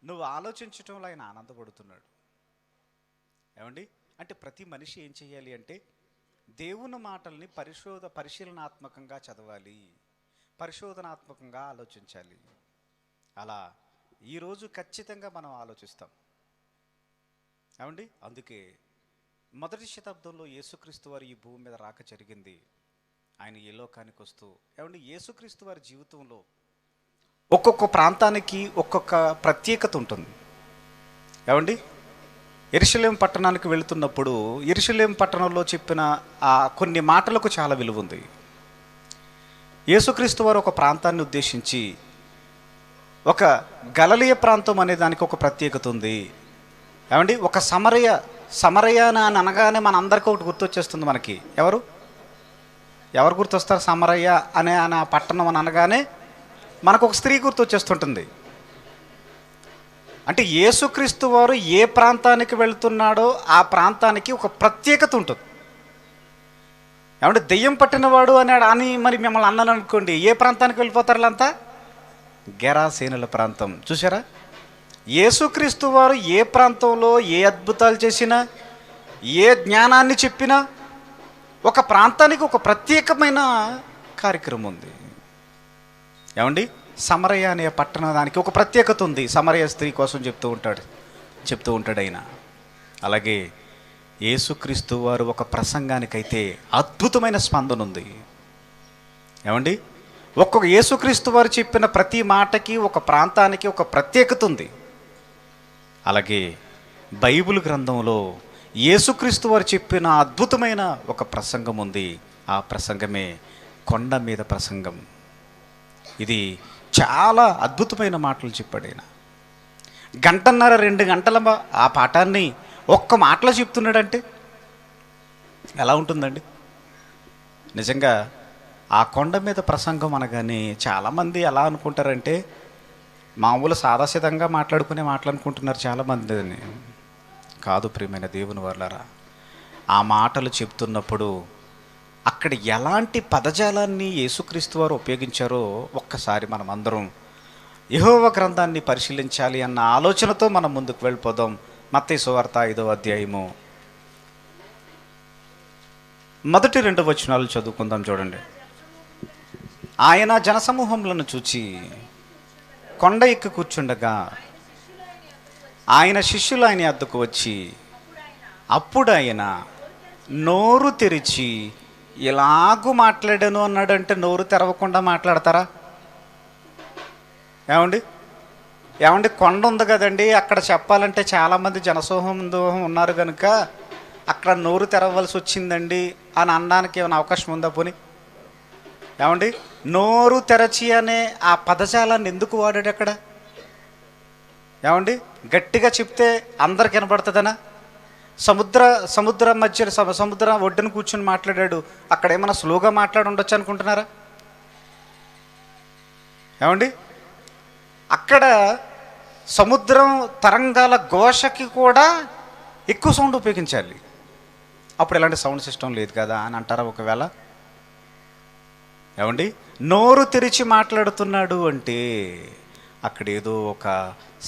నువ్వు ఆలోచించటంలో ఆయన ఆనందపడుతున్నాడు. ఏమండి? అంటే ప్రతి మనిషి ఏం చేయాలి అంటే దేవుని మాటల్ని పరిశీలనాత్మకంగా చదవాలి, పరిశోధనాత్మకంగా ఆలోచించాలి. అలా ఈరోజు ఖచ్చితంగా మనం ఆలోచిస్తాం. ఏమండి? అందుకే మొదటి శతాబ్దంలో యేసుక్రీస్తు వారు ఈ భూమి మీద రాక జరిగింది. ఆయన ఈ లోకానికి వస్తూ, ఏమండి, యేసుక్రీస్తు వారి జీవితంలో ఒక్కొక్క ప్రాంతానికి ఒక్కొక్క ప్రత్యేకత ఉంటుంది. ఏమండి? యెరూషలేము పట్టణానికి వెళుతున్నప్పుడు యెరూషలేము పట్టణంలో చెప్పిన కొన్ని మాటలకు చాలా విలువ ఉంది. యేసుక్రీస్తు వారు ఒక ప్రాంతాన్ని ఉద్దేశించి, ఒక గలిలయ ప్రాంతం అనే దానికి ఒక ప్రత్యేకత ఉంది. ఏమండి? ఒక సమరయ అని అనగానే మన అందరికీ ఒకటి గుర్తొచ్చేస్తుంది. మనకి ఎవరు గుర్తొస్తారు? సమరయ అనే ఆ పట్టణం అని అనగానే మనకు ఒక స్త్రీ గుర్తొచ్చేస్తుంటుంది. అంటే యేసుక్రీస్తు వారు ఏ ప్రాంతానికి వెళుతున్నాడో ఆ ప్రాంతానికి ఒక ప్రత్యేకత ఉంటుంది. ఏమంటే దెయ్యం పట్టినవాడు అని మరి మిమ్మల్ని అన్నాను అనుకోండి, ఏ ప్రాంతానికి వెళ్ళిపోతారు వాళ్ళంతా? గెరాసేనుల ప్రాంతం. చూసారా? యేసుక్రీస్తు వారు ఏ ప్రాంతంలో ఏ అద్భుతాలు చేసినా, ఏ జ్ఞానాన్ని చెప్పినా ఒక ప్రాంతానికి ఒక ప్రత్యేకమైన కార్యక్రమం ఉంది. ఏమండి? సమరయ అనే పట్టణ దానికి ఒక ప్రత్యేకత ఉంది. సమరయ స్త్రీ కోసం చెప్తూ ఉంటాడు ఆయన. అలాగే యేసుక్రీస్తు వారు ఒక ప్రసంగానికైతే అద్భుతమైన స్పందన ఉంది. ఏమండి? ఒక్కొక్క యేసుక్రీస్తు వారు చెప్పిన ప్రతి మాటకి ఒక ప్రాంతానికి ఒక ప్రత్యేకత ఉంది. అలాగే బైబిల్ గ్రంథంలో యేసుక్రీస్తు వారు చెప్పిన అద్భుతమైన ఒక ప్రసంగం ఉంది. ఆ ప్రసంగమే కొండ మీద ప్రసంగం. ఇది చాలా అద్భుతమైన మాటలు చెప్పాడు ఆయన. 1.5-2 గంటల ఆ పాఠాన్ని ఒక్క మాటలో చెప్తున్నాడంటే ఎలా ఉంటుందండి? నిజంగా ఆ కొండ మీద ప్రసంగం అనగానే చాలామంది ఎలా అనుకుంటారంటే మామూలు సాదాసీదంగా మాట్లాడుకుంటున్నారు చాలామంది. కాదు ప్రియమైన దేవుని వాళ్ళారా, ఆ మాటలు చెప్తున్నప్పుడు అక్కడ ఎలాంటి పదజాలాన్ని యేసుక్రీస్తు వారు ఉపయోగించారో ఒక్కసారి మనం అందరం యెహోవా గ్రంథాన్ని పరిశీలించాలి అన్న ఆలోచనతో మనం ముందుకు వెళ్ళిపోదాం. మత్తయి సువార్త 5వ అధ్యాయము 1-2 వచనాలు చదువుకుందాం. చూడండి. ఆయన జనసమూహములను చూచి కొండ ఎక్కి కూర్చుండగా ఆయన శిష్యులు ఆయన వద్దకు వచ్చి, అప్పుడు ఆయన నోరు తెరిచి ఇలాగూ మాట్లాడాను అన్నాడంటే నోరు తెరవకుండా మాట్లాడతారా? ఏమండి? కొండ ఉంది కదండి, అక్కడ చెప్పాలంటే చాలామంది జనసమూహం ఉన్నారు కనుక అక్కడ నోరు తెరవలసి వచ్చిందండి అని అనడానికి ఏమైనా అవకాశం ఉందా? పోనీ ఏమండి? నోరు తెరచి అనే ఆ పదజాలాన్ని ఎందుకు వాడాడు అక్కడ? ఏమండి? గట్టిగా చెప్తే అందరికి వినపడుతుందనా? సముద్రం మధ్య సముద్రం ఒడ్డున కూర్చొని మాట్లాడాడు, అక్కడ ఏమైనా స్లోగా మాట్లాడి ఉండొచ్చు అనుకుంటున్నారా? ఏమండి? అక్కడ సముద్రం తరంగాల ఘోషకి కూడా ఎక్కువ సౌండ్ ఉపయోగించాలి. అప్పుడు ఎలాంటి సౌండ్ సిస్టమ్ లేదు కదా అని అంటారా ఒకవేళ? ఏమండి? నోరు తెరిచి మాట్లాడుతున్నాడు అంటే అక్కడ ఏదో ఒక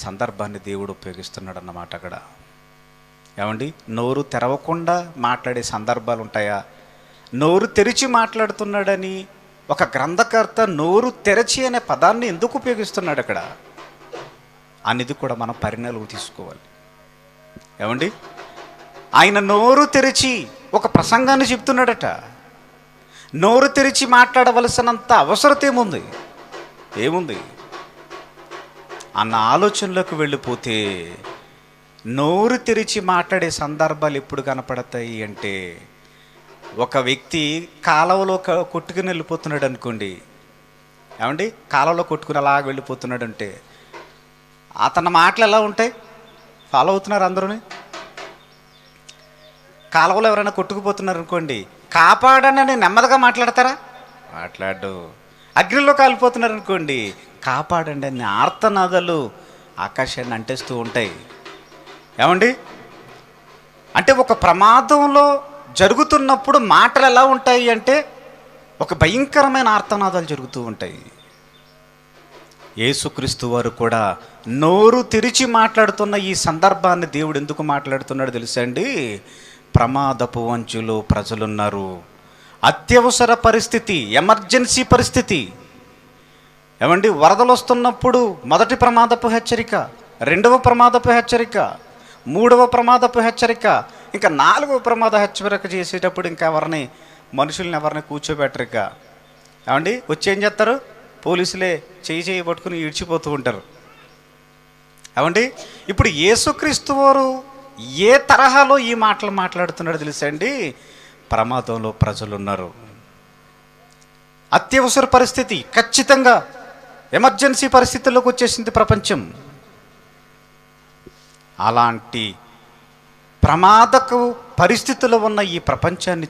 సందర్భాన్ని దేవుడు ఉపయోగిస్తున్నాడు అన్నమాట అక్కడ. ఏమండి? నోరు తెరవకుండా మాట్లాడే సందర్భాలు ఉంటాయా? నోరు తెరిచి మాట్లాడుతున్నాడని ఒక గ్రంథకర్త నోరు తెరచి అనే పదాన్ని ఎందుకు ఉపయోగిస్తున్నాడు అక్కడ అనేది కూడా మనం పరిణామం తీసుకోవాలి. ఏమండి? ఆయన నోరు తెరిచి ఒక ప్రసంగాన్ని చెప్తున్నాడట. నోరు తెరిచి మాట్లాడవలసినంత అవసరత ఏముంది అన్న ఆలోచనలోకి వెళ్ళిపోతే నోరు తెరిచి మాట్లాడే సందర్భాలు ఎప్పుడు కనపడతాయి అంటే, ఒక వ్యక్తి కాలువలో కొట్టుకుని వెళ్ళిపోతున్నాడు అనుకోండి. ఏమండి? కాలువలో కొట్టుకుని అలాగ వెళ్ళిపోతున్నాడు అంటే అతని మాటలు ఎలా ఉంటాయి? ఫాలో అవుతున్నారు అందరూని? కాలువలో ఎవరైనా కొట్టుకుపోతున్నారు అనుకోండి, కాపాడని అని నెమ్మదిగా మాట్లాడతారా? మాట్లాడు. అగ్నిలో కాలిపోతున్నారు అనుకోండి, కాపాడండి అని ఆర్తనాదాలు ఆకాశాన్ని అంటేస్తూ ఉంటాయి. ఏమండి? అంటే ఒక ప్రమాదంలో జరుగుతున్నప్పుడు మాటలు ఎలా ఉంటాయి అంటే ఒక భయంకరమైన ఆర్తనాదాలు జరుగుతూ ఉంటాయి. యేసుక్రీస్తు వారు కూడా నోరు తెరిచి మాట్లాడుతున్న ఈ సందర్భాన్ని దేవుడు ఎందుకు మాట్లాడుతున్నాడు తెలుసా అండి? ప్రమాదపు అంచులో ప్రజలున్నారు. అత్యవసర పరిస్థితి, ఎమర్జెన్సీ పరిస్థితి. ఏమండి, వరదలు వస్తున్నప్పుడు మొదటి ప్రమాదపు హెచ్చరిక, రెండవ ప్రమాదపు హెచ్చరిక, మూడవ ప్రమాదపు హెచ్చరిక, ఇంకా నాలుగవ ప్రమాద హెచ్చరిక చేసేటప్పుడు ఇంకా మనుషుల్ని ఎవరిని కూర్చోబెట్టరు. ఇక ఏమండి, వచ్చి ఏం చేస్తారు? పోలీసులే చేయి పట్టుకుని ఈడ్చిపోతూ ఉంటారు. ఏమండి, ఇప్పుడు యేసుక్రీస్తు వారు ఏ తరహాలో ఈ మాటలు మాట్లాడుతున్నాడో తెలుసా అండి? ప్రమాదంలో ప్రజలున్నారు, అత్యవసర పరిస్థితి, ఖచ్చితంగా ఎమర్జెన్సీ పరిస్థితుల్లోకి వచ్చేసింది ప్రపంచం. అలాంటి ప్రమాదకు పరిస్థితుల్లో ఉన్న ఈ ప్రపంచాన్ని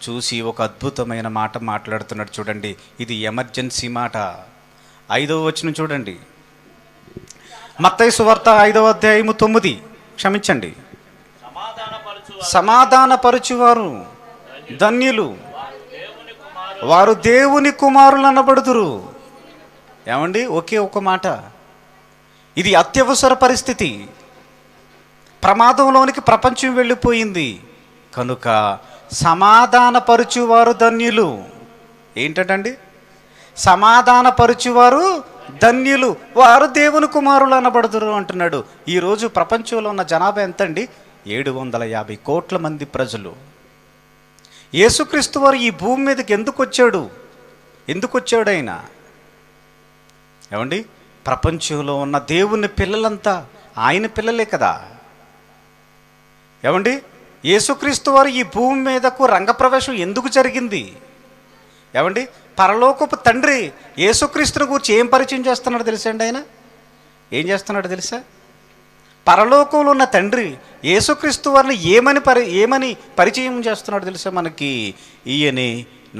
చూసి ఒక అద్భుతమైన మాట మాట్లాడుతున్నాడు. చూడండి, ఇది ఎమర్జెన్సీ మాట. 5వ వచనం చూడండి, మత్తయి సువార్త 5వ అధ్యాయము 9. క్షమించండి. సమాధానపరచువారు ధన్యులు, వారు దేవుని కుమారులు అనబడుదురు. ఏమండి, ఒకే ఒక మాట. ఇది అత్యవసర పరిస్థితి, ప్రమాదంలోనికి ప్రపంచం వెళ్ళిపోయింది కనుక సమాధానపరచువారు ధన్యులు. ఏంటండి? సమాధానపరచువారు ధన్యులు, వారు దేవుని కుమారులు అనబడుదురు అంటున్నాడు. ఈరోజు ప్రపంచంలో ఉన్న జనాభా ఎంతండి? 750 కోట్ల మంది ప్రజలు. యేసుక్రీస్తు వారు ఈ భూమి మీదకి ఎందుకు వచ్చాడు ఆయన? ఏమండి, ప్రపంచంలో ఉన్న దేవుని పిల్లలంతా ఆయన పిల్లలే కదా. ఏమండి, యేసుక్రీస్తు వారు ఈ భూమి మీదకు రంగప్రవేశం ఎందుకు జరిగింది? ఏమండి, పరలోకపు తండ్రి యేసుక్రీస్తుని గురించి ఏం పరిచయం చేస్తున్నాడు తెలుసా అండి? ఆయన ఏం చేస్తున్నాడు తెలుసా? పరలోకంలో ఉన్న తండ్రి యేసుక్రీస్తు వారిని ఏమని పరిచయం చేస్తున్నాడు తెలుసా మనకి? ఈయనే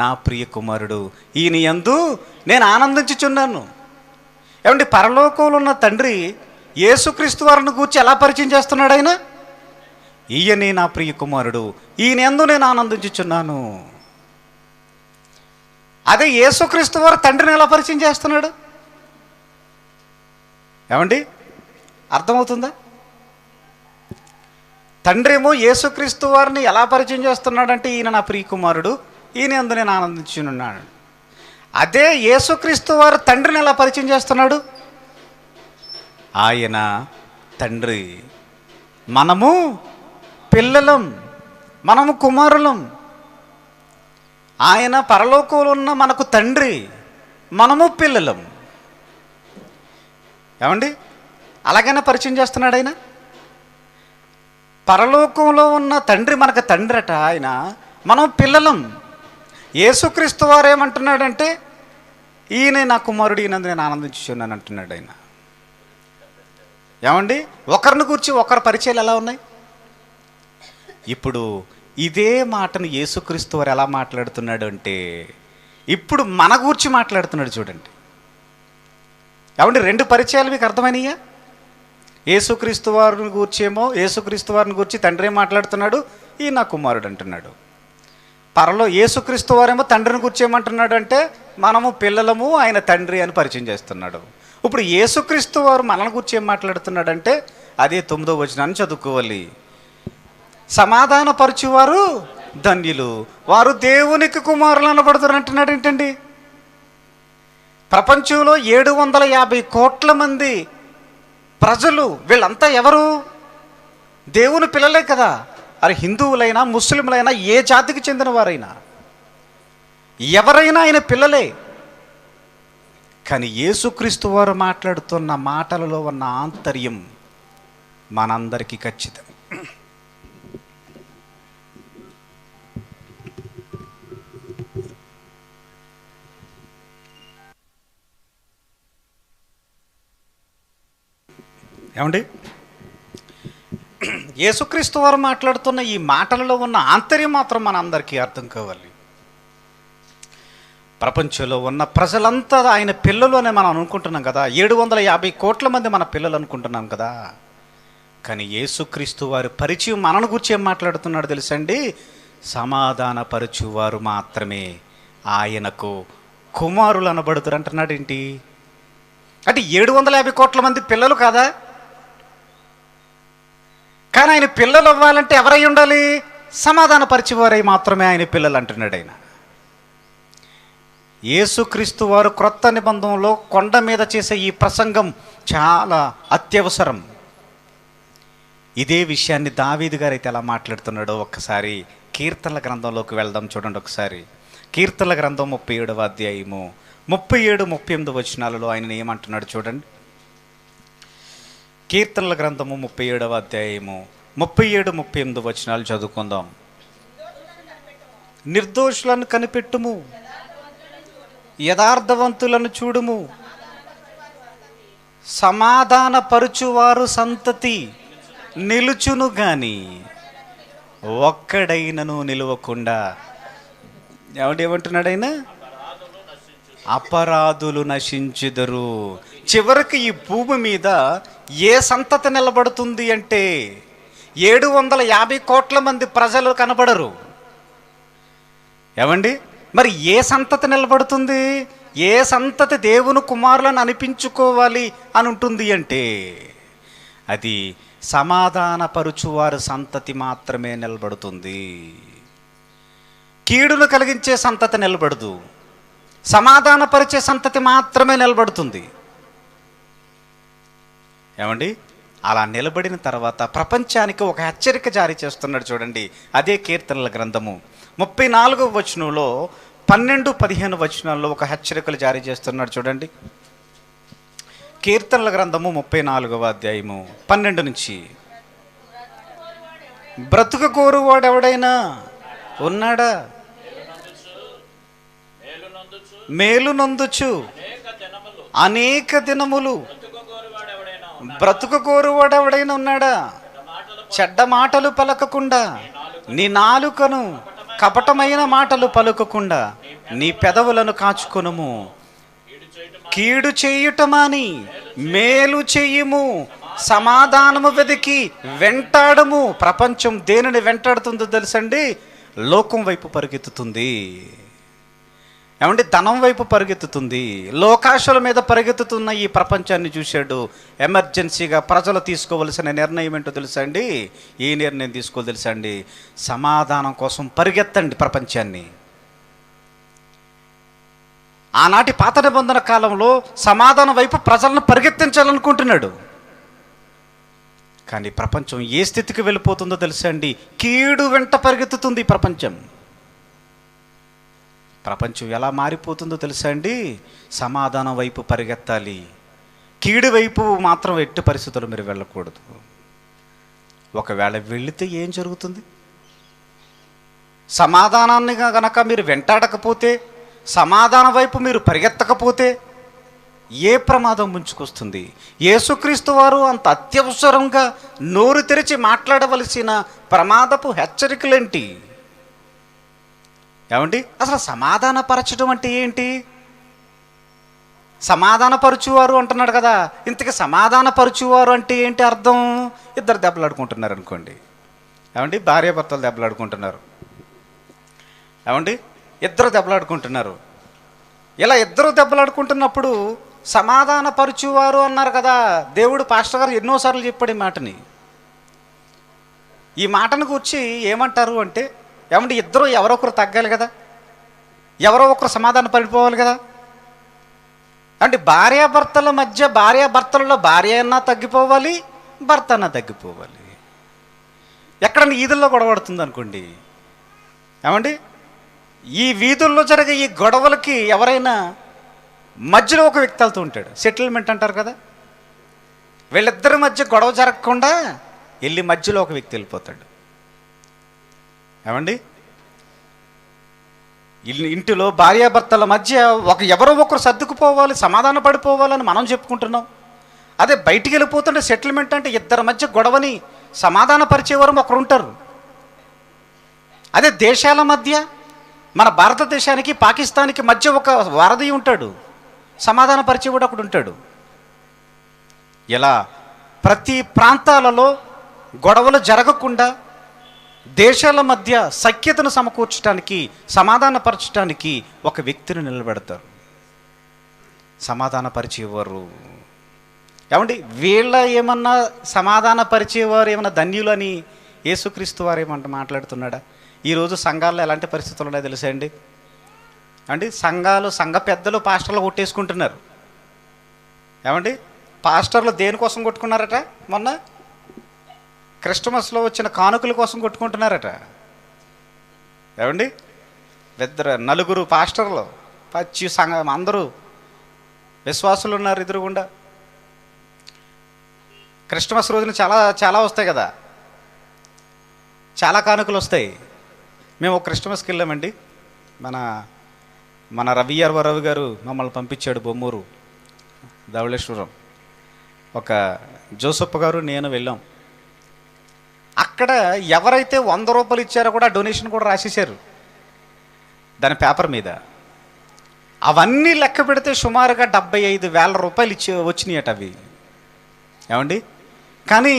నా ప్రియ కుమారుడు, ఈయన యందు నేను ఆనందించుచున్నాను. ఏమండి, పరలోకంలో ఉన్న తండ్రి యేసుక్రీస్తు వారిని గురించి ఎలా పరిచయం చేస్తున్నాడు ఆయన? ఈయనే నా ప్రియ కుమారుడు, ఈయన యందు నేను ఆనందించుచున్నాను. అదే యేసుక్రీస్తు వారు తండ్రిని ఎలా పరిచయం చేస్తున్నాడు? ఏమండి, అర్థమవుతుందా? తండ్రి ఏమో యేసుక్రీస్తు వారిని ఎలా పరిచయం చేస్తున్నాడంటే, ఈయన నా ప్రియ కుమారుడు, ఈయన యందు నేను ఆనందించుచున్నాను. అదే యేసుక్రీస్తు వారు తండ్రిని ఎలా పరిచయం చేస్తున్నాడు? ఆయన తండ్రి, మనము పిల్లలం, మనము కుమారులం. ఆయన పరలోకంలో ఉన్న మనకు తండ్రి, మనము పిల్లలం. ఏమండి, అలాగైనా పరిచయం చేస్తున్నాడు ఆయన. పరలోకంలో ఉన్న తండ్రి మనకు తండ్రి అట, ఆయన మనం పిల్లలం. యేసుక్రీస్తు వారు ఏమంటున్నాడంటే, ఈయనే నా కుమారుడు, ఈయనందు నేను ఆనందించుచున్నాను అంటున్నాడు ఆయన. ఏమండి, ఒకరిని గురించి ఒకరి పరిచయాలు ఎలా ఉన్నాయి? ఇప్పుడు ఇదే మాటను యేసుక్రీస్తు వారు ఎలా మాట్లాడుతున్నాడు అంటే, ఇప్పుడు మన గూర్చి మాట్లాడుతున్నాడు. చూడండి ఏమండి, 2 పరిచయాలు మీకు అర్థమైనయా? యేసుక్రీస్తు వారిని గూర్చేమో, యేసుక్రీస్తు వారిని గూర్చి తండ్రి ఏం మాట్లాడుతున్నాడు? ఈ నా కుమారుడు అంటున్నాడు. యేసుక్రీస్తు వారేమో తండ్రిని గూర్చి ఏమంటున్నాడు అంటే, మనము పిల్లలము, ఆయన తండ్రి అని పరిచయం చేస్తున్నాడు. ఇప్పుడు యేసుక్రీస్తు వారు మనల్ని గూర్చి ఏం మాట్లాడుతున్నాడంటే, అదే 9వ వచనాన్ని చదువుకోవాలి. సమాధానపరచువారు ధన్యులు, వారు దేవునికి కుమారులు అనబడుతారు అంటున్నాడు. ఏంటండి, ప్రపంచంలో 750 కోట్ల మంది ప్రజలు, వీళ్ళంతా ఎవరు? దేవుని పిల్లలే కదా. అది హిందువులైనా, ముస్లింలైనా, ఏ జాతికి చెందిన వారైనా, ఎవరైనా ఆయన పిల్లలే. కానీ యేసుక్రీస్తు వారు మాట్లాడుతున్న మాటలలో ఉన్న ఆంతర్యం మనందరికీ ఖచ్చితం. ఏమండి, యేసుక్రీస్తు వారు మాట్లాడుతున్న ఈ మాటలలో ఉన్న ఆంతర్యం మాత్రం మన అందరికీ అర్థం కావాలి. ప్రపంచంలో ఉన్న ప్రజలంతా ఆయన పిల్లలు అని మనం అనుకుంటున్నాం కదా. 750 కోట్ల మంది మన పిల్లలు అనుకుంటున్నాం కదా. కానీ యేసుక్రీస్తు వారి పరిచయం మనను గురించి ఏం మాట్లాడుతున్నాడు తెలుసండి? సమాధానపరచువారు మాత్రమే ఆయనకు కుమారులు అనబడుతారు అంటున్నాడు. ఏంటి అంటే 750 కోట్ల మంది పిల్లలు కాదా? కానీ ఆయన పిల్లలు అవ్వాలంటే ఎవరై ఉండాలి? సమాధాన పరిచేవారై మాత్రమే ఆయన పిల్లలు అంటున్నాడు ఆయన. యేసుక్రీస్తు వారు క్రొత్త నిబంధనలో కొండ మీద చేసే ఈ ప్రసంగం చాలా అత్యవసరం. ఇదే విషయాన్ని దావీదు గారు అయితే ఎలా మాట్లాడుతున్నాడో ఒక్కసారి కీర్తనల గ్రంథంలోకి వెళ్దాం. చూడండి ఒకసారి. కీర్తనల గ్రంథం 37వ అధ్యాయము 37, 38 వచనాలలో ఆయన ఏమంటున్నాడు చూడండి. కీర్తనల గ్రంథము 37వ అధ్యాయము 37, 38 వచనాలు చదువుకుందాం. నిర్దోషులను కనిపెట్టుము, యథార్థవంతులను చూడుము, సమాధానపరుచువారు సంతతి నిలుచును గాని ఒక్కడైనను నిలువకుండా. ఏమంటున్నాడు ఆయన? అపరాధులు నశించుదురు. చివరికి ఈ భూమి మీద ఏ సంతతి నిలబడుతుంది అంటే 750 కోట్ల మంది ప్రజలు కనబడరు. ఏమండి, మరి ఏ సంతతి నిలబడుతుంది? ఏ సంతతి దేవుని కుమారులను అనిపించుకోవాలి అని ఉంటుంది అంటే అది సమాధానపరుచువారు సంతతి మాత్రమే నిలబడుతుంది. కీడును కలిగించే సంతతి నిలబడదు, సమాధానపరిచే సంతతి మాత్రమే నిలబడుతుంది. ఏమండి, అలా నిలబడిన తర్వాత ప్రపంచానికి ఒక హెచ్చరిక జారీ చేస్తున్నాడు చూడండి. అదే కీర్తనల గ్రంథము 34వ వచనంలో 12, 15 వచనాల్లో ఒక హెచ్చరికలు జారీ చేస్తున్నాడు చూడండి. కీర్తనల గ్రంథము 34వ అధ్యాయము 12 నుంచి. బ్రతుకు కోరువాడు ఎవడైనా ఉన్నాడా? మేలు నొందుచు అనేక దినములు బ్రతుకు కోరువాడు ఎవడైనా ఉన్నాడా? చెడ్డ మాటలు పలకకుండా నీ నాలుకను, కపటమైన మాటలు పలుకకుండా నీ పెదవులను కాచుకొనుము. కీడు చేయుటమాని మేలు చెయ్యము, సమాధానము వెతికి వెంటాడము. ప్రపంచం దేనిని వెంటాడుతుందో తెలుసండి? లోకం వైపు పరిగెత్తుతుంది. ఏమంటే ధనం వైపు పరిగెత్తుతుంది. లోకాశల మీద పరిగెత్తుతున్న ఈ ప్రపంచాన్ని చూశాడు. ఎమర్జెన్సీగా ప్రజలు తీసుకోవలసిన నిర్ణయం ఏంటో తెలుసా అండి? ఏ నిర్ణయం తీసుకోవాలి తెలుసా అండి? సమాధానం కోసం పరిగెత్తండి ప్రపంచాన్ని. ఆనాటి పాత నిబంధన కాలంలో సమాధానం వైపు ప్రజలను పరిగెత్తించాలనుకుంటున్నాడు. కానీ ప్రపంచం ఏ స్థితికి వెళ్ళిపోతుందో తెలుసా అండి? కీడు వెంట పరిగెత్తుతుంది ప్రపంచం. ప్రపంచం ఎలా మారిపోతుందో తెలుసా అండి? సమాధానం వైపు పరిగెత్తాలి, కీడు వైపు మాత్రం ఎట్టి పరిస్థితుల్లో మీరు వెళ్ళకూడదు. ఒకవేళ వెళితే ఏం జరుగుతుంది? సమాధానాన్ని గనక మీరు వెంటాడకపోతే, సమాధానం వైపు మీరు పరిగెత్తకపోతే ఏ ప్రమాదం ముంచుకొస్తుంది? యేసుక్రీస్తు వారు అంత అత్యవసరంగా నోరు తెరిచి మాట్లాడవలసిన ప్రమాదపు హెచ్చరికలేంటి? ఏమండి, అసలు సమాధానపరచడం అంటే ఏంటి? సమాధానపరచువారు అంటున్నాడు కదా, ఇంతకీ సమాధానపరచువారు అంటే ఏంటి అర్థం? ఇద్దరు దెబ్బలాడుకుంటున్నారు అనుకోండి. ఏమండి, భార్యాభర్తలు దెబ్బలాడుకుంటున్నారు. ఏమండి, ఇద్దరు దెబ్బలాడుకుంటున్నారు. ఇలా ఇద్దరు దెబ్బలాడుకుంటున్నప్పుడు సమాధానపరచువారు అన్నారు కదా. దేవుడు పాస్టర్ గారు ఎన్నోసార్లు చెప్పాడు ఈ మాటని. ఈ మాటను కూర్చి ఏమంటారు అంటే, ఏమంటే ఇద్దరు ఎవరో ఒకరు తగ్గాలి కదా, ఎవరో ఒకరు సమాధాన పడిపోవాలి కదా. అంటే భార్యాభర్తల మధ్య, భార్యాభర్తలలో భార్య అన్నా తగ్గిపోవాలి, భర్త అన్నా తగ్గిపోవాలి. ఎక్కడన్నా ఈదుల్లో గొడవడుతుంది అనుకోండి. ఏమండి, ఈ వీధుల్లో జరిగే ఈ గొడవలకి ఎవరైనా మధ్యలో ఒక వ్యక్తి వెళ్తూ ఉంటాడు. సెటిల్మెంట్ అంటారు కదా. వీళ్ళిద్దరి మధ్య గొడవ జరగకుండా వెళ్ళి మధ్యలో ఒక వ్యక్తి వెళ్ళిపోతాడు. ఏమండి, ఇంటిలో భార్యాభర్తల మధ్య ఎవరో ఒకరు సర్దుకుపోవాలి, సమాధాన పడిపోవాలని మనం చెప్పుకుంటున్నాం. అదే బయటికి వెళ్ళిపోతుంటే సెటిల్మెంట్ అంటే ఇద్దరి మధ్య గొడవని సమాధాన పరిచేవారు ఒకరు ఉంటారు. అదే దేశాల మధ్య, మన భారతదేశానికి పాకిస్తాన్కి మధ్య ఒక వారధి ఉంటాడు, సమాధాన పరిచేవాడు ఒకడు ఉంటాడు. ఇలా ప్రతి ప్రాంతాలలో గొడవలు జరగకుండా దేశాల మధ్య సఖ్యతను సమకూర్చడానికి, సమాధానపరచడానికి ఒక వ్యక్తిని నిలబెడతారు. సమాధానపరిచేవారు. ఏమండి వీళ్ళ ఏమన్నా సమాధానపరిచేవారు ఏమన్నా ధన్యులు అని యేసుక్రీస్తు వారు ఏమంట మాట్లాడుతున్నాడా? ఈరోజు సంఘాల్లో ఎలాంటి పరిస్థితులు ఉన్నాయో తెలుసా అండి? అండి సంఘ పెద్దలు పాస్టర్లు కొట్టేసుకుంటున్నారు. ఏమండి పాస్టర్లు దేనికోసం కొట్టుకున్నారట? మొన్న క్రిస్టమస్లో వచ్చిన కానుకల కోసం కొట్టుకుంటున్నారట. ఏమండి నలుగురు పాస్టర్లు పచ్చి సంఘం అందరూ విశ్వాసులు ఉన్నారు ఎదురుగుండా. క్రిస్టమస్ రోజున చాలా చాలా వస్తాయి కదా, చాలా కానుకలు వస్తాయి. మేము ఒక క్రిస్టమస్కి వెళ్ళామండి. మన రవి గారు మమ్మల్ని పంపించాడు బొమ్మూరు ధవళేశ్వరం. ఒక జోసప్ప గారు నేను వెళ్ళాం. అక్కడ ఎవరైతే 100 రూపాయలు ఇచ్చారో కూడా డొనేషన్ కూడా రాసేశారు దాని పేపర్ మీద. అవన్నీ లెక్క పెడితే సుమారుగా 75,000 రూపాయలు వచ్చినాయట అవి. ఏమండి కానీ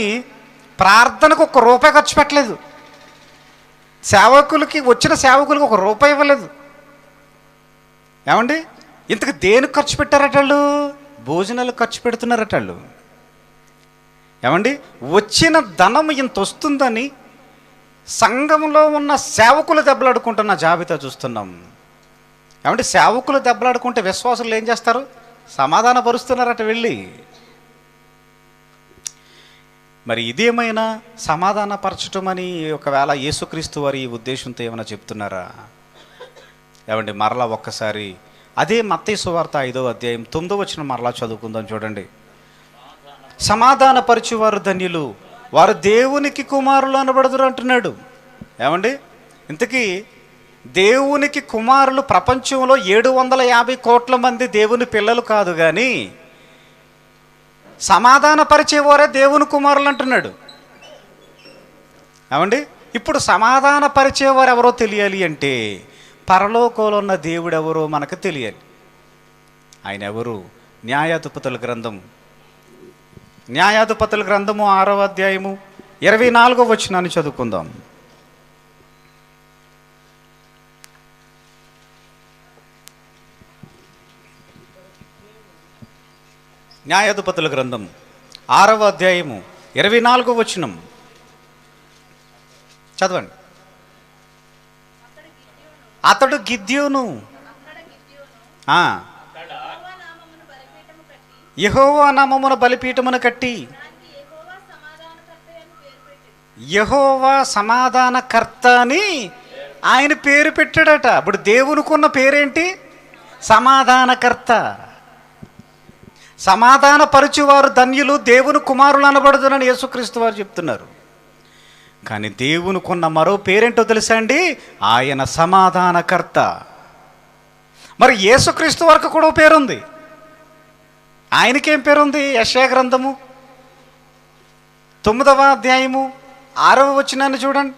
ప్రార్థనకు ₹1 ఖర్చు పెట్టలేదు. వచ్చిన సేవకులకి ₹1 ఇవ్వలేదు. ఏమండి ఇంతకు దేనికి ఖర్చు పెట్టారట వాళ్ళు? భోజనాలు ఖర్చు పెడుతున్నారట వాళ్ళు. ఏమండి వచ్చిన ధనం ఇంత వస్తుందని సంఘంలో ఉన్న సేవకులు దెబ్బలాడుకుంటున్న జాబితా చూస్తున్నాం. ఏమంటే సేవకులు దెబ్బలాడుకుంటే విశ్వాసులు ఏం చేస్తారు? సమాధానపరుస్తున్నారట వెళ్ళి. మరి ఇదేమైనా సమాధానపరచటం అని ఒకవేళ యేసుక్రీస్తు వారి ఈ ఉద్దేశంతో ఏమైనా చెప్తున్నారా? ఏమండి మరలా ఒక్కసారి అదే మత్తయి సువార్త 5వ అధ్యాయం 9వ వచనం మరలా చదువుకుందాం. చూడండి, సమాధానపరిచేవారు ధన్యులు, వారు దేవునికి కుమారులు అనబడుదురు అంటున్నాడు. ఏమండి ఇంతకీ దేవునికి కుమారులు ప్రపంచంలో 750 కోట్ల మంది దేవుని పిల్లలు కాదు, కానీ సమాధానపరిచేవారే దేవుని కుమారులు అంటున్నాడు. ఏమండి ఇప్పుడు సమాధానపరిచేవారు ఎవరో తెలియాలి అంటే పరలోకంలో ఉన్న దేవుడు ఎవరో మనకు తెలియాలి. ఆయన ఎవరు? న్యాయాధిపతుల గ్రంథము 6వ అధ్యాయము 24వ వచనాన్ని చదువుకుందాం. న్యాయాధిపతుల గ్రంథం 6వ అధ్యాయము 24వ వచనం చదవండి. అతడు గిద్యోను యెహోవా నామమున బలిపీఠమును కట్టి యెహోవా సమాధానకర్త అని ఆయన పేరు పెట్టాడట. ఇప్పుడు దేవునికున్న పేరేంటి? సమాధానకర్త. సమాధానపరచువారు ధన్యులు, దేవుని కుమారులు అనబడుదురని యేసుక్రీస్తు వారు చెప్తున్నారు. కానీ దేవునికున్న మరో పేరేంటో తెలుసా అండి? ఆయన సమాధానకర్త. మరి యేసుక్రీస్తు వరకు కూడా పేరుంది. ఆయనకేం పేరుంది? యెషయా గ్రంథము 9వ అధ్యాయము 6వ వచనాన్ని చూడండి.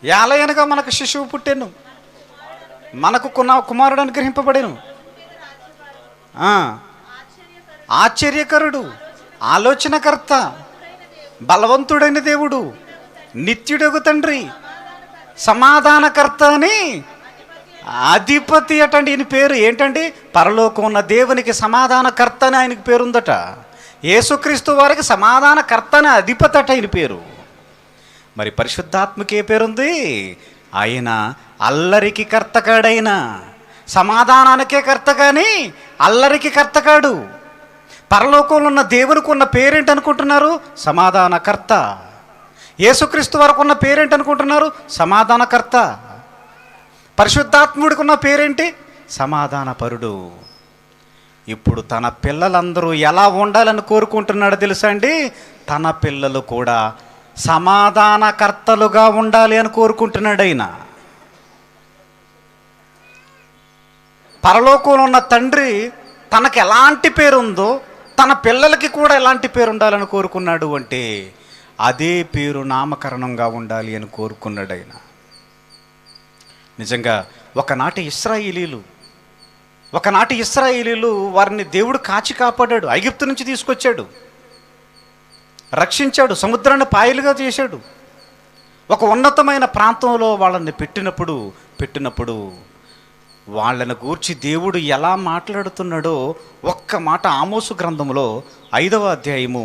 యాలయనగా మనకు శిశువు పుట్టెను, మనకు కుమారుడు అనుగ్రహింపబడెను, ఆశ్చర్యకరుడు, ఆలోచనకర్త, బలవంతుడైన దేవుడు, నిత్యుడగు తండ్రి, సమాధానకర్త అని అధిపతి అటండి. ఈయన పేరు ఏంటండి? పరలోకం ఉన్న దేవునికి సమాధానకర్త అని ఆయనకి పేరుందట. యేసుక్రీస్తు వారికి సమాధానకర్త అని అధిపతి అట ఈయన పేరు. మరి పరిశుద్ధాత్మకి ఏ పేరుంది? ఆయన అల్లరికి కర్తకాడైన, సమాధానానికే కర్త కానీ అల్లరికి కర్త కాడు. పరలోకంలో ఉన్న దేవునికి ఉన్న పేరేంటి అనుకుంటున్నారు? సమాధానకర్త. యేసుక్రీస్తు వరకు ఉన్న పేరేంటి అనుకుంటున్నారు? సమాధానకర్త. పరిశుద్ధాత్ముడికి ఉన్న పేరేంటి? సమాధానపరుడు. ఇప్పుడు తన పిల్లలందరూ ఎలా ఉండాలని కోరుకుంటున్నాడు తెలుసా అండి? తన పిల్లలు కూడా సమాధానకర్తలుగా ఉండాలి అని కోరుకుంటున్నాడు ఆయన. పరలోకంలో ఉన్న తండ్రి తనకు ఎలాంటి పేరు ఉందో తన పిల్లలకి కూడా ఎలాంటి పేరు ఉండాలని కోరుకున్నాడు అంటే అదే పేరు నామకరణంగా ఉండాలి అని కోరుకున్నాడు ఆయన. నిజంగా ఒకనాటి ఇశ్రాయేలీలు వారిని దేవుడు కాచి కాపాడాడు. ఐగుప్తు నుంచి తీసుకొచ్చాడు, రక్షించాడు, సముద్రాన్ని పాయలుగా చేశాడు. ఒక ఉన్నతమైన ప్రాంతంలో వాళ్ళని పెట్టినప్పుడు వాళ్ళని గూర్చి దేవుడు ఎలా మాట్లాడుతున్నాడో ఒక్క మాట ఆమోసు గ్రంథంలో 5వ అధ్యాయము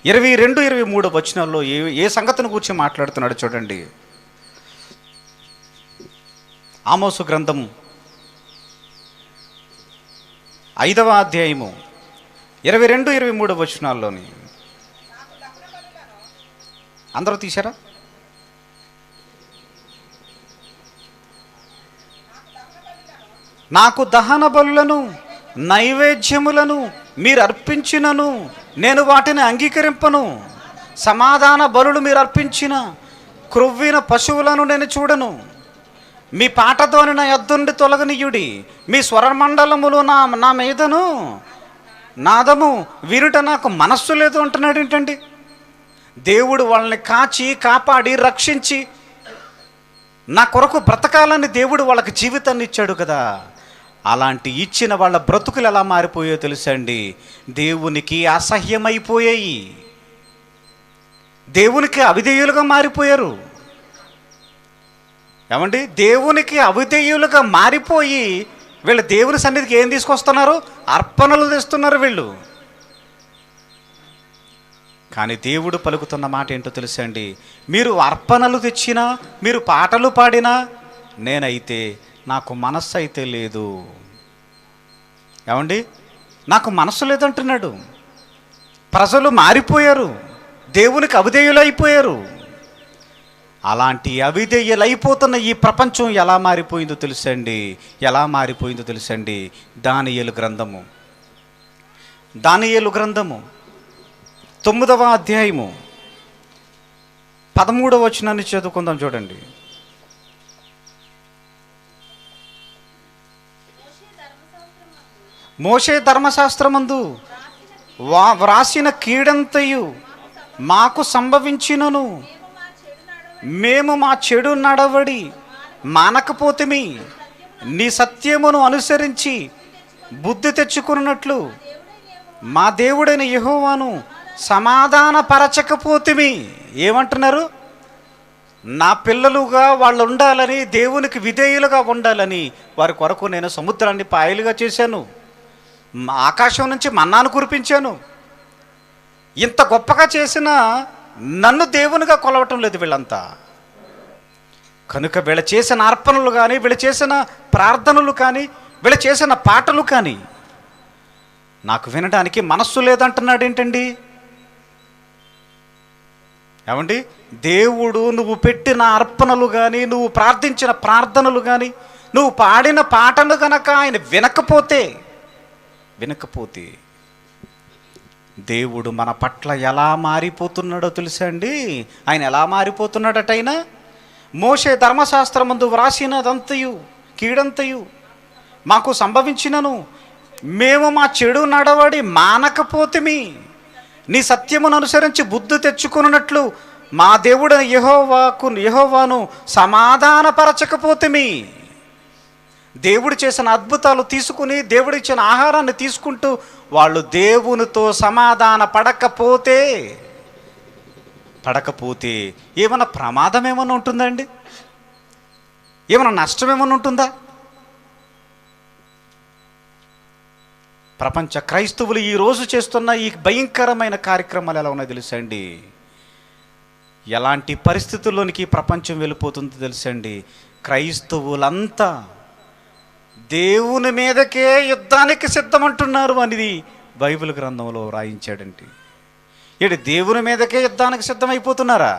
22, 23 వచనాల్లో ఏ సంగతిని గూర్చి మాట్లాడుతున్నాడో చూడండి. ఆమోసు గ్రంథం 5వ అధ్యాయము 22, 23 వచనాల్లోని. అందరూ తీశారా? నాకు దహన బలులను నైవేద్యములను మీరు అర్పించినను నేను వాటిని అంగీకరింపను. సమాధాన బలులు మీరు అర్పించిన క్రొవ్విన పశువులను నేను చూడను. మీ పాటతోని నా యొద్ద తొలగనీయుడి. మీ స్వరమండలములు నా మీదను నాదము వినుట నాకు మనస్సు లేదు అంటున్నాడు. ఏంటండి, దేవుడు వాళ్ళని కాచి కాపాడి రక్షించి నా కొరకు బ్రతకాలని దేవుడు వాళ్ళకి జీవితాన్ని ఇచ్చాడు కదా. అలాంటి ఇచ్చిన వాళ్ళ బ్రతుకులు ఎలా మారిపోయాయో తెలుసండి. దేవునికి అసహ్యమైపోయాయి, దేవునికి అవిధేయులుగా మారిపోయారు. ఏమండి, దేవునికి అవిధేయులుగా మారిపోయి వీళ్ళు దేవుని సన్నిధికి ఏం తీసుకొస్తున్నారు? అర్పణలు తెస్తున్నారు వీళ్ళు. కానీ దేవుడు పలుకుతున్న మాట ఏంటో తెలుసండి, మీరు అర్పణలు తెచ్చినా, మీరు పాటలు పాడినా, నేనైతే నాకు మనస్సు అయితే లేదు. ఏమండి, నాకు మనస్సు లేదంటున్నాడు. ప్రజలు మారిపోయారు, దేవునికి అవిధేయులైపోయారు. అలాంటి అవిధేయులైపోతున్న ఈ ప్రపంచం ఎలా మారిపోయిందో తెలుసండి, ఎలా మారిపోయిందో తెలుసండి. దానియేలు గ్రంథము 9వ అధ్యాయము 13వ వచనాన్ని చదువుకుందాం చూడండి. మోషే ధర్మశాస్త్రమందు వ్రాసిన కీడంతయు మాకు సంభవించినను మేము మా చెడు నడవడి మానకపోతిమి. నీ సత్యమును అనుసరించి బుద్ధి తెచ్చుకున్నట్లు మా దేవుడైన యెహోవాను సమాధాన పరచకపోతిమి. ఏమంటున్నారు? నా పిల్లలుగా వాళ్ళు ఉండాలని, దేవునికి విధేయులుగా ఉండాలని వారి కొరకు నేను సముద్రాన్ని పాయలుగా చేశాను, ఆకాశం నుంచి మన్నాను కురిపించాను. ఇంత గొప్పగా చేసిన నన్ను దేవునిగా కొలవటం లేదు వీళ్ళంతా. కనుక వీళ్ళు చేసిన అర్పణలు కానీ, వీళ్ళు చేసిన ప్రార్థనలు కానీ, వీళ్ళు చేసిన పాటలు కానీ నాకు వినడానికి మనస్సు లేదంటున్నాడు. ఏంటండి, ఏమండి, దేవుడు నువ్వు పెట్టిన అర్పణలు కానీ, నువ్వు ప్రార్థించిన ప్రార్థనలు కానీ, నువ్వు పాడిన పాటలు కనుక ఆయన వినకపోతే దేవుడు మన పట్ల ఎలా మారిపోతున్నాడో తెలుసా అండి. ఆయన ఎలా మారిపోతున్నాడటైనా, మోషే ధర్మశాస్త్రమందు వ్రాసినదంతయు కీడంతయు మాకు సంభవించినను మేము మా చెడు నడవడి మానకపోతిమి. నీ సత్యమును అనుసరించి బుద్ధి తెచ్చుకున్నట్లు మా దేవుడు యెహోవాను సమాధానపరచకపోతిమి. దేవుడు చేసిన అద్భుతాలు తీసుకుని, దేవుడు ఇచ్చిన ఆహారాన్ని తీసుకుంటూ వాళ్ళు దేవునితో సమాధాన పడకపోతే ఏమైనా ప్రమాదం ఏమైనా ఉంటుందండి? ఏమైనా నష్టం ఏమైనా ఉంటుందా? ప్రపంచ క్రైస్తవులు ఈరోజు చేస్తున్న ఈ భయంకరమైన కార్యక్రమాలు ఎలా ఉన్నాయో తెలుసండి. ఎలాంటి పరిస్థితుల్లోనికి ప్రపంచం వెళ్ళిపోతుందో తెలుసండి. క్రైస్తవులంతా దేవుని మీదకే యుద్ధానికి సిద్ధమంటున్నారు అనేది బైబిల్ గ్రంథంలో రాయించాడండి. ఏంటి, దేవుని మీదకే యుద్ధానికి సిద్ధమైపోతున్నారా?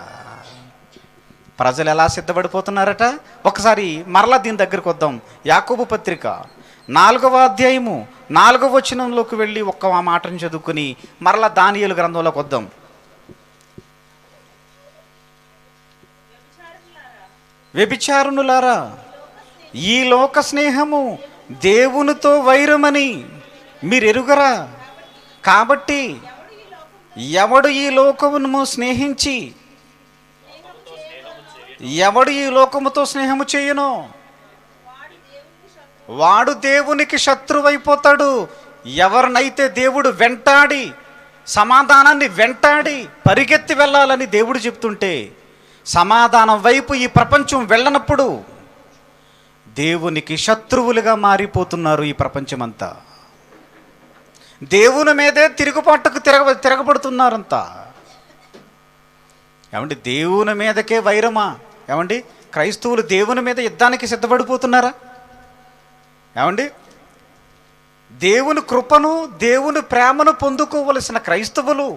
ప్రజలు ఎలా సిద్ధపడిపోతున్నారట? ఒకసారి మరలా దీని దగ్గరికి వద్దాం. యాకోబు పత్రిక 4వ అధ్యాయము 4వ వచనంలోకి వెళ్ళి ఒక్క మాటను చదువుకుని మరలా దానియేలు గ్రంథంలోకి వద్దాం. వ్యభిచారునులారా, ఈ లోక స్నేహము దేవునితో వైరమని మీరు ఎరుగరా? కాబట్టి ఎవడు ఈ లోకమును స్నేహించి ఎవడు ఈ లోకముతో స్నేహము చేయనో వాడు దేవునికి శత్రువైపోతాడు. ఎవరినైతే దేవుడు వెంటాడి సమాధానాన్ని వెంటాడి పరిగెత్తి వెళ్ళాలని దేవుడు చెప్తుంటే, సమాధానం వైపు ఈ ప్రపంచం వెళ్ళనప్పుడు దేవునికి శత్రువులుగా మారిపోతున్నారు ఈ ప్రపంచమంతా. దేవుని మీదే తిరుగుబాటుకు తిరగబడుతున్నారంతా. ఏమండి, దేవుని మీదకే వైరమా? ఏమండి, క్రైస్తవులు దేవుని మీద యుద్ధానికి సిద్ధపడిపోతున్నారా? ఏమండి, దేవుని కృపను దేవుని ప్రేమను పొందుకోవలసిన క్రైస్తవులు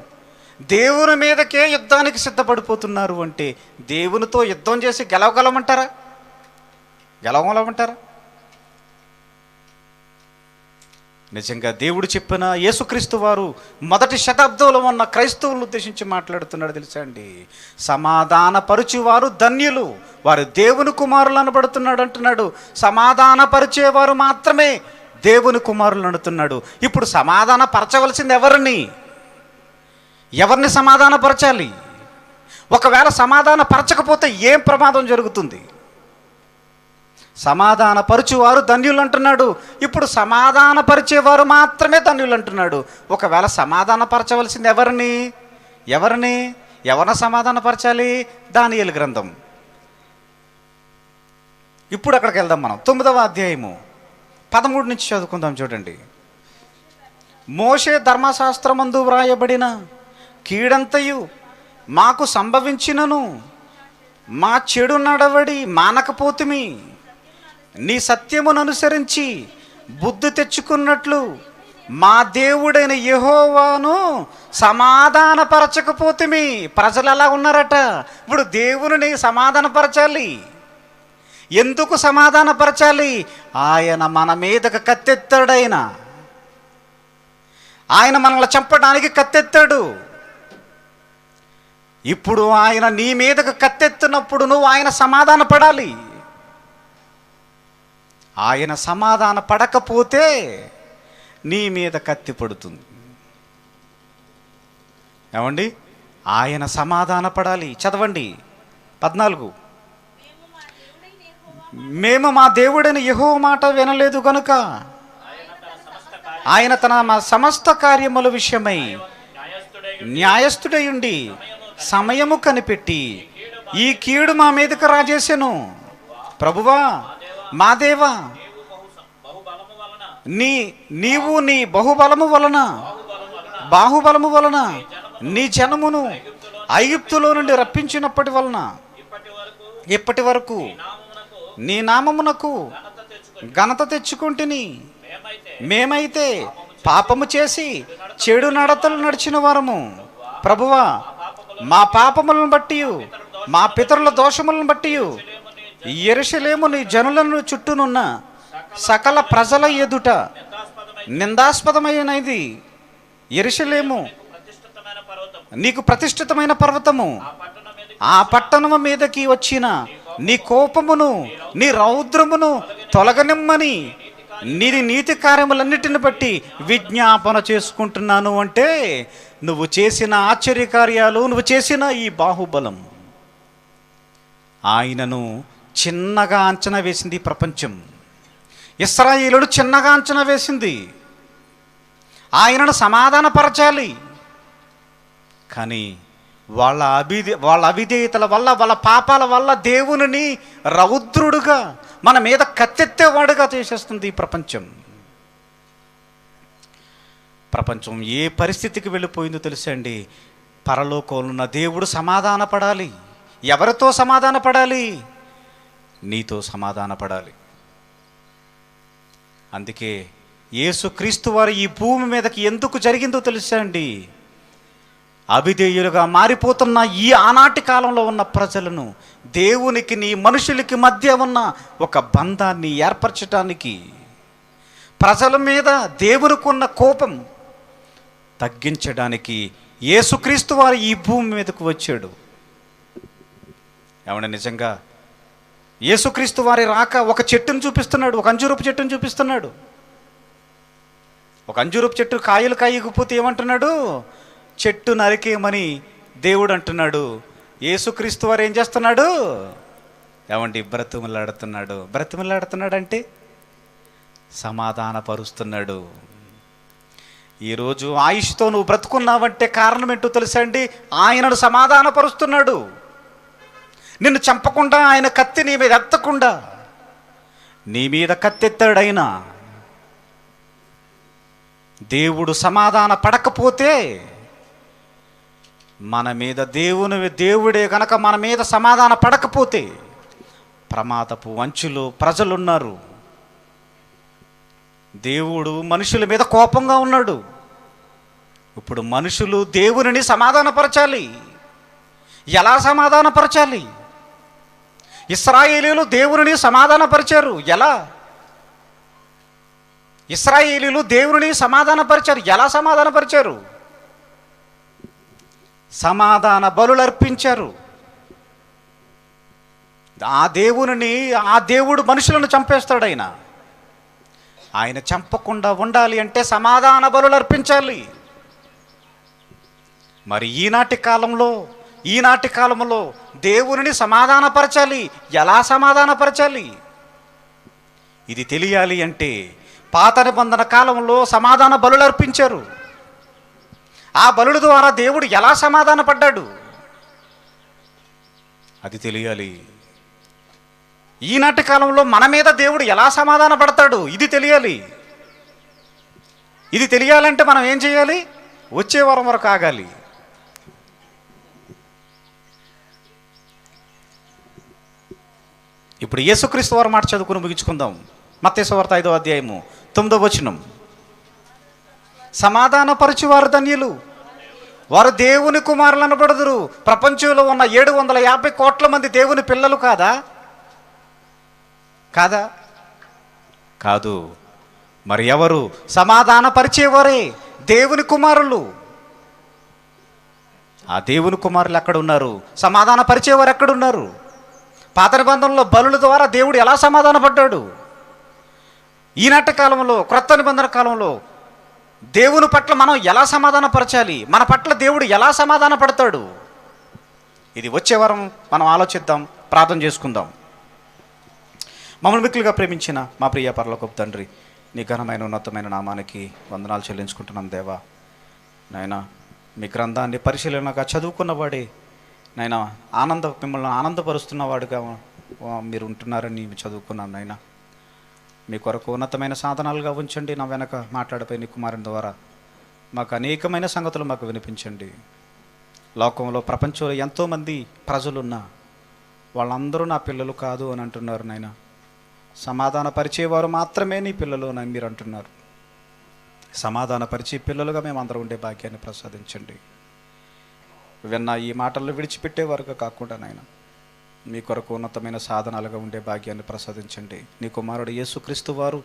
దేవుని మీదకే యుద్ధానికి సిద్ధపడిపోతున్నారు అంటే దేవునితో యుద్ధం చేసి గెలవగలమంటారా? నిజంగా దేవుడు చెప్పిన యేసుక్రీస్తు వారు మొదటి శతాబ్దంలో ఉన్న క్రైస్తవులను ఉద్దేశించి మాట్లాడుతున్నాడు తెలుసా అండి. సమాధానపరచువారు ధన్యులు, వారు దేవుని కుమారులు అనబడుతున్నాడు అంటున్నాడు. సమాధానపరిచేవారు మాత్రమే దేవుని కుమారులు అంటున్నాడు. ఇప్పుడు సమాధాన పరచవలసింది ఎవరిని సమాధానపరచాలి? ఒకవేళ సమాధాన పరచకపోతే ఏం ప్రమాదం జరుగుతుంది? సమాధానపరచువారు ధన్యులు అంటున్నాడు. ఇప్పుడు సమాధానపరిచేవారు మాత్రమే ధన్యులు అంటున్నాడు. ఒకవేళ సమాధానపరచవలసింది ఎవరిని సమాధానపరచాలి? దానియేలు గ్రంథం. ఇప్పుడు అక్కడికి వెళ్దాం. మనం 9వ అధ్యాయము 13 నుంచి చదువుకుందాం. చూడండి. మోషే ధర్మశాస్త్రమందు వ్రాయబడిన కీడంతయు మాకు సంభవించినను మా చెడు నడవడి మానకపోతుమి. నీ సత్యమును అనుసరించి బుద్ధి తెచ్చుకున్నట్లు మా దేవుడైన యెహోవాను సమాధానపరచకపోతుమి. ప్రజలు ఎలా ఉన్నారట? ఇప్పుడు దేవుని సమాధానపరచాలి. ఎందుకు సమాధానపరచాలి? ఆయన మన మీదకు కత్తెత్తాడు. ఆయన మనల్ని చంపడానికి కత్తెత్తాడు. ఇప్పుడు ఆయన నీ మీదకు కత్తెత్తినప్పుడు నువ్వు ఆయన సమాధాన పడాలి. ఆయన సమాధాన పడకపోతే నీ మీద కత్తి పడుతుంది. ఏమండి, ఆయన సమాధాన పడాలి. చదవండి 14. మేము మా దేవుడైన యెహోవా మాట వినలేదు గనుక ఆయన తన సమస్త కార్యముల విషయమై న్యాయస్థుడై ఉండి సమయము కనిపెట్టి ఈ కీడు మా మీదకు రాజేసెను. ప్రభువా, మా దేవా, నీవు నీ బాహుబలము వలన నీ జనమును ఐగుప్తులో నుండి రప్పించినప్పటి వలన ఇప్పటి వరకు నీ నామమునకు ఘనత తెచ్చుకుంటుని. మేమైతే పాపము చేసి చెడు నడతలు నడిచిన వారము. ప్రభువా, మా పాపములను బట్టి మా పితరుల దోషములను బట్టి యెరూషలేము నీ జనులను చుట్టూనున్న సకల ప్రజల ఎదుట నిందాస్పదమైనది. యెరూషలేము నీకు ప్రతిష్ఠితమైన పర్వతము. ఆ పట్టణము మీదకి వచ్చిన నీ కోపమును నీ రౌద్రమును తొలగనిమ్మని నీ నీతి కార్యములన్నిటిని బట్టి విజ్ఞాపన చేసుకుంటున్నాను. అంటే నువ్వు చేసిన ఆశ్చర్యకార్యాలు, నువ్వు చేసిన ఈ బాహుబలం ఆయనను చిన్నగా అంచనా వేసింది ప్రపంచం. ఇశ్రాయేలును చిన్నగా అంచనా వేసింది. ఆయనను సమాధానపరచాలి. కానీ వాళ్ళ అవిధేయతల వల్ల, వాళ్ళ పాపాల వల్ల దేవునిని రౌద్రుడుగా, మన మీద కత్తెత్తేవాడుగా చేసేస్తుంది ఈ ప్రపంచం. ప్రపంచం ఏ పరిస్థితికి వెళ్ళిపోయిందో తెలుసా అండి? పరలోకంలో ఉన్న దేవుడు సమాధాన పడాలి. ఎవరితో సమాధాన పడాలి? నీతో సమాధాన పడాలి. అందుకే యేసుక్రీస్తు వారు ఈ భూమి మీదకి ఎందుకు జరిగిందో తెలుసా అండి? అవిధేయులుగా మారిపోతున్న ఈ ఆనాటి కాలంలో ఉన్న ప్రజలను దేవునికి నీ మనుషులకి మధ్య ఉన్న ఒక బంధాన్ని ఏర్పరచడానికి, ప్రజల మీద దేవునికి ఉన్న కోపం తగ్గించడానికి యేసుక్రీస్తు వారు ఈ భూమి మీదకు వచ్చాడు. ఏమన్నా నిజంగా యేసుక్రీస్తు వారి రాక ఒక చెట్టును చూపిస్తున్నాడు, ఒక అంజూరపు చెట్టును చూపిస్తున్నాడు. ఒక అంజూరపు చెట్టు కాయలు కాయకపోతే ఏమంటున్నాడు? చెట్టు నరికేయమని దేవుడు అంటున్నాడు. యేసుక్రీస్తు వారు ఏం చేస్తున్నాడు? ఏమండి, బ్రతిమలాడుతున్నాడు అంటే సమాధానపరుస్తున్నాడు. ఈరోజు ఆయుష్తో నువ్వు బ్రతుకున్నావంటే కారణం ఏంటో తెలుసా అండి? ఆయనను సమాధానపరుస్తున్నాడు. నిన్ను చంపకుండా, ఆయన కత్తి నీ మీద ఎత్తకుండా, నీ మీద కత్తెత్తాడైనా దేవుడు సమాధాన పడకపోతే మన మీద దేవుడే గనక మన మీద సమాధాన పడకపోతే ప్రమాదపు అంచులో ప్రజలున్నారు. దేవుడు మనుషుల మీద కోపంగా ఉన్నాడు. ఇప్పుడు మనుషులు దేవునిని సమాధానపరచాలి. ఎలా సమాధానపరచాలి? ఇశ్రాయేలీయులు దేవునిని సమాధానపరిచారు. ఎలా? ఇశ్రాయేలీయులు దేవునిని సమాధానపరిచారు. ఎలా సమాధానపరిచారు? సమాధాన బలులు అర్పించారు. ఆ దేవుడు మనుషులను చంపేస్తాడు. ఆయన చంపకుండా ఉండాలి అంటే సమాధాన బలులు అర్పించాలి. మరి ఈనాటి కాలంలో దేవునిని సమాధానపరచాలి. ఎలా సమాధానపరచాలి? ఇది తెలియాలి అంటే పాత నిబంధన కాలంలో సమాధాన బలులు అర్పించారు. ఆ బలుల ద్వారా దేవుడు ఎలా సమాధాన పడ్డాడు అది తెలియాలి. ఈనాటి కాలంలో మన మీద దేవుడు ఎలా సమాధాన పడతాడు ఇది తెలియాలి. ఇది తెలియాలంటే మనం ఏం చేయాలి? వచ్చే వారం వరకు ఆగాలి. ఇప్పుడు యేసుక్రీస్తు వారి మాట చదువుకుని ముగించుకుందాం. మత్తయి సువార్త 5వ అధ్యాయము 9వ వచనం. సమాధానపరచువారు ధన్యులు, వారు దేవుని కుమారులు అనబడుదురు. ప్రపంచంలో ఉన్న 750 కోట్ల మంది దేవుని పిల్లలు కాదా? కాదు. మరి ఎవరు? సమాధానపరిచేవారే దేవుని కుమారులు. ఆ దేవుని కుమారులు ఎక్కడున్నారు? సమాధానపరిచేవారు ఎక్కడున్నారు? పాత నిబంధనలో బలుల ద్వారా దేవుడు ఎలా సమాధానపడ్డాడు? ఈనాటి కాలంలో, క్రొత్త నిబంధన కాలంలో దేవుని పట్ల మనం ఎలా సమాధానపరచాలి? మన పట్ల దేవుడు ఎలా సమాధాన పడతాడు? ఇది వచ్చే వారం మనం ఆలోచిద్దాం, ప్రార్థన చేసుకుందాం. మమ్మల్ని మిక్కులుగా ప్రేమించిన మా ప్రియ పరలోకపు తండ్రి, నీ ఘనమైన ఉన్నతమైన నామానికి వందనాలు చెల్లించుకుంటున్నాం దేవా. నాయనా, మీ గ్రంథాన్ని పరిశీలనగా చదువుకున్నవాడే నాయనా, మిమ్మల్ని ఆనందపరుస్తున్నవాడుగా మీరు ఉంటున్నారని చదువుకున్నాను. నాయనా, మీ కొరకు ఉన్నతమైన సాధనాలుగా ఉంచండి. నా వెనక మాట్లాడిపోయి నీ కుమారుని ద్వారా మాకు అనేకమైన సంగతులు మాకు వినిపించండి. లోకంలో, ప్రపంచంలో ఎంతోమంది ప్రజలున్నా వాళ్ళందరూ నా పిల్లలు కాదు అని అంటున్నారు. నాయనా, సమాధానపరిచేవారు మాత్రమే నీ పిల్లలు అని మీరు అంటున్నారు. సమాధానపరిచే పిల్లలుగా మేము అందరూ ఉండే భాగ్యాన్ని ప్రసాదించండి. విన్న ఈ మాటలను విడిచిపెట్టేవారుగా కాకుండా నాయన, మీ కొరకు ఉన్నతమైన సాధనాలుగా ఉండే భాగ్యాన్ని ప్రసాదించండి. నీ కుమారుడు యేసుక్రీస్తు వారు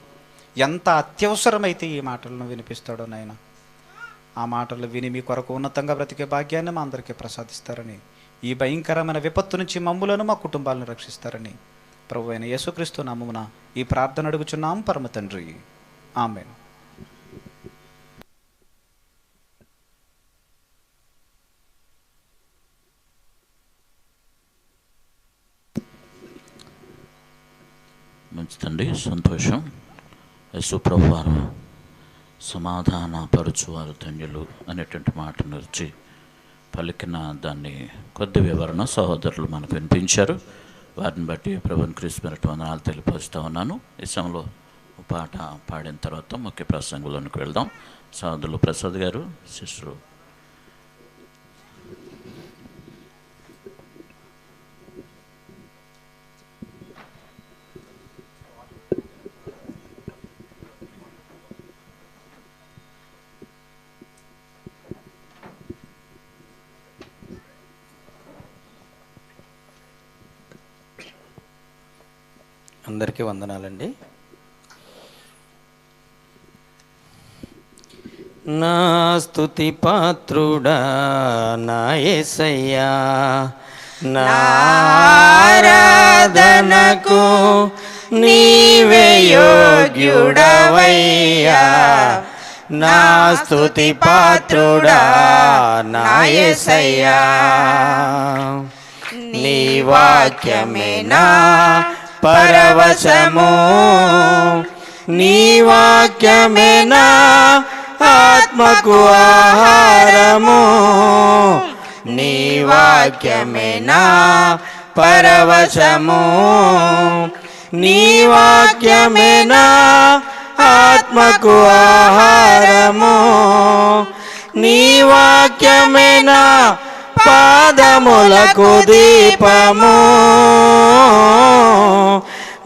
ఎంత అత్యవసరమైతే ఈ మాటలను వినిపిస్తాడో నాయన, ఆ మాటలు విని మీ కొరకు ఉన్నతంగా బ్రతికే భాగ్యాన్ని మా అందరికీ ప్రసాదిస్తారని, ఈ భయంకరమైన విపత్తు నుంచి మమ్ములను మా కుటుంబాలను రక్షిస్తారని ప్రభువైన యేసుక్రీస్తు నామమున ఈ ప్రార్థన అడుగుచున్నాం పరమ తండ్రి. ఆమేన్. మంచిదండి, సంతోషం. యేసు ప్రభువారు సమాధాన పరుచువారు ధన్యులు అనేటువంటి మాటను వచ్చి పలికిన దాన్ని కొద్ది వివరణ సహోదరులు మనకు వినిపించారు. వారిని బట్టి ప్రభుని క్రీస్తు వందనాలు తెలియపరుస్తూ ఉన్నాను. ఈ సమయంలో పాట పాడిన తర్వాత ముఖ్య ప్రసంగంలోనికి వెళ్దాం. సహోదరులు ప్రసాద్ గారు, సిస్టరు అందరికీ వందనాలండి. నా స్తుతి పాత్రుడా నా యేసయ్యా, నా ఆరాధనకు నీవే యోగ్యుడవయ్యా. నా స్తుతి పాత్రుడా నా యేసయ్యా, నీ వాక్యమే నా పరవశము, నీ వాక్యమే నా ఆత్మకు ఆహారము, నీ వాక్యమే నా పరవశము, నీ వాక్యమే నా ఆత్మకు ఆహారము, నీ వాక్యమే నా పాదములకు దీపము,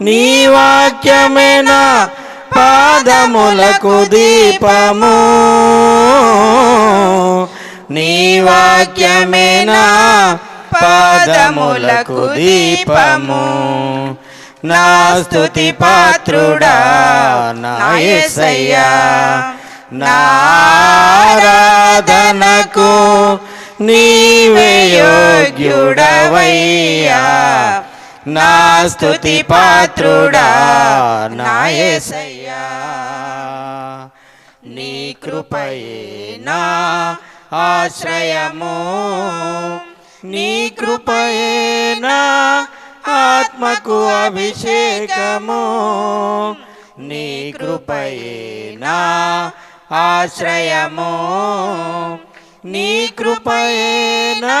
నీ వాక్యమే నా పాదములకు దీపము, నీ వాక్యమే నా పాదములకు దీపము. నా స్తుతి పాత్రుడా నా యేసయ్యా, నా ఆరాధనకు నీవే యోగ్యుడవయ్యా, నా స్తుతి పాత్రుడా నా యేసయ్యా. నీ కృపయే నా ఆశ్రయము, నీ కృపయే నా ఆత్మకు అభిషేకము, నీ కృపయే నా ఆశ్రయము, నీ కృపయే నా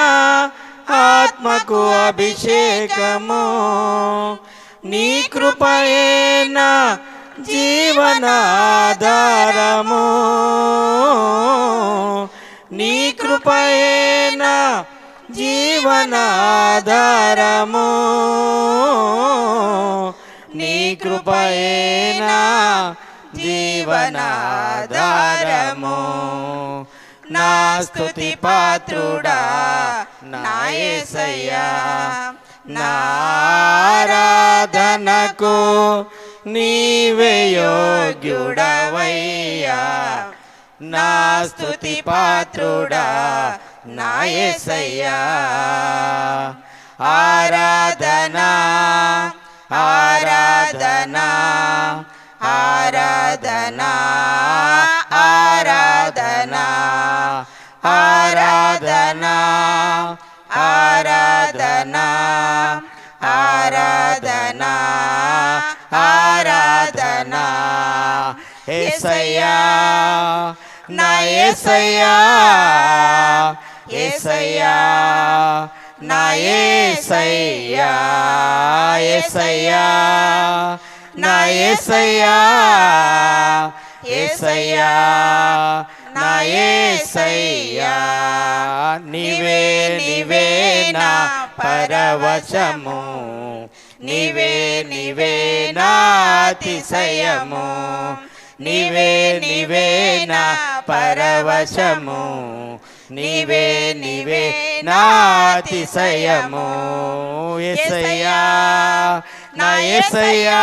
ఆత్మకు అభిషేకము, నీ కృపయే నా జీవనాధారము, నీ కృపయే నా జీవనాధారము, నీ కృపయే నా జీవనాధారము. నా స్తుతి పాత్రుడా నా యేసయ్యా, నా ఆరాధనకు నీవే యోగ్యుడవయ్యా, నా స్తుతి పాత్రుడా నా యేసయ్యా. ఆరాధనా ఆరాధనా ఆరాధనా ఆరాధనా ఆరాధనా ఆరాధనా ఆరాధనా ఆరాధనా. యేసయ్యా నా యేసయ్యా, యేసయ్యా నా యేసయ్యా, యేసయ్యా నా యేసయ్యా, యేసయ్యా నా యేసయ్యా. నీవే నీవే నా పరవశము, నీవే నీవే నా అతిశయము, నీవే నీవే నా పరవశము, నీవే నీవే నా అతిశయము. యేసయ్యా నా యేసయ్యా,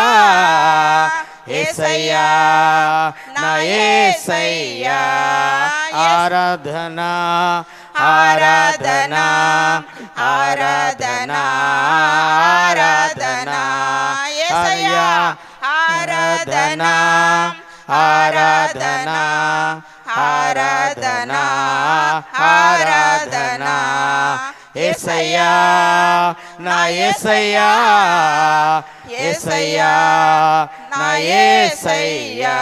యేసయ్యా నా యేసయ్యా. ఆరాధనా ఆరాధనా ఆరాధనా ఆరాధనా. యేసయ్యా ఆరాధనా ఆరాధనా ఆరాధనా ఆరాధనా. యేసయ్యా నా యేసయ్యా, యేసయ్యా నా యేసయ్యా.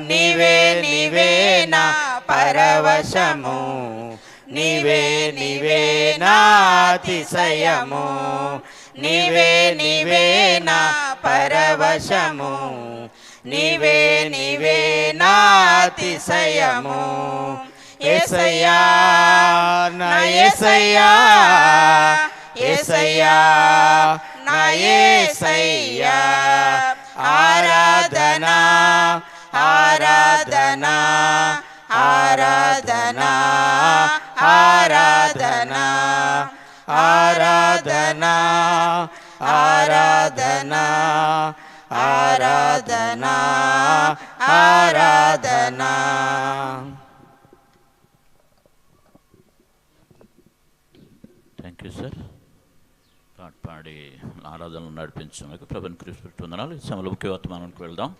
నీవే నీవే నా పరవశము, నీవే నీవే నా అతిశయము, నీవే నీవే నా పరవశము, నీవే నీవే నా అతిశయము. యేసయ్యా నా యేసయ్యా, యేసయ్యా నా యేసయ్యా. ఆరాధనా ఆరాధనా ఆరాధనా ఆరాధనా ఆరాధనా ఆరాధనా ఆరాధనా ఆరాధనా. Thank you sir. పాట పాడి ఆరాధనలు నడిపించడానికి ప్రభుని క్రీస్తు వందనాలు. ఈ సమయంలో ముఖ్య వర్తమానానికి వెళ్దాం.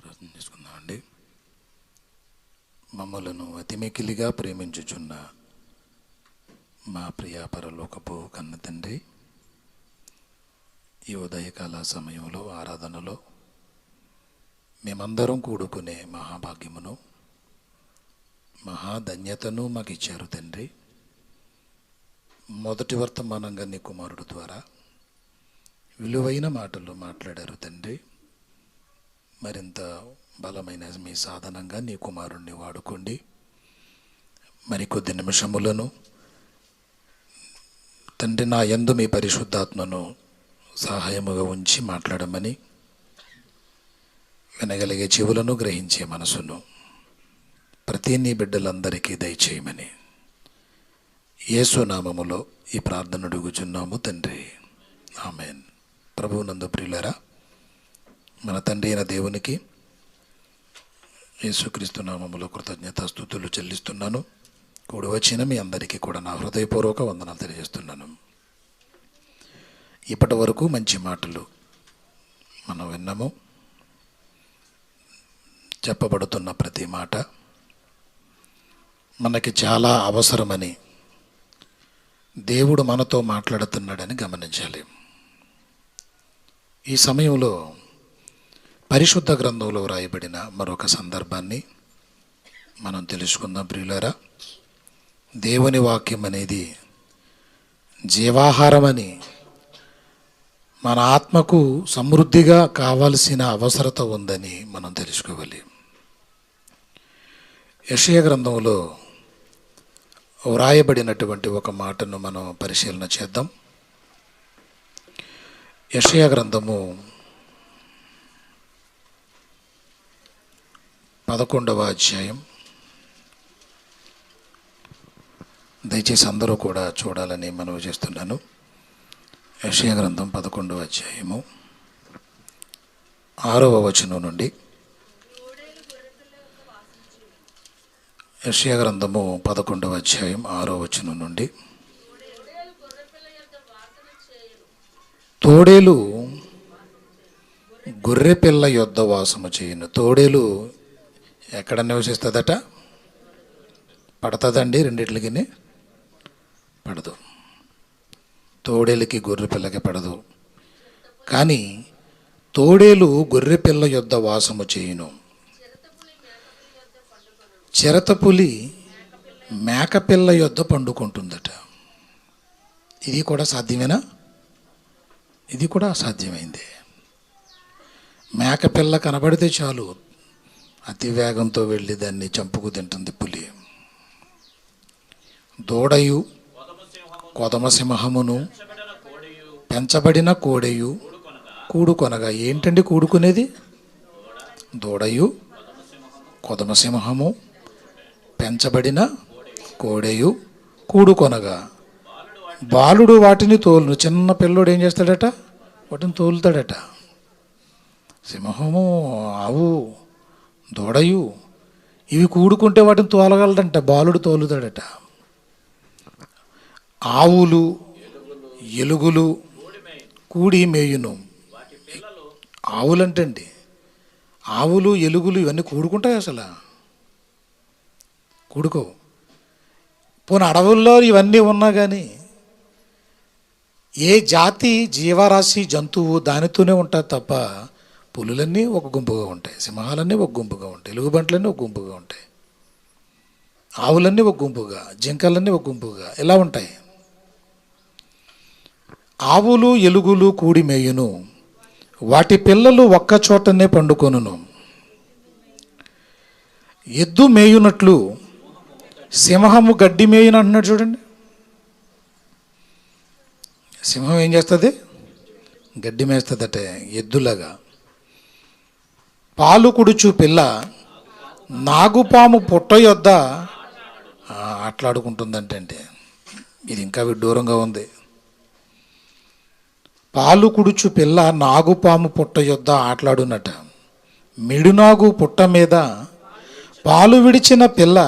ప్రార్థన చేసుకుందామండి. మమ్మలను అతిమికిలిగా ప్రేమించుచున్న మా ప్రియ పరలోకపు కన్న తండ్రి, ఈ ఉదయకాల సమయంలో ఆరాధనలో మేమందరం కూడుకునే మహాభాగ్యమును మహాధన్యతను మాకు ఇచ్చారు తండ్రి. మొదటి వర్తమానంగా నీ కుమారుడు ద్వారా విలువైన మాటలు మాట్లాడారు తండ్రి. మరింత బలమైన మీ సాధనంగా నీ కుమారుణ్ణి వాడుకోండి. మరికొద్ది నిమిషములను తండ్రి నా యందు మీ పరిశుద్ధాత్మను సహాయముగా ఉంచి మాట్లాడమని, వినగలిగే చెవులను గ్రహించే మనసును ప్రతి నీ బిడ్డలందరికీ దయచేయమని యేసు నామములో ఈ ప్రార్థన అడుగుచున్నాము తండ్రి, ఆమేన్. ప్రభువునందు ప్రియులారా, మన తండ్రి అయిన దేవునికి యేసుక్రీస్తు నామములో కృతజ్ఞతాస్తుతులు చెల్లిస్తున్నాను. కూడి వచ్చిన మీ అందరికీ కూడా నా హృదయపూర్వక వందనాలు తెలియజేస్తున్నాను. ఇప్పటి వరకు మంచి మాటలు మనం విన్నాము. చెప్పబడుతున్న ప్రతి మాట మనకి చాలా అవసరమని దేవుడు మనతో మాట్లాడుతున్నాడని గమనించాలి. ఈ సమయంలో పరిశుద్ధ గ్రంథంలో వ్రాయబడిన మరొక సందర్భాన్ని మనం తెలుసుకుందాం ప్రియులారా. దేవుని వాక్యం అనేది జీవాహారమని, మన ఆత్మకు సమృద్ధిగా కావాల్సిన అవసరత ఉందని మనం తెలుసుకోవాలి. యెషయా గ్రంథంలో వ్రాయబడినటువంటి ఒక మాటను మనం పరిశీలన చేద్దాం. యెషయా గ్రంథము 11వ అధ్యాయం. దయచేసి అందరూ కూడా చూడాలని మనవి చేస్తున్నాను. యెషయా గ్రంథం 11వ అధ్యాయము 6వ వచనం నుండి. యెషయా గ్రంథము 11వ అధ్యాయం 6వ వచనం నుండి. తోడేలు గొర్రెపిల్ల యొద్ద వాసము చేయును. తోడేలు ఎక్కడ నివసిస్తుందట? పడుతుందండి, రెండిట్లకి పడదు. తోడేలుకి గొర్రెపిల్లకి పడదు. కానీ తోడేలు గొర్రెపిల్ల యొద్ద వాసము చేయును. చిరతపులి మేకపిల్ల యొద్ద పండుకుంటుందట. ఇది కూడా సాధ్యమేనా? ఇది కూడా అసాధ్యమైంది. మేకపిల్ల కనబడితే చాలు, అతి వేగంతో వెళ్ళి దాన్ని చంపుకు తింటుంది పులి. దూడయు కొదమసింహమును పెంచబడిన కోడెయు కూడుకొనగా. ఏంటండి కూడుకునేది? దూడయు కొదమసింహము పెంచబడిన కోడెయు కూడుకొనగా బాలుడు వాటిని తోలును. చిన్న పిల్లోడు ఏం చేస్తాడట? వాటిని తోలుతాడట. సింహము, ఆవు, దూడయు ఇవి కూడుకుంటే వాటిని తోలగలడంట, బాలుడు తోలుతాడట. ఆవులు, ఎలుగులు కూడి మేయును. ఆవులంటండి, ఆవులు, ఎలుగులు ఇవన్నీ కూడుకుంటాయి? అసలు కూడుకో. పోనీ అడవుల్లో ఇవన్నీ ఉన్నా కానీ ఏ జాతి జీవరాశి జంతువు దానితోనే ఉంటుంది తప్ప పులులన్నీ ఒక గుంపుగా ఉంటాయి, సింహాలన్నీ ఒక గుంపుగా ఉంటాయి, ఎలుగుబంట్లన్నీ ఒక గుంపుగా ఉంటాయి, ఆవులన్నీ ఒక గుంపుగా, జింకలన్నీ ఒక గుంపుగా ఇలా ఉంటాయి. ఆవులు, ఎలుగులు కూడి మేయును, వాటి పిల్లలు ఒక్క చోటనే పండుకొనును. ఎద్దు మేయునట్లు సింహము గడ్డి మేయును అంటున్నాడు చూడండి. సింహం ఏం చేస్తుంది? గడ్డి మేస్తుందట ఎద్దులాగా. పాలు కుడుచు పిల్ల నాగుపాము పుట్ట యొద్ద ఆటలాడుకుంటుందంటే ఇది ఇంకా విడ్డూరంగా ఉంది. పాలు కుడుచు పిల్ల నాగుపాము పుట్ట యొద్ద ఆటలాడునట. మిడునాగు పుట్ట మీద పాలు విడిచిన పిల్ల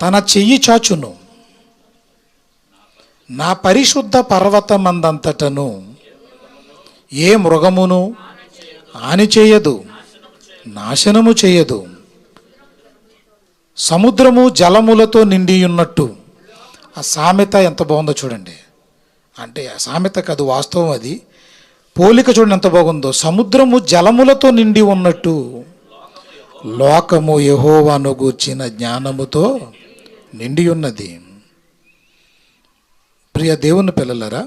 తన చెయ్యి చాచును. నా పరిశుద్ధ పర్వతమందంతటను ఏ మృగమును హాని చేయదు, నాశనము చేయదు. సముద్రము జలములతో నిండి ఉన్నట్టు. ఆ సామెత ఎంత బాగుందో చూడండి. అంటే సామెత కాదు, వాస్తవం అది. పోలిక చూడండి ఎంత బాగుందో. సముద్రము జలములతో నిండి ఉన్నట్టు లోకము యెహోవాను గూర్చిన జ్ఞానముతో నిండి ఉన్నది. ప్రియ దేవుని పిల్లలారా,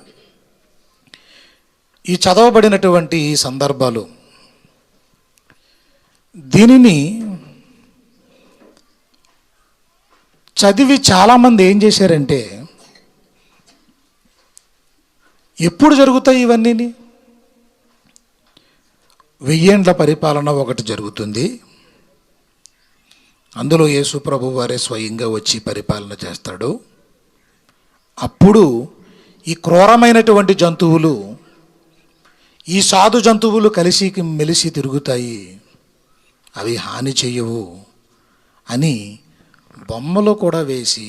ఈ చదవబడినటువంటి ఈ సందర్భాలు, దీనిని చదివి చాలామంది ఏం చేశారంటే, ఎప్పుడు జరుగుతాయి ఇవన్నీ? 1000 ఏండ్ల పరిపాలన ఒకటి జరుగుతుంది, అందులో యేసు ప్రభు వారే స్వయంగా వచ్చి పరిపాలన చేస్తాడు. అప్పుడు ఈ క్రూరమైనటువంటి జంతువులు, ఈ సాధు జంతువులు కలిసి మెలిసి తిరుగుతాయి, అవి హాని చెయ్యవు అని బొమ్మలు కూడా వేసి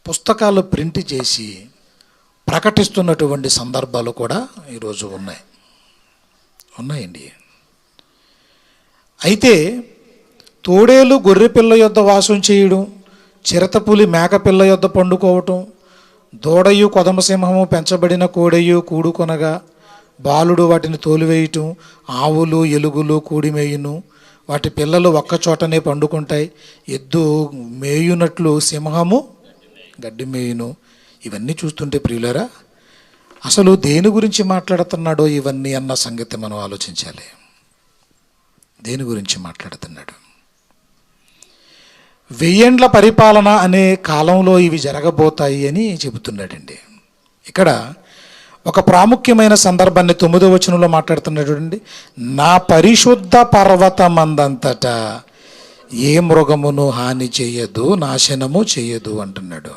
పుస్తకాలు ప్రింట్ చేసి ప్రకటిస్తున్నటువంటి సందర్భాలు కూడా ఈరోజు ఉన్నాయండి. అయితే తోడేలు గొర్రెపిల్ల యొద్ద వాసం చేయడం, చిరతపులి మేకపిల్ల యొద్ద పండుకోవటం, దూడయు కొదమసింహము పెంచబడిన కోడయు కూడుకొనగా బాలుడు వాటిని తోలివేయటం, ఆవులు ఎలుగులు కూడిమేయును, వాటి పిల్లలు ఒక్కచోటనే పండుకుంటాయి, ఎద్దు మేయునట్లు సింహము గడ్డి మేయును. ఇవన్నీ చూస్తుంటే ప్రియులారా, అసలు దేని గురించి మాట్లాడుతున్నాడో ఇవన్నీ అన్న సంగతి మనం ఆలోచించాలి. దేని గురించి మాట్లాడుతున్నాడు? 1000 ఏండ్ల పరిపాలన అనే కాలంలో ఇవి జరగబోతాయి అని చెబుతున్నాడండి. ఇక్కడ ఒక ప్రాముఖ్యమైన సందర్భాన్ని 9వ వచనంలో మాట్లాడుతున్నాడు చూడండి. నా పరిశుద్ధ పర్వతమందంతటా ఏ మృగమును హాని చేయదు, నాశనము చేయదు అంటున్నాడు.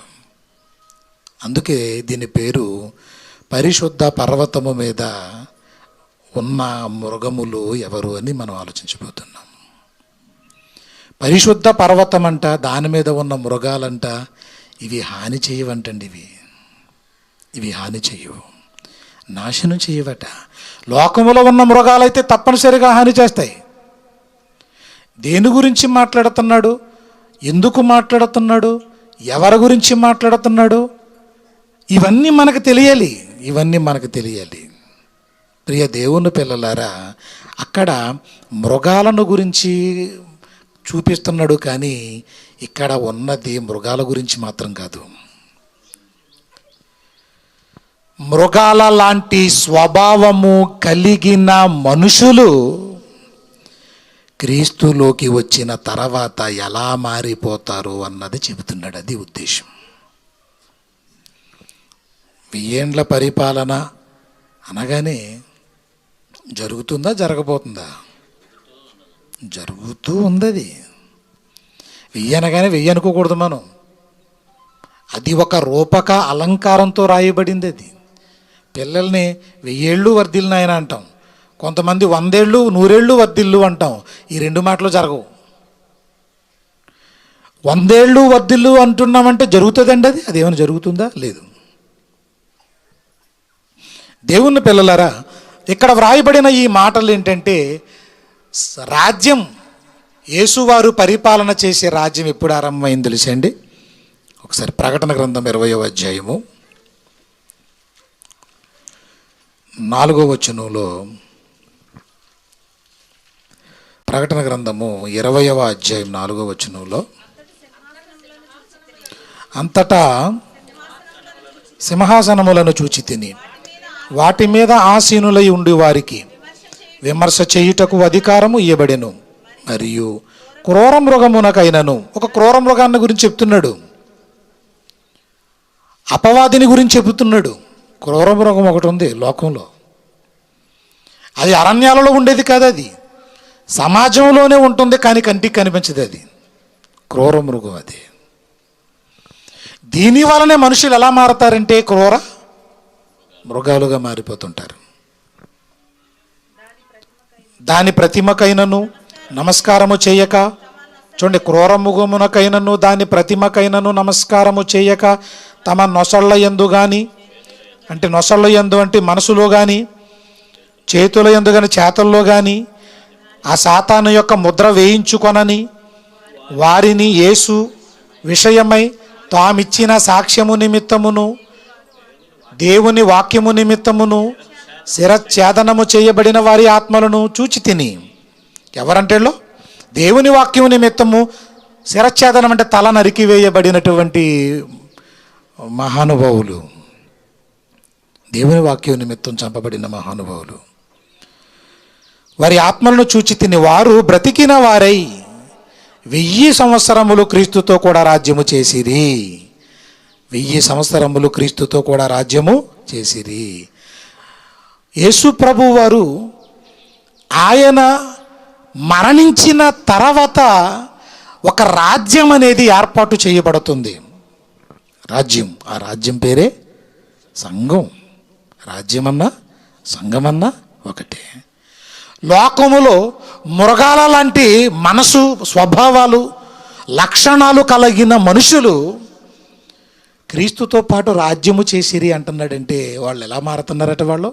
అందుకే దీని పేరు పరిశుద్ధ పర్వతము మీద ఉన్న మృగములు ఎవరు అని మనం ఆలోచించబోతున్నాం. పరిశుద్ధ పర్వతం అంట, దాని మీద ఉన్న మృగాలంట, ఇవి హాని చేయవంటండి. ఇవి హాని చేయవు, నాశనం చేయవట. లోకములో ఉన్న మృగాలైతే తప్పనిసరిగా హాని చేస్తాయి. దేని గురించి మాట్లాడుతున్నాడు? ఎందుకు మాట్లాడుతున్నాడు? ఎవరి గురించి మాట్లాడుతున్నాడు? ఇవన్నీ మనకు తెలియాలి. ప్రియ దేవుని పిల్లలారా, అక్కడ మృగాలను గురించి చూపిస్తున్నాడు, కానీ ఇక్కడ ఉన్నది మృగాల గురించి మాత్రం కాదు. మృగాల లాంటి స్వభావము కలిగిన మనుషులు క్రీస్తులోకి వచ్చిన తర్వాత ఎలా మారిపోతారు అన్నది చెబుతున్నాడు. అది ఉద్దేశం. 1000 ఏండ్ల పరిపాలన అనగానే జరుగుతుందా, జరగబోతుందా? జరుగుతూ ఉంది. అది 1000 అనగానే 1000 అనుకోకూడదు మనం. అది ఒక రూపక అలంకారంతో రాయబడింది. అది పిల్లల్ని 1000 ఏళ్ళు వర్ధిల్లు నాయన అంటాం, కొంతమంది 100 ఏళ్ళు 100 ఏళ్ళు వర్ధిల్లు అంటాం. ఈ 2 మాటలు జరగవు. 100 ఏళ్ళు వర్ధిల్లు అంటున్నామంటే జరుగుతుందండి. అది ఏమైనా జరుగుతుందా? లేదు. దేవుని పిల్లలారా, ఇక్కడ వ్రాయబడిన ఈ మాటలు ఏంటంటే, రాజ్యం, యేసువారు పరిపాలన చేసే రాజ్యం ఎప్పుడు ఆరంభమైంది తెలుసండి? ఒకసారి ప్రకటన గ్రంథం 20వ అధ్యాయము 4వ వచనంలో, ప్రకటన గ్రంథము 20వ అధ్యాయం 4వ వచనంలో, అంతటా సింహాసనములను చూచి తిని వాటి మీద ఆసీనులై ఉండి వారికి విమర్శ చేయుటకు అధికారము ఇయ్యబడెను, మరియు క్రూర మృగమునకైనను. ఒక క్రూర మృగాన్ని గురించి చెప్తున్నాడు, అపవాదిని గురించి చెబుతున్నాడు. క్రూర మృగం ఒకటి ఉంది లోకంలో. అది అరణ్యాలలో ఉండేది కాదు, అది సమాజంలోనే ఉంటుంది, కానీ కంటికి కనిపించదు. అది క్రూర మృగం. అది దీని వలనే మనుషులు ఎలా మారతారంటే క్రూర మృగాలుగా మారిపోతుంటారు. దాని ప్రతిమకైనను నమస్కారము చేయక, చూడండి, క్రూర మృగమునకైనను దాని ప్రతిమకైనను నమస్కారము చేయక తమ నొసళ్ళ యందు కానీ, అంటే నొసళ్ళ యందు అంటే మనసులో కానీ, చేతుల యందు కానీ, చేతల్లో కానీ ఆ సాతాను యొక్క ముద్ర వేయించుకొనని వారిని యేసు విషయమై తామిచ్చిన సాక్ష్యము నిమిత్తమును దేవుని వాక్యము నిమిత్తమును శిరఛేదనము చేయబడిన వారి ఆత్మలను చూచి తిని. ఎవరంటేలో దేవుని వాక్యం నిమిత్తము శిరఛేదనం అంటే తల నరికివేయబడినటువంటి మహానుభావులు, దేవుని వాక్యం నిమిత్తం చంపబడిన మహానుభావులు. వారి ఆత్మలను చూచి తిని వారు బ్రతికిన వారై 1000 సంవత్సరములు క్రీస్తుతో కూడా రాజ్యము చేసిరి. 1000 సంవత్సరములు క్రీస్తుతో కూడా రాజ్యము చేసిరి. యేసు ప్రభు వారు ఆయన మరణించిన తర్వాత ఒక రాజ్యం అనేది ఏర్పాటు చేయబడుతుంది. రాజ్యం, ఆ రాజ్యం పేరే సంఘం. రాజ్యమన్నా సంఘమన్నా ఒకటే. లోకములో మృగాల లాంటి మనసు, స్వభావాలు, లక్షణాలు కలిగిన మనుషులు క్రీస్తుతో పాటు రాజ్యము చేసిరి అంటున్నాడంటే వాళ్ళు ఎలా మారుతున్నారట? వాళ్ళు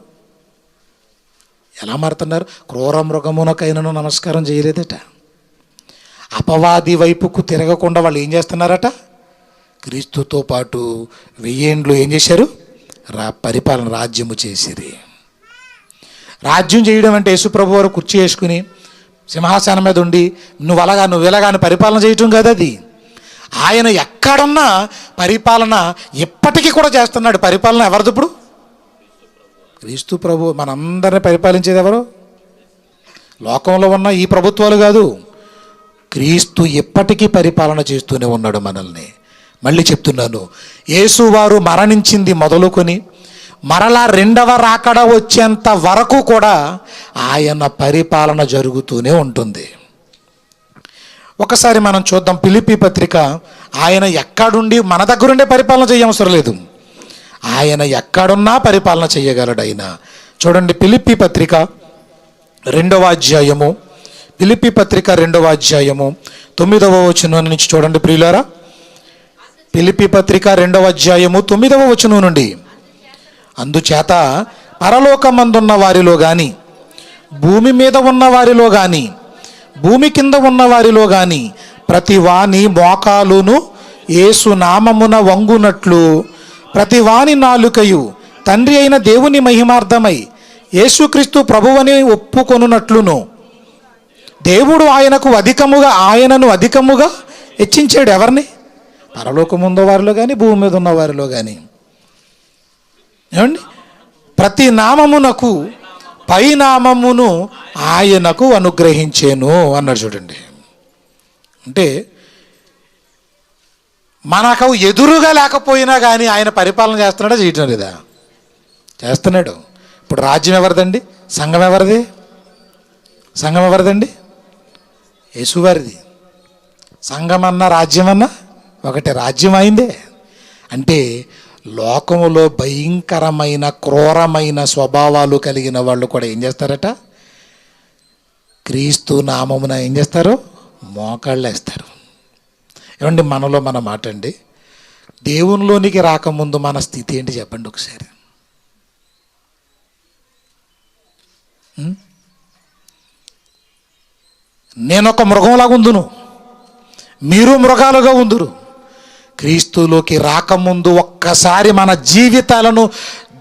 ఎలా మారుతున్నారు? క్రూర మృగమునకైనను నమస్కారం చేయలేదట. అపవాది వైపుకు తిరగకుండా వాళ్ళు ఏం చేస్తున్నారట? క్రీస్తుతో పాటు 1000 ఏండ్లు ఏం చేశారు? పరిపాలన, రాజ్యము చేసిరి. రాజ్యం చేయడం అంటే యేసుప్రభు వారు కుర్చీ వేసుకుని సింహాసనం మీద ఉండి నువ్వు ఇలాగా అని పరిపాలన చేయటం కాదు. అది ఆయన ఎక్కడున్నా పరిపాలన ఇప్పటికీ కూడా చేస్తున్నాడు. పరిపాలన ఎవరిది ఇప్పుడు? క్రీస్తు ప్రభు. మనందరినీ పరిపాలించేది ఎవరు? లోకంలో ఉన్న ఈ ప్రభుత్వాలు కాదు, క్రీస్తు ఎప్పటికీ పరిపాలన చేస్తూనే ఉన్నాడు మనల్ని. మళ్ళీ చెప్తున్నాను, యేసువారు మరణించింది మొదలుకొని మరలా 2వ రాకడ వచ్చేంత వరకు కూడా ఆయన పరిపాలన జరుగుతూనే ఉంటుంది. ఒకసారి మనం చూద్దాం ఫిలిప్పీ పత్రిక. ఆయన ఎక్కడుండి మన దగ్గరుండే పరిపాలన చేయవసరం లేదు, ఆయన ఎక్కడున్నా పరిపాలన చేయగలడు ఆయన. చూడండి ఫిలిప్పీ పత్రిక 2వ అధ్యాయము, ఫిలిప్పీ పత్రిక 2వ అధ్యాయము 9వ వచనం నుంచి చూడండి ప్రియులారా. ఫిలిప్పీ పత్రిక 2వ అధ్యాయము 9వ వచనం నుండి, అందుచేత పరలోకమందున్న వారిలో గాని, భూమి మీద ఉన్న వారిలో గాని, భూమి కింద ఉన్న వారిలో గాని ప్రతి వాని మోకాలును యేసు నామమున వంగునట్లు, ప్రతి వాని నాలుకయు తండ్రి అయిన దేవుని మహిమార్థమై యేసుక్రీస్తు ప్రభువని ఒప్పుకొనున్నట్లును దేవుడు ఆయనను అధికముగా హెచ్చించాడు. ఎవరిని? పరలోకముందో వారిలో కానీ, భూమి మీద ఉన్న వారిలో కానీ. ఏమండి? ప్రతి నామమునకు పై నామమును ఆయనకు అనుగ్రహించేను అన్నాడు. చూడండి, అంటే మనకు ఎదురుగా లేకపోయినా కానీ ఆయన పరిపాలన చేస్తున్నాడా, చేయటం లేదా? చేస్తున్నాడు. ఇప్పుడు రాజ్యం ఎవరిదండి? సంఘం ఎవరిది? సంఘం ఎవరిదండి? యేసువారిది. సంఘం అన్నా రాజ్యం అన్నా ఒకటే. రాజ్యం అయిందే. అంటే లోకములో భయంకరమైన క్రూరమైన స్వభావాలు కలిగిన వాళ్ళు కూడా ఏం చేస్తారట? క్రీస్తు నామమున ఏం చేస్తారు? మోకాళ్ళు వేస్తారు. ఏమండి, మనలో మన మాట అండి, దేవునిలోనికి రాకముందు మన స్థితి ఏంటి చెప్పండి ఒకసారి. నేను ఒక మృగంలాగా ఉందును, మీరు మృగాలుగా ఉందురు. క్రీస్తులోకి రాకముందు ఒక్కసారి మన జీవితాలను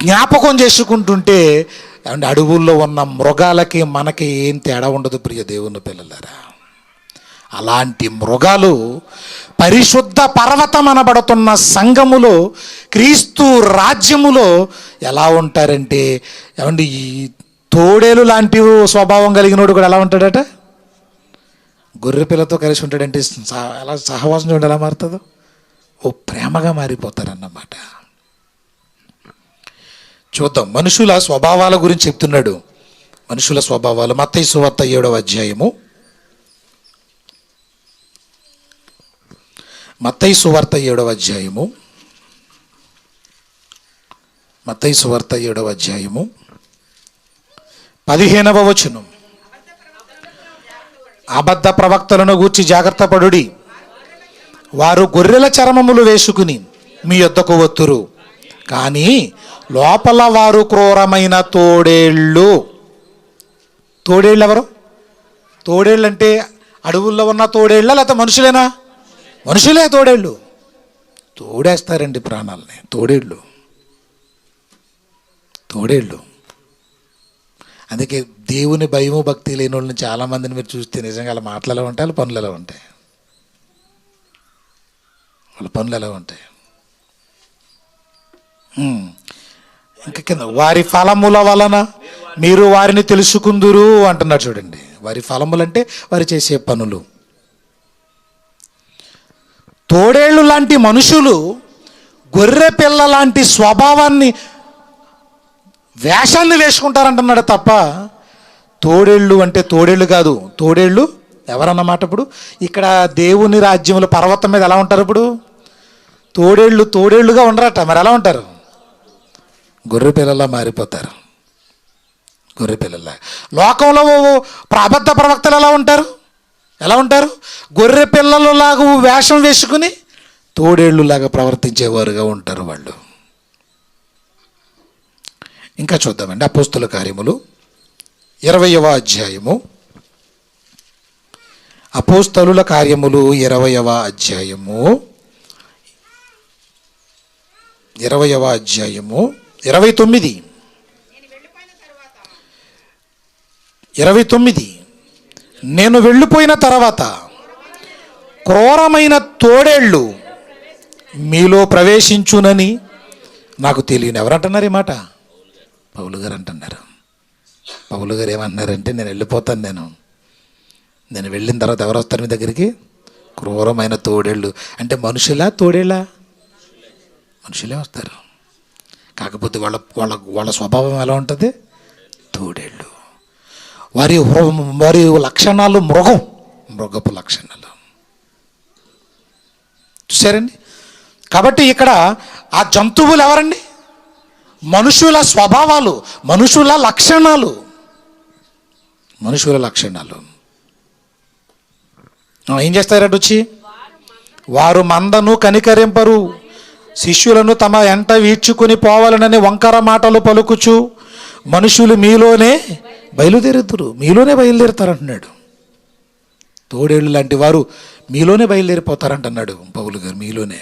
జ్ఞాపకం చేసుకుంటుంటే అడవుల్లో ఉన్న మృగాలకి మనకి ఏం తేడా ఉండదు ప్రియ దేవుని పిల్లలారా. అలాంటి మృగాలు పరిశుద్ధ పర్వతం అనబడుతున్న సంఘములో, క్రీస్తు రాజ్యములో ఎలా ఉంటారంటే, ఏమండి, ఈ తోడేలు లాంటి స్వభావం కలిగినోడు కూడా ఎలా ఉంటాడట? గొర్రె పిల్లతో కలిసి ఉంటాడంటే ఎలా సహవాసం చూడండి ఎలా మారుతుందో. ఓ ప్రేమగా మారిపోతారన్నమాట. చూద్దాం, మనుషుల స్వభావాల గురించి చెప్తున్నాడు. మనుషుల స్వభావాలు మత్తయి సువార్త 7వ అధ్యాయము, మత్తయి సువార్త 7వ అధ్యాయము, మత్తయి సువార్త 7వ అధ్యాయము 15వ వచనం. అబద్ధ ప్రవక్తలను గూర్చి జాగ్రత్త పడుడి, వారు గొర్రెల చర్మములు వేసుకుని మీ యొద్దకు వత్తురు, కానీ లోపల వారు క్రూరమైన తోడేళ్ళు. తోడేళ్ళు ఎవరు? తోడేళ్ళు అంటే అడవుల్లో ఉన్న తోడేళ్ళ లేకపోతే మనుషులేనా? మనుషులే తోడేళ్ళు. తోడేస్తారండి ప్రాణాలని. తోడేళ్ళు అందుకే దేవుని భయము భక్తి లేని వాళ్ళని చాలామందిని మీరు చూస్తే నిజంగా వాళ్ళ మాటలు ఎలా ఉంటాయి, వాళ్ళ పనులు ఎలా ఉంటాయి, వాళ్ళ పనులు ఎలా ఉంటాయి. ఇంకా కింద వారి ఫలముల వలన మీరు వారిని తెలుసుకుందురు అంటున్నారు చూడండి. వారి ఫలములు అంటే వారు చేసే పనులు. తోడేళ్ళు లాంటి మనుషులు గొర్రె పిల్ల లాంటి స్వభావాన్ని, వేషాన్ని వేసుకుంటారంటున్నాడు తప్ప తోడేళ్ళు అంటే తోడేళ్ళు కాదు. తోడేళ్ళు ఎవరన్నమాట? ఇప్పుడు ఇక్కడ దేవుని రాజ్యంలో పర్వతం మీద ఎలా ఉంటారు? ఇప్పుడు తోడేళ్ళుగా ఉండరట. మరి ఎలా ఉంటారు? గొర్రె పిల్లలా మారిపోతారు. గొర్రె పిల్లల లోకంలో అబద్ధ ప్రవక్తలు ఎలా ఉంటారు? గొర్రె పిల్లలలాగా వేషం వేసుకుని తోడేళ్ళులాగా ప్రవర్తించేవారుగా ఉంటారు వాళ్ళు. ఇంకా చూద్దామండి. అపోస్తుల కార్యములు 20వ అధ్యాయము. అపోస్తలుల కార్యములు 20వ అధ్యాయము 29. నేను వెళ్ళిపోయిన తర్వాత క్రూరమైన తోడేళ్ళు మీలో ప్రవేశించునని నాకు తెలియను. ఎవరంటున్నారు ఈ మాట? పౌలు గారు అంటున్నారు. పౌలు గారు ఏమంటున్నారంటే, నేను వెళ్ళిపోతాను, నేను వెళ్ళిన తర్వాత ఎవరు వస్తారు మీ దగ్గరికి? క్రూరమైన తోడేళ్ళు. అంటే మనుషులా తోడేళ్ళా? మనుషులే వస్తారు. కాకపోతే వాళ్ళ స్వభావం ఎలా ఉంటుంది? తోడేళ్ళు. వారి లక్షణాలు మృగపు లక్షణాలు. చూసారండి? కాబట్టి ఇక్కడ ఆ జంతువులు ఎవరండి? మనుషుల స్వభావాలు, మనుషుల లక్షణాలు. ఏం చేస్తారట వచ్చి? వారు మందను కనికరింపరు, శిష్యులను తమ ఎంట వీడ్చుకుని పోవాలనని వంకర మాటలు పలుకుచు మనుషులు మీలోనే బయలుదేరుతారంటున్నాడు. తోడేళ్ళు లాంటి వారు మీలోనే బయలుదేరిపోతారంటున్నాడు పౌలు గారు. మీలోనే.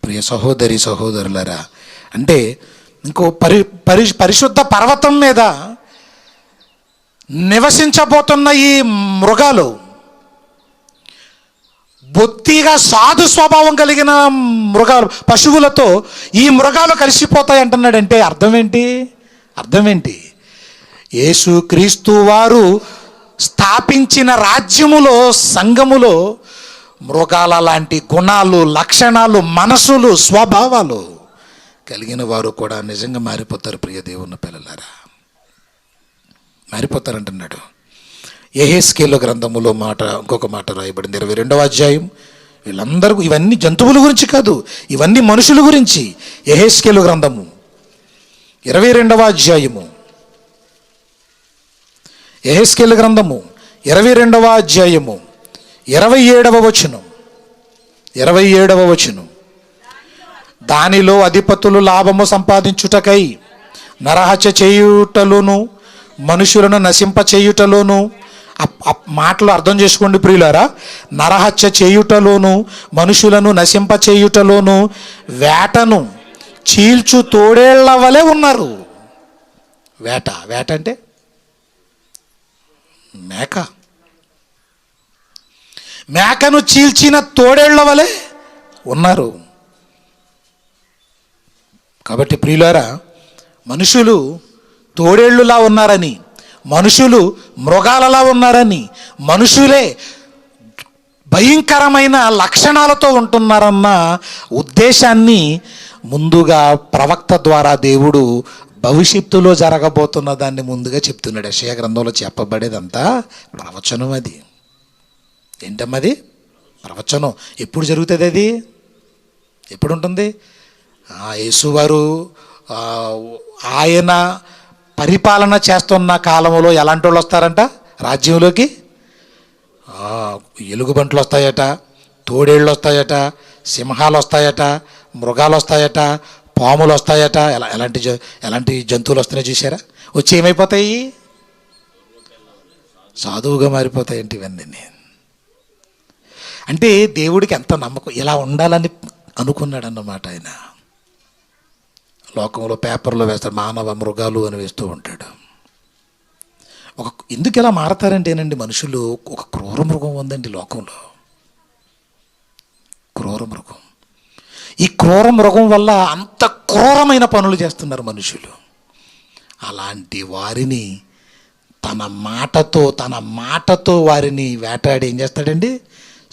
ప్రియ సహోదరి సహోదరులారా, అంటే ఇంకో పరిశుద్ధ పర్వతం మీద నివసించబోతున్న ఈ మృగాలు బొత్తిగా సాధు స్వభావం కలిగిన మృగాలు, పశువులతో ఈ మృగాలు కలిసిపోతాయి అంటున్నాడంటే అర్థం ఏంటి? యేసు క్రీస్తు వారు స్థాపించిన రాజ్యములో, సంఘములో మృగాల లాంటి గుణాలు, లక్షణాలు, మనసులు, స్వభావాలు కలిగిన వారు కూడా నిజంగా మారిపోతారు. ప్రియ దేవుని పిల్లలారా, మారిపోతారంటున్నాడు. యెహెజ్కేలు గ్రంథములో ఇంకొక మాట రాయబడింది 22వ అధ్యాయం. వీళ్ళందరూ, ఇవన్నీ జంతువుల గురించి కాదు, ఇవన్నీ మనుషుల గురించి. యెహెజ్కేలు గ్రంథము 22వ అధ్యాయము. యెహెజ్కేలు గ్రంథము 22వ అధ్యాయము 27వ వచనం. దానిలో అధిపతులు లాభము సంపాదించుటకై నరహత్య చేయుటలోను, మనుషులను నశింప చేయుటలోను, మాటలు అర్థం చేసుకోండి ప్రియులారా, నరహత్య చేయుటలోను, మనుషులను నశింప చేయుటలోను వేటను చీల్చు తోడేళ్ల వలె ఉన్నారు. వేట అంటే మేకను చీల్చిన తోడేళ్ల వలె ఉన్నారు. కాబట్టి ప్రియులారా, మనుషులు తోడేళ్ళులా ఉన్నారని, మనుషులు మృగాలలా ఉన్నారని, మనుషులే భయంకరమైన లక్షణాలతో ఉంటున్నారన్న ఉద్దేశాన్ని ముందుగా ప్రవక్త ద్వారా దేవుడు భవిష్యత్తులో జరగబోతున్న దాన్ని ముందుగా చెప్తున్నాడు. యెషయా గ్రంథంలో చెప్పబడేదంతా ప్రవచనం. అది ఏంటమ్మది? ప్రవచనం. ఎప్పుడు జరుగుతుంది? అది ఎప్పుడు ఉంటుంది? యేసువారు ఆయన పరిపాలన చేస్తున్న కాలంలో ఎలాంటి వాళ్ళు వస్తారంట రాజ్యంలోకి? ఎలుగుబంట్లు వస్తాయట, తోడేళ్ళు వస్తాయట, సింహాలు వస్తాయట, మృగాలు వస్తాయట, పాములు వస్తాయట. ఎలాంటి జంతువులు వస్తున్నాయో చూసారా? వచ్చి ఏమైపోతాయి? సాధువుగా మారిపోతాయంటే ఇవన్నీ. అంటే దేవుడికి ఎంత నమ్మకం, ఇలా ఉండాలని అనుకున్నాడు అన్నమాట ఆయన. లోకంలో పేపర్లో వేస్తాడు, మానవ మృగాలు అని వేస్తూ ఉంటాడు. ఎందుకు ఇలా మారతారంటేనండి, మనుషులు ఒక క్రూర మృగం ఉందండి లోకంలో, క్రూర మృగం. ఈ క్రూర మృగం వల్ల అంత క్రూరమైన పనులు చేస్తున్నారు మనుషులు. అలాంటి వారిని తన మాటతో వారిని వేటాడి ఏం చేస్తాడండి,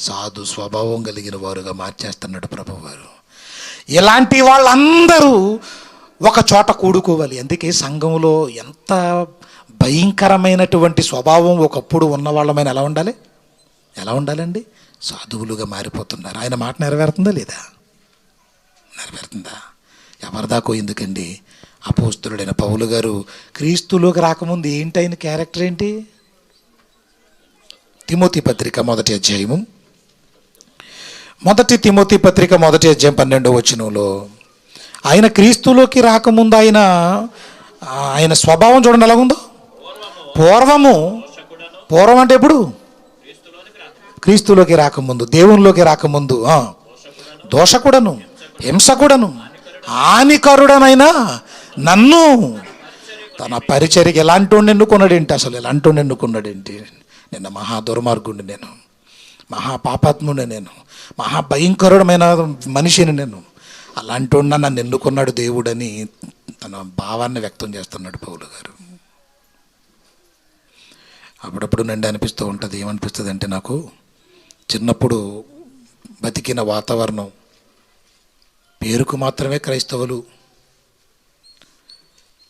సాధు స్వభావం కలిగిన వారుగా మార్చేస్తున్నాడు ప్రభువారు. ఇలాంటి వాళ్ళందరూ ఒక చోట కూడుకోవాలి. అందుకే సంఘంలో ఎంత భయంకరమైనటువంటి స్వభావం ఒకప్పుడు ఉన్న వాళ్ళమైన ఎలా ఉండాలండి, సాధువులుగా మారిపోతున్నారు. ఆయన మాట నెరవేరుతుందా లేదా? నెరవేరుతుందా? ఎవరిదాకో ఎందుకండి, అపోస్తలుడైన పౌలు గారు క్రీస్తులోకి రాకముందు ఏంటి, ఆయన క్యారెక్టర్ ఏంటి? తిమోతి పత్రిక మొదటి అధ్యాయం 12వ వచనంలో ఆయన క్రీస్తులోకి రాకముందు ఆయన స్వభావం చూడండి ఎలాగుందో. పూర్వం అంటే ఎప్పుడు? క్రీస్తులోకి రాకముందు, దేవునిలోకి రాకముందు దోషకుడను, హింసకుడను, హానికరుడనైనా నన్ను తన పరిచర్యకి ఎలాంటి ఎన్నుకున్నాడేంటి? అసలు ఎలాంటి ఎన్నుకున్నాడేంటి? నిన్న మహా దుర్మార్గుడిని నేను, మహా పాపాత్ముడిని నేను, మహాభయంకరుడమైన మనిషిని నేను. అలాంటి నన్ను ఎన్నుకున్నాడు దేవుడని తన భావాన్ని వ్యక్తం చేస్తున్నాడు పౌలు గారు. అప్పుడప్పుడు నుండి అనిపిస్తూ ఉంటుంది. ఏమనిపిస్తుంది అంటే, నాకు చిన్నప్పుడు బతికిన వాతావరణం, పేరుకు మాత్రమే క్రైస్తవులు,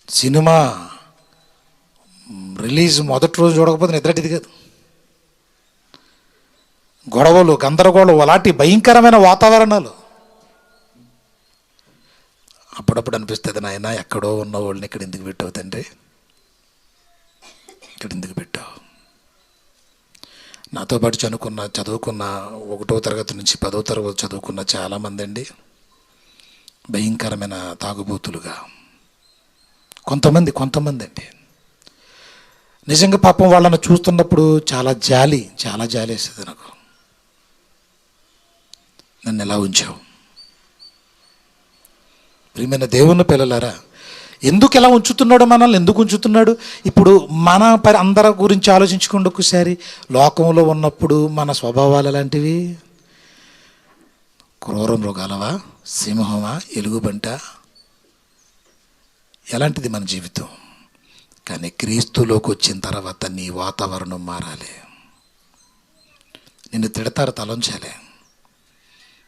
సినిమా రిలీజ్ మొదటి రోజు చూడకపోతే నిద్రటిది కాదు, గొడవలు, గందరగోళం, అలాంటి భయంకరమైన వాతావరణాలు. అప్పుడప్పుడు అనిపిస్తుంది, నాయన ఎక్కడో ఉన్న వాళ్ళని ఇక్కడ ఎందుకు పెట్టావు తండ్రి, ఇక్కడ ఎందుకు పెట్టావు? నాతో పాటు చదువుకున్న 1వ తరగతి నుంచి 10వ తరగతి చదువుకున్న చాలామంది అండి భయంకరమైన తాగుబోతులుగా. కొంతమంది అండి నిజంగా పాపం వాళ్ళని చూస్తున్నప్పుడు చాలా జాలి వేస్తుంది నాకు. నన్ను ఎలా ఉంచావు? ప్రియమైన దేవుని పిల్లలారా, ఎందుకు ఎలా ఉంచుతున్నాడు మనల్ని? ఎందుకు ఉంచుతున్నాడు? ఇప్పుడు మన అందరి గురించి ఆలోచించుకోండి ఒకసారి. లోకంలో ఉన్నప్పుడు మన స్వభావాలు ఎలాంటివి? క్రూర మృగాలవా, సింహమా, ఎలుగుబంట, ఎలాంటిది మన జీవితం? కానీ క్రీస్తులోకి వచ్చిన తర్వాత నీ వాతావరణం మారాలి. నిన్ను తిడతారు, తలంచాలి.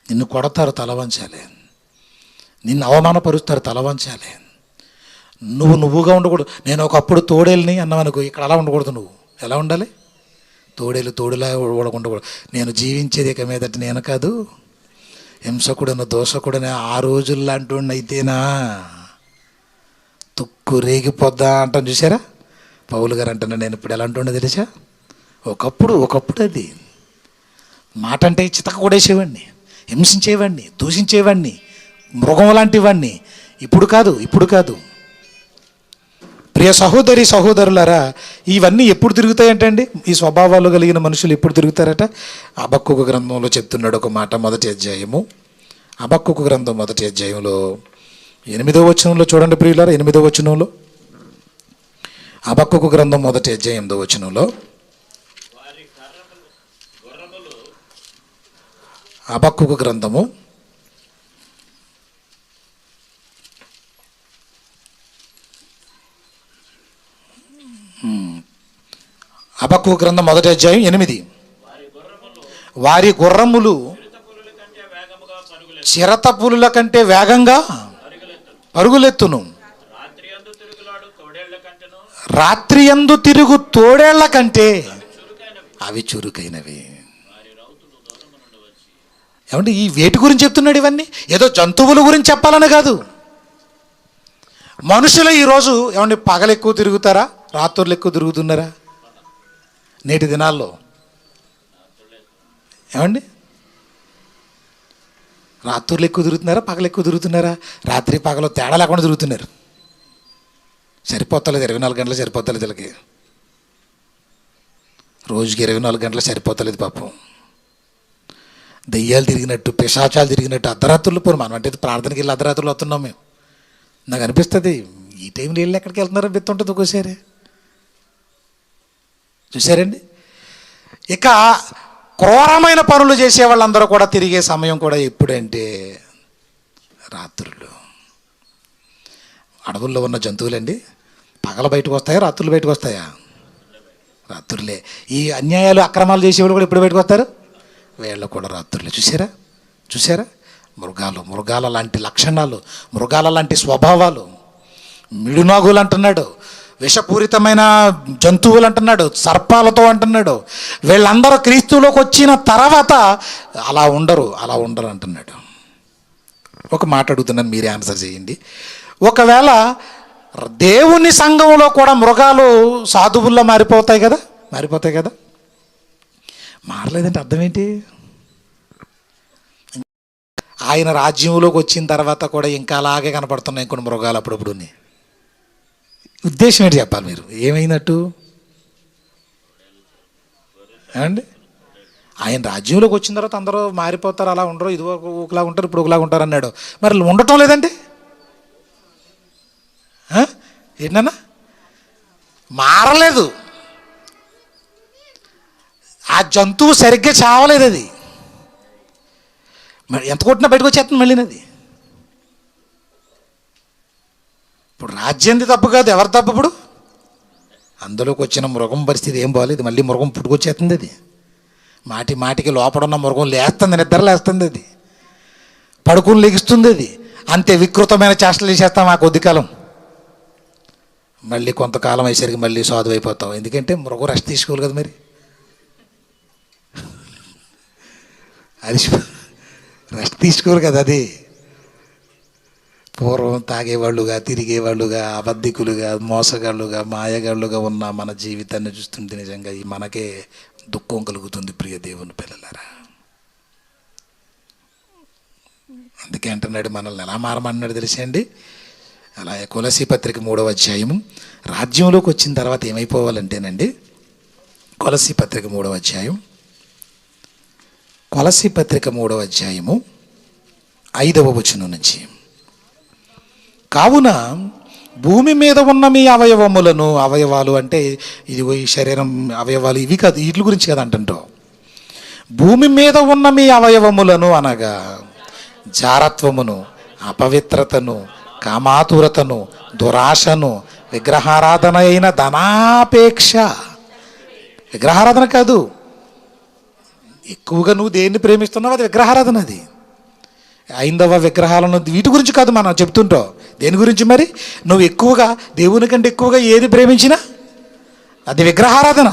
నిన్ను కొడతారు, తలవంచాలి. నిన్ను అవమానపరుస్తారు, తలవంచాలి. నువ్వుగా ఉండకూడదు. నేను ఒకప్పుడు తోడేళ్ళని అన్నావనుకో, ఇక్కడ అలా ఉండకూడదు. నువ్వు ఎలా ఉండాలి? తోడులా ఉండకూడదు. నేను జీవించేది ఇక మీదట నేను కాదు, హింసకుడను, దోషకుడని ఆ రోజుల్లాంటి అయితేనా తుక్కు రేగిపోద్దా అంటాను. చూసారా? పౌలు గారు అంటున్నా, నేను ఇప్పుడు ఎలా అంటుండే తెలుసా? ఒకప్పుడు అది మాట అంటే చితక కొడేసేవాడిని, హింసించేవాడిని, దూషించేవాడిని, మృగం లాంటి వాడిని. ఇప్పుడు కాదు. ప్రియ సహోదరులారా, ఇవన్నీ ఎప్పుడు తిరుగుతాయంటండి? ఈ స్వభావాలు కలిగిన మనుషులు ఎప్పుడు తిరుగుతారట? హబక్కూకు గ్రంథంలో చెప్తున్నాడు ఒక మాట. హబక్కూకు గ్రంథం 1వ అధ్యాయంలో 8వ వచనంలో చూడండి ప్రియులారా. 8వ వచనంలో, హబక్కూకు గ్రంథం 1వ అధ్యాయం 8వ వచనంలో, హబక్కూకు గ్రంథము హబక్కూకు గ్రంథం 1వ అధ్యాయం 8. వారి గుర్రములు చిరత పులుల కంటే వేగంగా పరుగులెత్తును, రాత్రియందు తిరుగు తోడేళ్ల కంటే అవి చురుకైనవి. ఏమంటే ఈ వేటి గురించి చెప్తున్నాడు? ఇవన్నీ ఏదో జంతువుల గురించి చెప్పాలని కాదు. మనుషులు ఈరోజు ఏమండి పగలు ఎక్కువ తిరుగుతారా, రాత్రులు ఎక్కువ తిరుగుతున్నారా? నేటి దినాల్లో ఏమండి రాత్రులు ఎక్కువ తిరుగుతున్నారా, పగలు ఎక్కువ తిరుగుతున్నారా? రాత్రి పగలు తేడా లేకుండా తిరుగుతున్నారు. సరిపోతలేదు, 24 గంటలు సరిపోతలేదు వీళ్ళకి. రోజుకి 24 గంటలు సరిపోతలేదు పాపం. దెయ్యాలు తిరిగినట్టు, పిశాచాలు తిరిగినట్టు అర్ధరాత్రులు పోరు. మనం అంటే ప్రార్థనకి వెళ్ళి అర్ధరాత్రులు వస్తున్నాం మేము. నాకు అనిపిస్తుంది ఈ టైంలో వీళ్ళు ఎక్కడికి వెళ్తున్నారో బిత్తుంటుంది ఒక్కోసారి. చూసారండి, ఇక క్రూరమైన పనులు చేసే వాళ్ళందరూ కూడా తిరిగే సమయం కూడా ఎప్పుడంటే రాత్రులు. అడవుల్లో ఉన్న జంతువులండి పగల బయటకు వస్తాయా, రాత్రులు బయటకు వస్తాయా? రాత్రులే. ఈ అన్యాయాలు అక్రమాలు చేసేవాళ్ళు కూడా ఎప్పుడు బయటకు వస్తారు? వీళ్ళు కూడా రాత్రులే. చూసారా చూసారా, మృగాల లాంటి లక్షణాలు, మృగాల లాంటి స్వభావాలు, మిడునాగులు అంటున్నాడు, విషపూరితమైన జంతువులు అంటున్నాడు, సర్పాలతో అంటున్నాడు. వీళ్ళందరూ క్రీస్తులోకి వచ్చిన తర్వాత అలా ఉండరు అంటున్నాడు. ఒక మాట అడుగుతున్నాను, మీరే ఆన్సర్ చేయండి. ఒకవేళ దేవుని సంఘంలో కూడా మృగాలు సాధువుల్లో మారిపోతాయి కదా? మారలేదంటే అర్థం ఏంటి? ఆయన రాజ్యంలోకి వచ్చిన తర్వాత కూడా ఇంకా అలాగే కనపడుతున్నాయి కొన్ని మృగాలు అప్పుడప్పుడు. ఉద్దేశం ఏంటి చెప్పాలి మీరు? ఏమైనట్టు అండి? ఆయన రాజ్యంలోకి వచ్చిన తర్వాత అందరూ మారిపోతారు, అలా ఉండరు, ఇది ఒకలా ఉంటారు, ఇప్పుడు ఒకలాగా ఉంటారు అన్నాడు. మరి ఉండటం లేదండి ఏంటన్నా? మారలేదు. ఆ జంతువు సరిగ్గా చావలేదు. అది మరి ఎంత కొట్టినా బయటకు వచ్చేస్తుంది మళ్ళీనది. ఇప్పుడు రాజ్యంది తప్పు కాదు, ఎవరి తప్పు? ఇప్పుడు అందులోకి వచ్చిన మృగం పరిస్థితి ఏం బాగాలేదు, మళ్ళీ మృగం పుట్టుకొచ్చేస్తుంది. అది మాటికి లోపల ఉన్న మృగం లేస్తుంది, నిద్ర లేస్తుంది, అది పడుకుని లెగిస్తుంది. అది అంతే వికృతమైన చేష్టలు చేసేస్తాం ఆ కొద్ది కాలం. మళ్ళీ కొంతకాలం అయ్యేసరికి మళ్ళీ సాధువు అయిపోతాం. ఎందుకంటే మృగం రెస్ట్ తీసుకోవాలి కదా. మరి అది రెస్ట్ తీసుకోవాలి కదా. అది పూర్వం తాగేవాళ్ళుగా, తిరిగేవాళ్ళుగా, అబద్ధికులుగా, మోసగాళ్ళుగా, మాయగాళ్ళుగా ఉన్న మన జీవితాన్ని చూస్తుంటే నిజంగా మనకే దుఃఖం కలుగుతుంది ప్రియ దేవుని పిల్లలారా. అందుకే అంటున్నాడు మనల్ని ఎలా మారమన్నాడు తెలిసండి. అలా కొలసీ పత్రిక 3వ అధ్యాయము, రాజ్యంలోకి వచ్చిన తర్వాత ఏమైపోవాలంటేనండి, కొలసీ పత్రిక 3వ అధ్యాయం, కొలసీ పత్రిక 3వ అధ్యాయము 5వ వచనం నుంచి, కావున భూమి మీద ఉన్న మీ అవయవములను, అవయవాలు అంటే ఇది ఈ శరీరం అవయవాలు ఇవి కాదు, వీటి గురించి కదా అంటుంటావు. భూమి మీద ఉన్న మీ అవయవములను అనగా జారత్వమును, అపవిత్రతను, కామాతురతను, దురాశను, విగ్రహారాధన అయిన ధనాపేక్ష. విగ్రహారాధన కాదు, ఎక్కువగా నువ్వు దేన్ని ప్రేమిస్తున్నావు అది విగ్రహారాధన. అది ఐందవ విగ్రహాలను వీటి గురించి కాదు మనం చెప్తుంటావు. దేని గురించి? మరి నువ్వు ఎక్కువగా దేవుని కంటే ఎక్కువగా ఏది ప్రేమించినా అది విగ్రహారాధన.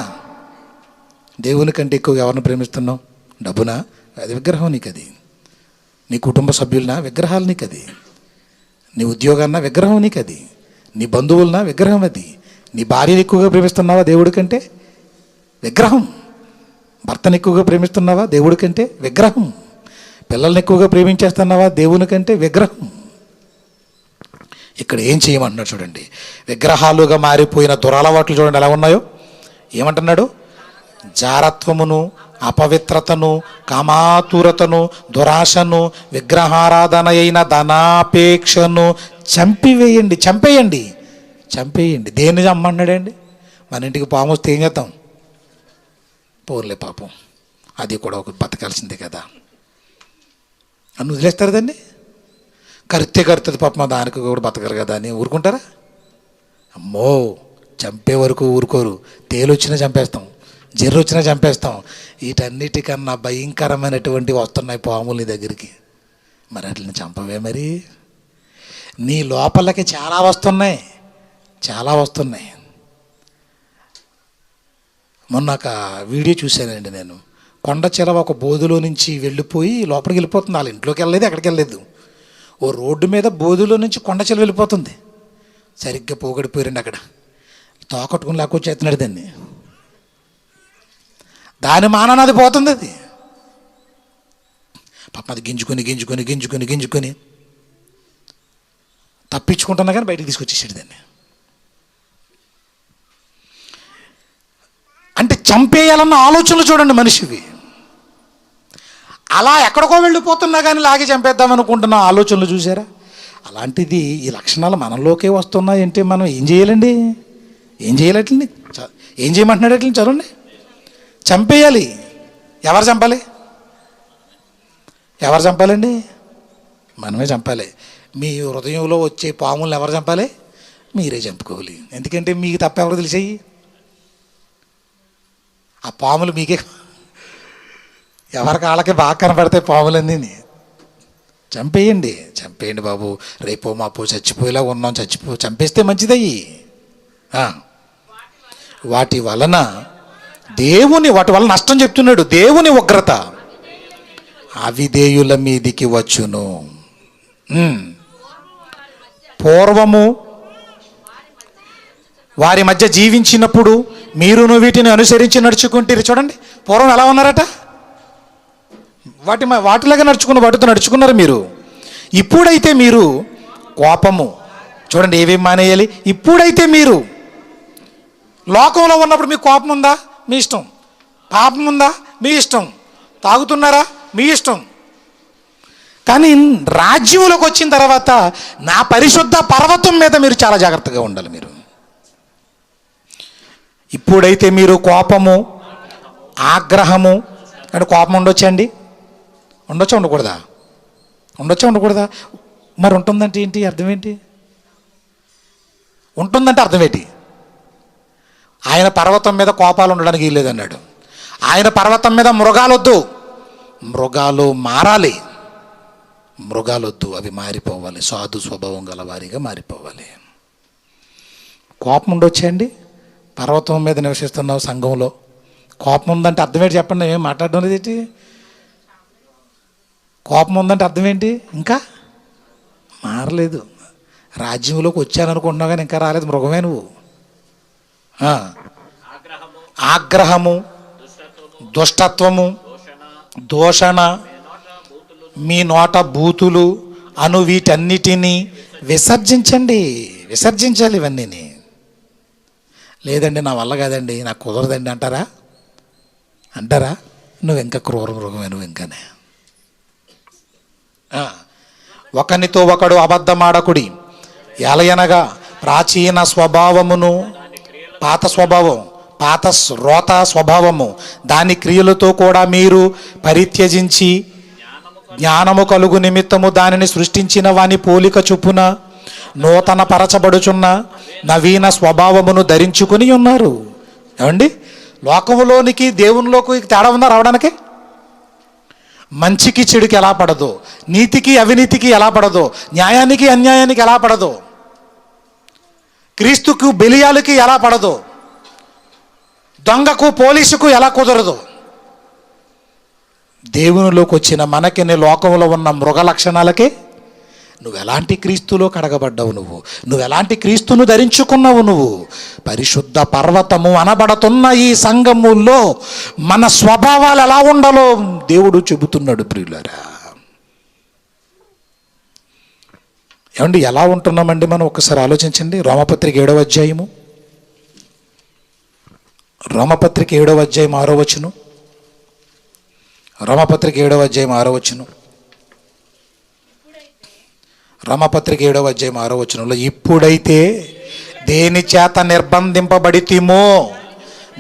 దేవుని కంటే ఎక్కువగా ఎవరిని ప్రేమిస్తున్నావు? డబ్బునా? అది విగ్రహం నీకు. అది నీ కుటుంబ సభ్యులనా? విగ్రహాలు నీకు. అది నీ ఉద్యోగాన్నా? విగ్రహం నీకు. అది నీ బంధువులనా? విగ్రహం. అది నీ భార్యను ఎక్కువగా ప్రేమిస్తున్నావా దేవుడి కంటే? విగ్రహం. భర్తను ఎక్కువగా ప్రేమిస్తున్నావా దేవుడి కంటే? విగ్రహం. పిల్లల్ని ఎక్కువగా ప్రేమించేస్తున్నావా దేవుని కంటే? విగ్రహం. ఇక్కడ ఏం చేయమంటున్నాడు చూడండి. విగ్రహాలుగా మారిపోయిన దురలవాట్లు చూడండి ఎలా ఉన్నాయో. ఏమంటున్నాడు? జారత్వమును, అపవిత్రతను, కామాతురతను, దురాశను, విగ్రహారాధన అయిన ధనాపేక్షను చంపేయండి. దేన్ని చమ్మన్నాడండి? మన ఇంటికి పాము వస్తే ఏం చేద్దాం? పోర్లే పాపం, అది కూడా ఒక బతకాల్సిందే కదా అని వదిలేస్తారు. దాన్ని కరుతుంది పాపం, దానికి కూడా బతకరు కదా అని ఊరుకుంటారా? అమ్మో, చంపే వరకు ఊరుకోరు. తేలు వచ్చినా చంపేస్తాం, జర్రు వచ్చినా చంపేస్తాం. వీటన్నిటికన్నా భయంకరమైనటువంటి వస్తున్నాయి పాములు నీ దగ్గరికి. మరి వాటిని చంపవే. మరి నీ లోపలికి చాలా వస్తున్నాయి. మొన్న ఒక వీడియో చూశానండి నేను. కొండ చిలవ ఒక బోధులో నుంచి వెళ్ళిపోయి లోపలికి వెళ్ళిపోతుంది. వాళ్ళ ఇంట్లోకి వెళ్ళలేదు, ఎక్కడికి వెళ్ళలేదు. ఓ రోడ్డు మీద బోధులో నుంచి కొండ చిలవ వెళ్ళిపోతుంది. సరిగ్గా పోగొడిపోయారండి అక్కడ. తోకట్టుకుని లాక్కొచ్చేస్తున్నాడు దాన్ని. దాని మానాన అది పోతుంది. అది పాపం అది గింజుకొని తప్పించుకుంటున్నా కానీ బయటికి తీసుకొచ్చేసాడు దాన్ని. అంటే చంపేయాలన్న ఆలోచనలు చూడండి మనిషివి. అలా ఎక్కడికో వెళ్ళిపోతున్నా కానీ లాగి చంపేద్దాం అనుకుంటున్న ఆలోచనలు చూసారా? అలాంటిది ఈ లక్షణాలు మనలోకే వస్తున్నాయంటే మనం ఏం చేయాలండి? ఏం చేయాలి? అట్లని ఏం చేయమంటున్నాడు? అట్లని చదవండి. చంపేయాలి. ఎవరు చంపాలి? ఎవరు చంపాలండి? మనమే చంపాలి. మీ హృదయంలో వచ్చే పాములను ఎవరు చంపాలి? మీరే చంపుకోవాలి. ఎందుకంటే మీకు తప్ప ఎవరు తెలిసాయి? ఆ పాములు మీకే, ఎవరి కాళ్ళకి బాగా కనపడతాయి పాములన్నీ. చంపేయండి, చంపేయండి బాబు. రేపో మాపో చచ్చిపోయేలా ఉన్నాం, చంపేస్తే మంచిదయ్యి. వాటి వలన నష్టం చెప్తున్నాడు. దేవుని ఉగ్రత అవిధేయుల మీదికి వచ్చును. పూర్వము వారి మధ్య జీవించినప్పుడు మీరును వీటిని అనుసరించి నడుచుకుంటే, చూడండి పూర్వం ఎలా ఉన్నారట? వాటిలాగా వాటితో నడుచుకున్నారు మీరు. ఇప్పుడైతే మీరు కోపము, చూడండి ఏమేమి మానేయాలి. ఇప్పుడైతే మీరు లోకంలో ఉన్నప్పుడు మీకు కోపం ఉందా? మీ ఇష్టం. పాపం ఉందా? మీ ఇష్టం. తాగుతున్నారా? మీ ఇష్టం. కానీ రాజ్యంలోకి వచ్చిన తర్వాత నా పరిశుద్ధ పర్వతం మీద మీరు చాలా జాగ్రత్తగా ఉండాలి. మీరు ఇప్పుడైతే మీరు కోపము, ఆగ్రహము, అంటే కోపం ఉండొచ్చండి? ఉండొచ్చా ఉండకూడదా? ఉండకూడదా? మరి ఉంటుందంటే ఏంటి? అర్థం ఏంటి? ఉంటుందంటే అర్థం ఏంటి? ఆయన పర్వతం మీద కోపాలు ఉండడానికి వీల్లేదన్నాడు. ఆయన పర్వతం మీద మృగాలొద్దు, మృగాలు మారాలి. మృగాలొద్దు, అవి మారిపోవాలి. సాధు స్వభావం గల వారిగా మారిపోవాలి. కోపం ఉండొచ్చండి? పర్వతం మీద నివసిస్తున్నావు సంఘంలో, కోపం ఉందంటే అర్థం ఏంటి చెప్పండి? ఏం మాట్లాడడం లేదు ఏంటి? కోపం ఉందంటే అర్థం ఏంటి? ఇంకా మారలేదు. రాజ్యంలోకి వచ్చాననుకుంటున్నావు కానీ ఇంకా రాలేదు. మృగమే నువ్వు. ఆగ్రహము, దుష్టత్వము, దూషణ, మీ నోట బూతులు అను వీటన్నిటినీ విసర్జించండి. విసర్జించాలి ఇవన్నీ. లేదండి నా వల్ల కాదండి, నాకు కుదరదండి అంటారా? నువ్వు ఇంకా క్రూర మృగమే. నువ్వు ఇంకానే. ఒకనితో ఒకడు అబద్ధమాడకుడి, ఎలయనగా ప్రాచీన స్వభావమును, పాత రోత స్వభావము దాని క్రియలతో కూడా మీరు పరిత్యజించి జ్ఞానము కలుగు నిమిత్తము దానిని సృష్టించిన వాని పోలిక చొప్పున నూతన పరచబడుచున్న నవీన స్వభావమును ధరించుకుని ఉన్నారు. ఏమండి? లోకములోనికి దేవునిలోకి తేడా ఉందా రావడానికి? మంచికి చెడుకి ఎలా పడదో, నీతికి అవినీతికి ఎలా పడదో, న్యాయానికి అన్యాయానికి ఎలా పడదో, క్రీస్తుకు బెలియాలకి ఎలా పడదో, దొంగకు పోలీసుకు ఎలా కుదరదో, దేవునిలోకి వచ్చిన మనకి లోకంలో ఉన్న మృగ లక్షణాలకే నువ్వు ఎలాంటి క్రీస్తులో కడగబడ్డావు, నువ్వు ఎలాంటి క్రీస్తును ధరించుకున్నావు. నువ్వు పరిశుద్ధ పర్వతము అనబడుతున్న ఈ సంఘములో మన స్వభావాలు ఎలా ఉండాలో దేవుడు చెబుతున్నాడు. ప్రియులారా, ఏమండి ఎలా ఉంటున్నామండి మనం? ఒక్కసారి ఆలోచించండి. రోమపత్రిక 7వ అధ్యాయము, రోమపత్రిక 7వ అధ్యాయం 6వ వచనం. రోమపత్రిక 7వ అధ్యాయం 6వ వచనం. రోమపత్రిక 7వ అధ్యాయం 6వ వచనంలో, ఇప్పుడైతే దేని చేత నిర్బంధింపబడితిమో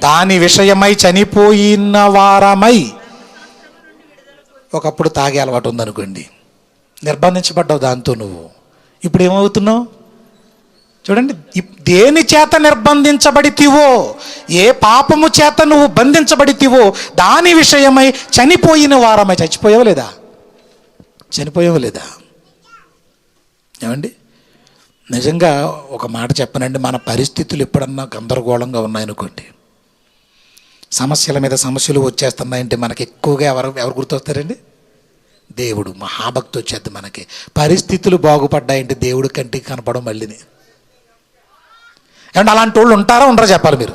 దాని విషయమై చనిపోయిన వారమై, ఒకప్పుడు తాగే అలవాటు ఉందనుకోండి, నిర్బంధించబడ్డావు దాంతో. నువ్వు ఇప్పుడు ఏమవుతున్నావు చూడండి. దేని చేత నిర్బంధించబడితివో, ఏ పాపము చేత నువ్వు బంధించబడితివో దాని విషయమై చనిపోయిన వారమై. చచ్చిపోయావు లేదా? ఏమండి? నిజంగా ఒక మాట చెప్పనండి, మన పరిస్థితులు ఎప్పుడన్నా గందరగోళంగా ఉన్నాయనుకోండి, సమస్యల మీద సమస్యలు వచ్చేస్తున్నాయంటే మనకి ఎక్కువగా ఎవరు గుర్తొస్తారండి? దేవుడు. మహాభక్తి వచ్చేది మనకి. పరిస్థితులు బాగుపడ్డాయంటే దేవుడు కంటికి కనపడం మళ్ళీని. ఏమంటే అలాంటి వాళ్ళు ఉంటారా ఉండరా చెప్పాలి మీరు?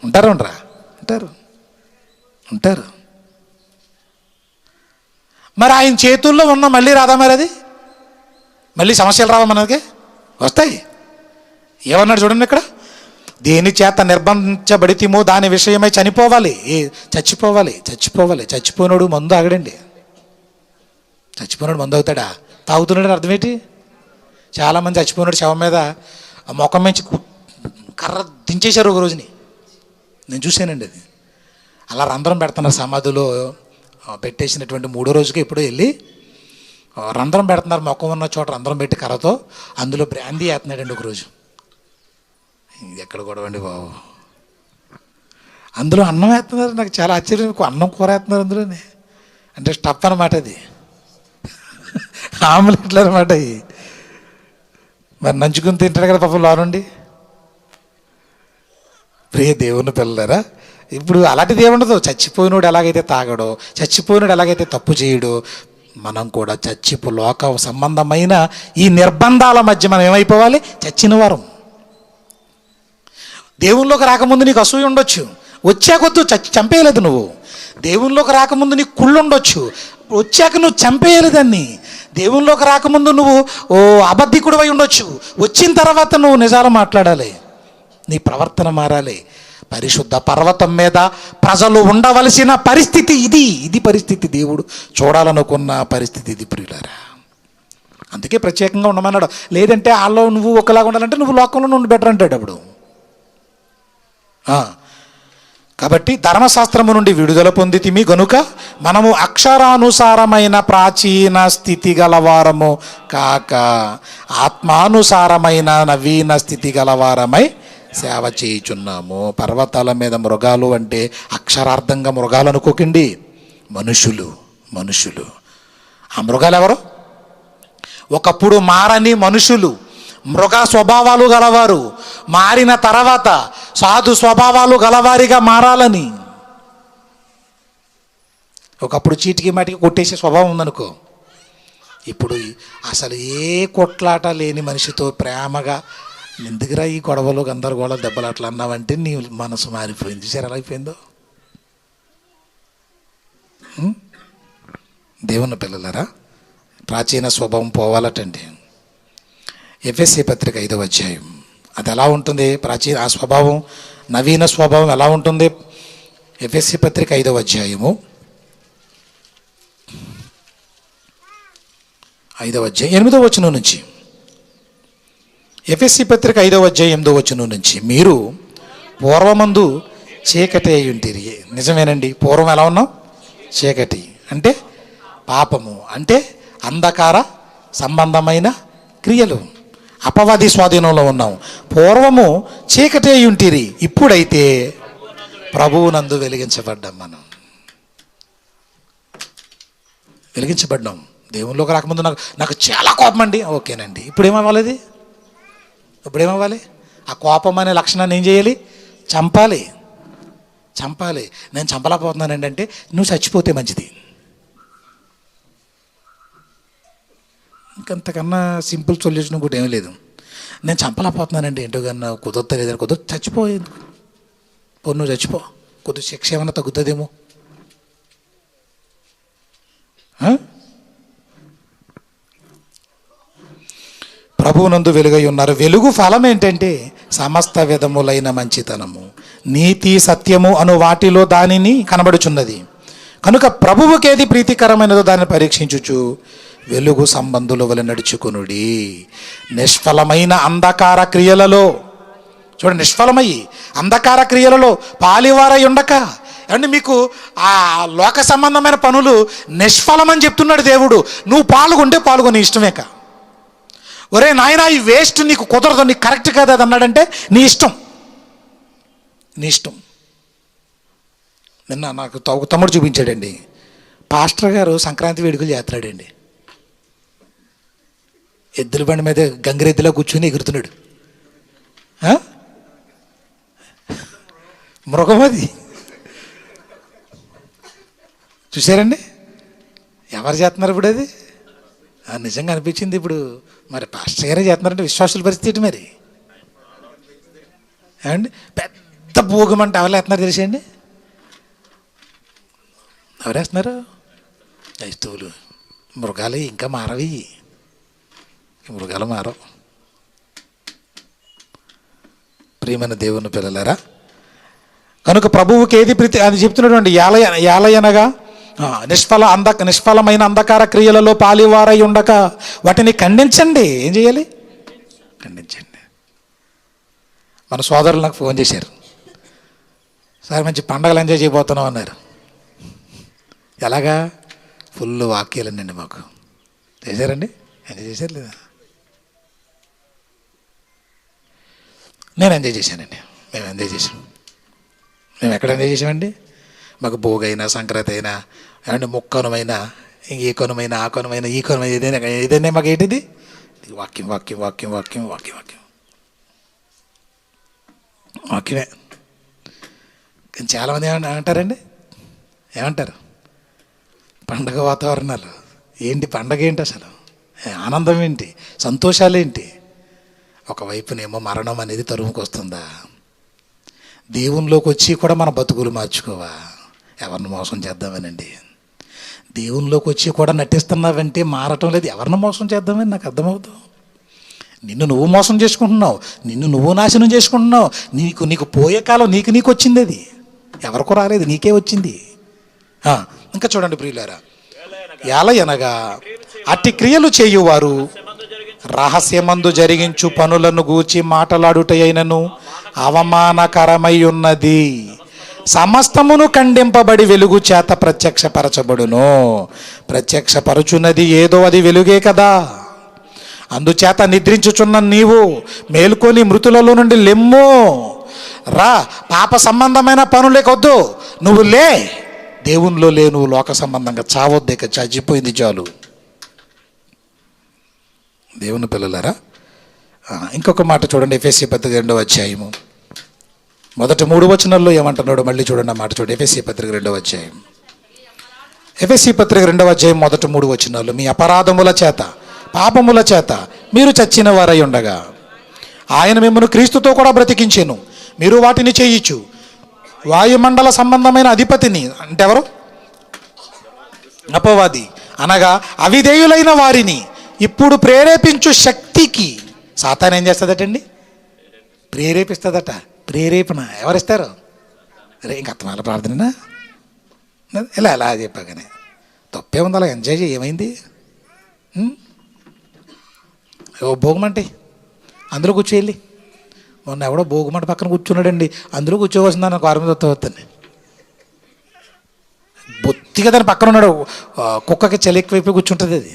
ఉండరా? ఉంటారు. మరి ఆయన చేతుల్లో ఉన్న మళ్ళీ రాదా? మరి అది మళ్ళీ సమస్యలు రావా? మనకి వస్తాయి. ఏమన్నాడు చూడండి ఇక్కడ, దేని చేత నిర్బంధించబడితిమో దాని విషయమై చనిపోవాలి. చచ్చిపోయినోడు మందు ఆగడండి. చచ్చిపోయినాడు మందు అవుతాడా? తాగుతున్నాడు అర్థం ఏంటి? చాలామంది చచ్చిపోయినాడు శవం మీద ఆ ముఖం నుంచి కర్ర దించేశారు ఒక రోజుని. నేను చూశానండి అది. అలా రంధ్రం పెడుతున్నారు సమాధిలో పెట్టేసినటువంటి 3వ రోజుకి ఎప్పుడో వెళ్ళి రంధ్రం పెడుతున్నారు, ముఖం ఉన్న చోట రంధ్రం పెట్టి కర్రతో, అందులో బ్రాందీ వేస్తున్నాడండి ఒక రోజు. ఇది ఎక్కడ గొడవండి బాబు. అందులో అన్నం వేస్తున్నారు. నాకు చాలా ఆశ్చర్యం, అన్నం కూర వేస్తున్నారు అందులోనే. అంటే స్టఫ్ అనమాట అది, ఆమ్లెట్లు అనమాట అవి. మరి నంచుకుని తింటాడు కదా పాపం లోనండి. ప్రియ దేవుని పిల్లరా, ఇప్పుడు అలాంటిది ఏముండదు. చచ్చిపోయినోడు ఎలాగైతే తాగడో, చచ్చిపోయినోడు ఎలాగైతే తప్పు చేయడో, మనం కూడా లోక సంబంధమైన ఈ నిర్బంధాల మధ్య మనం ఏమైపోవాలి? చచ్చిన వారం. దేవునిలోకి రాకముందు నీకు అసూయ ఉండొచ్చు, వచ్చాకొద్దు చంపేయలేదు నువ్వు. దేవునిలోకి రాకముందు నీకు కుళ్ళు ఉండొచ్చు, వచ్చాక నువ్వు చంపేయలేదాన్ని. దేవునిలోకి రాకముందు నువ్వు అబద్ధికుడు అయి ఉండొచ్చు, వచ్చిన తర్వాత నువ్వు నిజాలు మాట్లాడాలి, నీ ప్రవర్తన మారాలి. పరిశుద్ధ పర్వతం మీద ప్రజలు ఉండవలసిన పరిస్థితి ఇది పరిస్థితి. దేవుడు చూడాలనుకున్న పరిస్థితి ఇది ప్రియులారా. అందుకే ప్రత్యేకంగా ఉండమన్నాడు. లేదంటే వాళ్ళు నువ్వు ఒకలాగా ఉండాలంటే నువ్వు లోకంలో నుండి బెటర్ అంటాడు అప్పుడు. కాబట్టి ధర్మశాస్త్రము నుండి విడుదల పొందితిమి గనుక మనము అక్షరానుసారమైన ప్రాచీన స్థితి గలవారము కాక ఆత్మానుసారమైన నవీన స్థితి గలవారమై సేవ చేయుచున్నాము. పర్వతాల మీద మృగాలు అంటే అక్షరార్థంగా మృగాలు అనుకోకండి, మనుషులు. ఆ మృగాలు ఎవరు? ఒకప్పుడు మారని మనుషులు, మృగ స్వభావాలు గలవారు, మారిన తర్వాత సాధు స్వభావాలు గలవారిగా మారాలని. ఒకప్పుడు చీటికి మాటికి కొట్టేసే స్వభావం ఉందనుకో, ఇప్పుడు అసలు ఏ కొట్లాట లేని మనిషితో ప్రేమగా ఎందుకురా ఈ గొడవలు గందరగోళ దెబ్బలు అట్లా అన్నావంటే నీ మనసు మారిపోయింది. సరే ఎలా అయిపోయిందో. దేవుని పిల్లలరా, ప్రాచీన స్వభావం పోవాలటండి. ఎఫెసీ పత్రిక 5వ అధ్యాయం. అది ఎలా ఉంటుంది? ఆ స్వభావం, నవీన స్వభావం ఎలా ఉంటుంది? ఎఫెసీ పత్రిక 5వ అధ్యాయము 8వ వచనం నుంచి. ఎఫెసీ పత్రిక 5వ అధ్యాయం 8వ వచనం నుంచి. మీరు పూర్వమందు చీకటి అయి ఉంటిరి. నిజమేనండి, పూర్వం ఎలా ఉన్నాం? చీకటి అంటే పాపము, అంటే అంధకార సంబంధమైన క్రియలు, అపవాది స్వాధీనంలో ఉన్నాం. పూర్వము చీకటి అయి ఉంటిరి, ఇప్పుడైతే ప్రభువునందు వెలిగించబడ్డాం. మనం వెలిగించబడ్డాం. దేవునిలోకి రాకముందు నాకు చాలా కోపం అండి. ఓకేనండి, ఇప్పుడేమవ్వాలి? ఆ కోపం అనే లక్షణాన్ని ఏం చేయాలి? చంపాలి. నేను చంపలేకపోతున్నానండి అంటే నువ్వు చచ్చిపోతే మంచిది. ఇంకంతకన్నా సింపుల్ సొల్యూషన్ కూడా ఏమీ లేదు. నేను చంపలేకపోతున్నానండి ఏంటో కన్నా కుదరలేదని చచ్చిపోయేది. నువ్వు చచ్చిపో, కొద్దిగా శిక్ష ఏమైనా తగ్గుతుందేమో. ప్రభువునందు వెలుగై ఉన్నారు. వెలుగు ఫలం ఏంటంటే సమస్త విధములైన మంచితనము, నీతి, సత్యము అను వాటిలో దానిని కనబడుచున్నది. కనుక ప్రభువుకేది ప్రీతికరమైనదో దాన్ని పరీక్షించుచు వెలుగు సంబంధుల వలె నడుచుకొనుడి. నిష్ఫలమైన అంధకార క్రియలలో, చూడండి, నిష్ఫలమయ్యి అంధకార క్రియలలో పాలివారై ఉండక. అంటే మీకు ఆ లోక సంబంధమైన పనులు నిష్ఫలమని చెప్తున్నాడు దేవుడు. నువ్వు పాల్గొని ఇష్టమేక. ఒరే నాయన, ఈ వేస్ట్ నీకు కుదరదు, నీకు కరెక్ట్ కాదు అది అన్నాడంటే నీ ఇష్టం. నిన్న నాకు తమ్ముడు చూపించాడండి. పాస్టర్ గారు సంక్రాంతి వేడుకలు చేస్తున్నాడండి. ఎద్దుల బండి మీద గంగిరెద్దులా కూర్చుని ఎగురుతున్నాడు. మృగం అది. చూసారండి ఎవరు చేస్తున్నారు ఇప్పుడు? అది నిజంగా అనిపించింది ఇప్పుడు. మరి పాస్టర్ గారే చేస్తున్నారంటే విశ్వాసుల పరిస్థితి మరి ఏమండి? పెద్ద భోగం అంటే ఎవరు వేస్తున్నారు తెలిసండి? ఎవరేస్తున్నారు? క్రైస్తవులు. మృగాలు ఇంకా మారవి, మృగాలు మారవు. ప్రియమైన దేవుని పిల్లలారా, కనుక ప్రభువుకి ఏది ప్రీతి అది చెప్తున్నటువంటి యాలయనగా నిష్ఫలమైన అంధకార క్రియలలో పాలివారై ఉండక వాటిని ఖండించండి. ఏం చేయాలి? మన సోదరులు నాకు ఫోన్ చేశారు, సార్ మంచి పండగలు ఎంజాయ్ చేయబోతున్నాం అన్నారు. ఎలాగా? ఫుల్ వాక్యాలండి మాకు. చేశారండి? ఎంజాయ్ చేశారు లేదా? నేను ఎంజాయ్ చేశానండి. మేము ఎంజాయ్ చేసాం. మేము ఎక్కడ ఎంజాయ్ చేసామండి? మాకు భోగైనా సంక్రాంతి అయినా ఏమంటే ముక్కనుమైనా ఇంక ఏ కొనమైనా ఆ కొనమైనా ఈ కొనమైనా ఏదైనా మాకు ఏంటిది? వాక్యం వాక్యం వాక్యం వాక్యం వాక్యం వాక్యం వాక్యమే. కానీ చాలామంది ఏమంటారండి? ఏమంటారు? పండగ వాతావరణాలు ఏంటి? పండగ ఏంటి? అసలు ఆనందం ఏంటి? సంతోషాలు ఏంటి? ఒకవైపునేమో మరణం అనేది తరుముకు వస్తుందా? దేవునిలోకి వచ్చి కూడా మన బతుకులు మార్చుకోవా? ఎవరిని మోసం చేద్దామనండి. దేవునిలోకి వచ్చి కూడా నటిస్తున్నావంటే మారటం లేదు. ఎవరిని మోసం చేద్దామని నాకు అర్థమవుతావు. నిన్ను నువ్వు మోసం చేసుకుంటున్నావు, నిన్ను నువ్వు నాశనం చేసుకుంటున్నావు. నీకు పోయే కాలం నీకు వచ్చింది. అది ఎవరికో రాలేదు, నీకే వచ్చింది. ఇంకా చూడండి ప్రియులారా, ఎలయనగా అట్టి క్రియలు చేయువారు రహస్యమందు జరిగించు పనులను గూర్చి మాటలాడుటయైనను అవమానకరమై ఉన్నది. సమస్తమును ఖండింపబడి వెలుగు చేత ప్రత్యక్షపరచబడును. ప్రత్యక్షపరచున్నది ఏదో అది వెలుగే కదా. అందుచేత నిద్రించుచున్న నీవు మేల్కొని మృతులలో నుండి లెమ్ము. రా, పాప సంబంధమైన పనులేకొద్దు, నువ్వు లే. దేవునిలో లే, నువ్వు లోక సంబంధంగా చావొద్దు. ఇక చచ్చిపోయింది చాలు. దేవుని పిల్లలారా, ఇంకొక మాట చూడండి. ఎఫెసీ పత్రిక 2వ అధ్యాయము మొదటి 3 వచనాల్లో ఏమంటున్నాడు మళ్ళీ చూడండి. ఆ మాట చూడండి. ఎఫెసీ పత్రిక 2వ అధ్యాయం. ఎఫెసీ పత్రిక 2వ అధ్యాయం మొదటి 3 వచనాలు. మీ అపరాధముల చేత పాపముల చేత మీరు చచ్చిన వారై ఉండగా ఆయన మిమ్మల్ని క్రీస్తుతో కూడా బ్రతికించెను. మీరు వాటిని చేయించు వాయుమండల సంబంధమైన అధిపతిని, అంటే ఎవరు? అపవాది, అనగా అవిధేయులైన వారిని ఇప్పుడు ప్రేరేపించు శక్తికి. సాతాను ఏం చేస్తుందటండి? ప్రేరేపిస్తుందట. ప్రేరేపణ ఎవరిస్తారు? అరే ఇంక అత్తమాల ప్రార్థన ఇలా చెప్పాగానే తప్పే ఉంది. అలా ఎంజాయ్ చేయి. ఏమైంది? ఓ భోగమంటే అందులో కూర్చోవెళ్ళి. మొన్న ఎవడో భోగమంట పక్కన కూర్చున్నాడండి, అందులో కూర్చోవలసిందా? నాకు వారి మీద వస్తాను. బొత్తిగా దాని పక్కన ఉన్నాడు. కుక్కకి చలి ఎక్కువైపోయి కూర్చుంటుంది అది.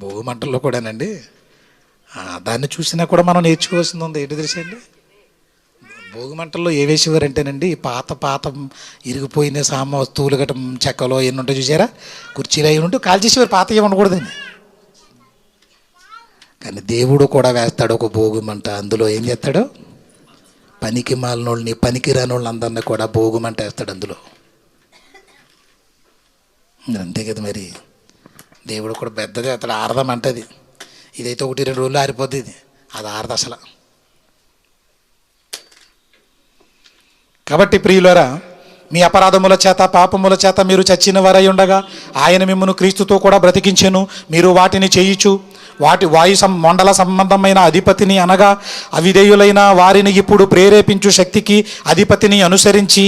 భోగమంటల్లో కూడానండి దాన్ని చూసినా కూడా మనం నేర్చుకోవాల్సింది ఉంది. ఏంటి తెలిసండి? భోగిమంటల్లో ఏ వేసేవారంటేనండి, పాత ఇరిగిపోయిన వస్తువులు గట్ట చెక్కలో ఎన్ని ఉంటాయి చూసారా, కుర్చీలు అవి ఉంటే కాల్ చేసేవారు. పాత ఏమి ఉండకూడదండి. కానీ దేవుడు కూడా వేస్తాడు ఒక భోగిమంట. అందులో ఏం చేస్తాడు? పనికి మాలినోళ్ళని, పనికి రానోళ్ళని అందరినీ కూడా భోగిమంట వేస్తాడు అందులో. అంతే కదా మరి. దేవుడు కూడా పెద్దది అతడు ఆరదమంటది. ఇదైతే 1-2 రోజులు ఆరిపోద్ది. అది ఆరదు అసలు. కాబట్టి ప్రియులారా, మీ అపరాధముల చేత పాపముల చేత మీరు చచ్చిన వారై ఉండగా ఆయన మిమ్మును క్రీస్తుతో కూడా బ్రతికించెను. మీరు వాటిని చేయించు వాయు మండల సంబంధమైన అధిపతిని, అనగా అవిధేయులైన వారిని ఇప్పుడు ప్రేరేపించు శక్తికి అధిపతిని అనుసరించి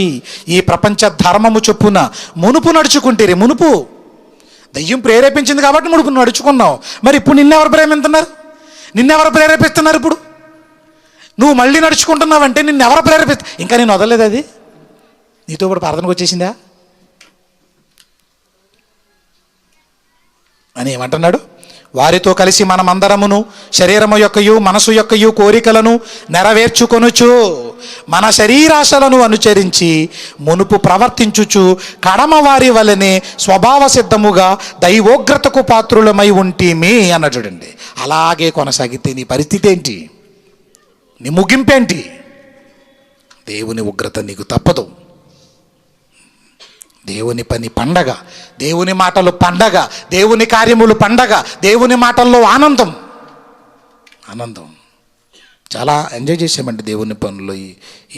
ఈ ప్రపంచ ధర్మము చొప్పున మునుపు నడుచుకుంటేరే. మునుపు దయ్యం ప్రేరేపించింది కాబట్టి మునుపు నడుచుకున్నావు. మరి ఇప్పుడు నిన్నెవరు ప్రేమిస్తున్నారు? నిన్నెవరు ప్రేరేపిస్తున్నారు? ఇప్పుడు నువ్వు మళ్ళీ నడుచుకుంటున్నావంటే నిన్నెవరు ప్రేరేపిస్తారు? ఇంకా నేను వదలలేదు. అది నీతో కూడా ప్రార్థనకు వచ్చేసిందా అని ఏమంటున్నాడు? వారితో కలిసి మనమందరమును శరీరము యొక్కయు మనసు యొక్కయు కోరికలను నెరవేర్చుకొనుచు మన శరీరాశలను అనుసరించి మునుపు ప్రవర్తించుచు కడమ వారి వలనే స్వభావ సిద్ధముగా దైవోగ్రతకు పాత్రులమై ఉంటిమి అన్న చూడండి. అలాగే కొనసాగితే నీ పరిస్థితి ఏంటి? నీ ముగింపేంటి? దేవుని ఉగ్రత నీకు తప్పదు. దేవుని పని పండగ, దేవుని మాటలు పండగ, దేవుని కార్యములు పండగ, దేవుని మాటల్లో ఆనందం. చాలా ఎంజాయ్ చేసామండి దేవుని పనులు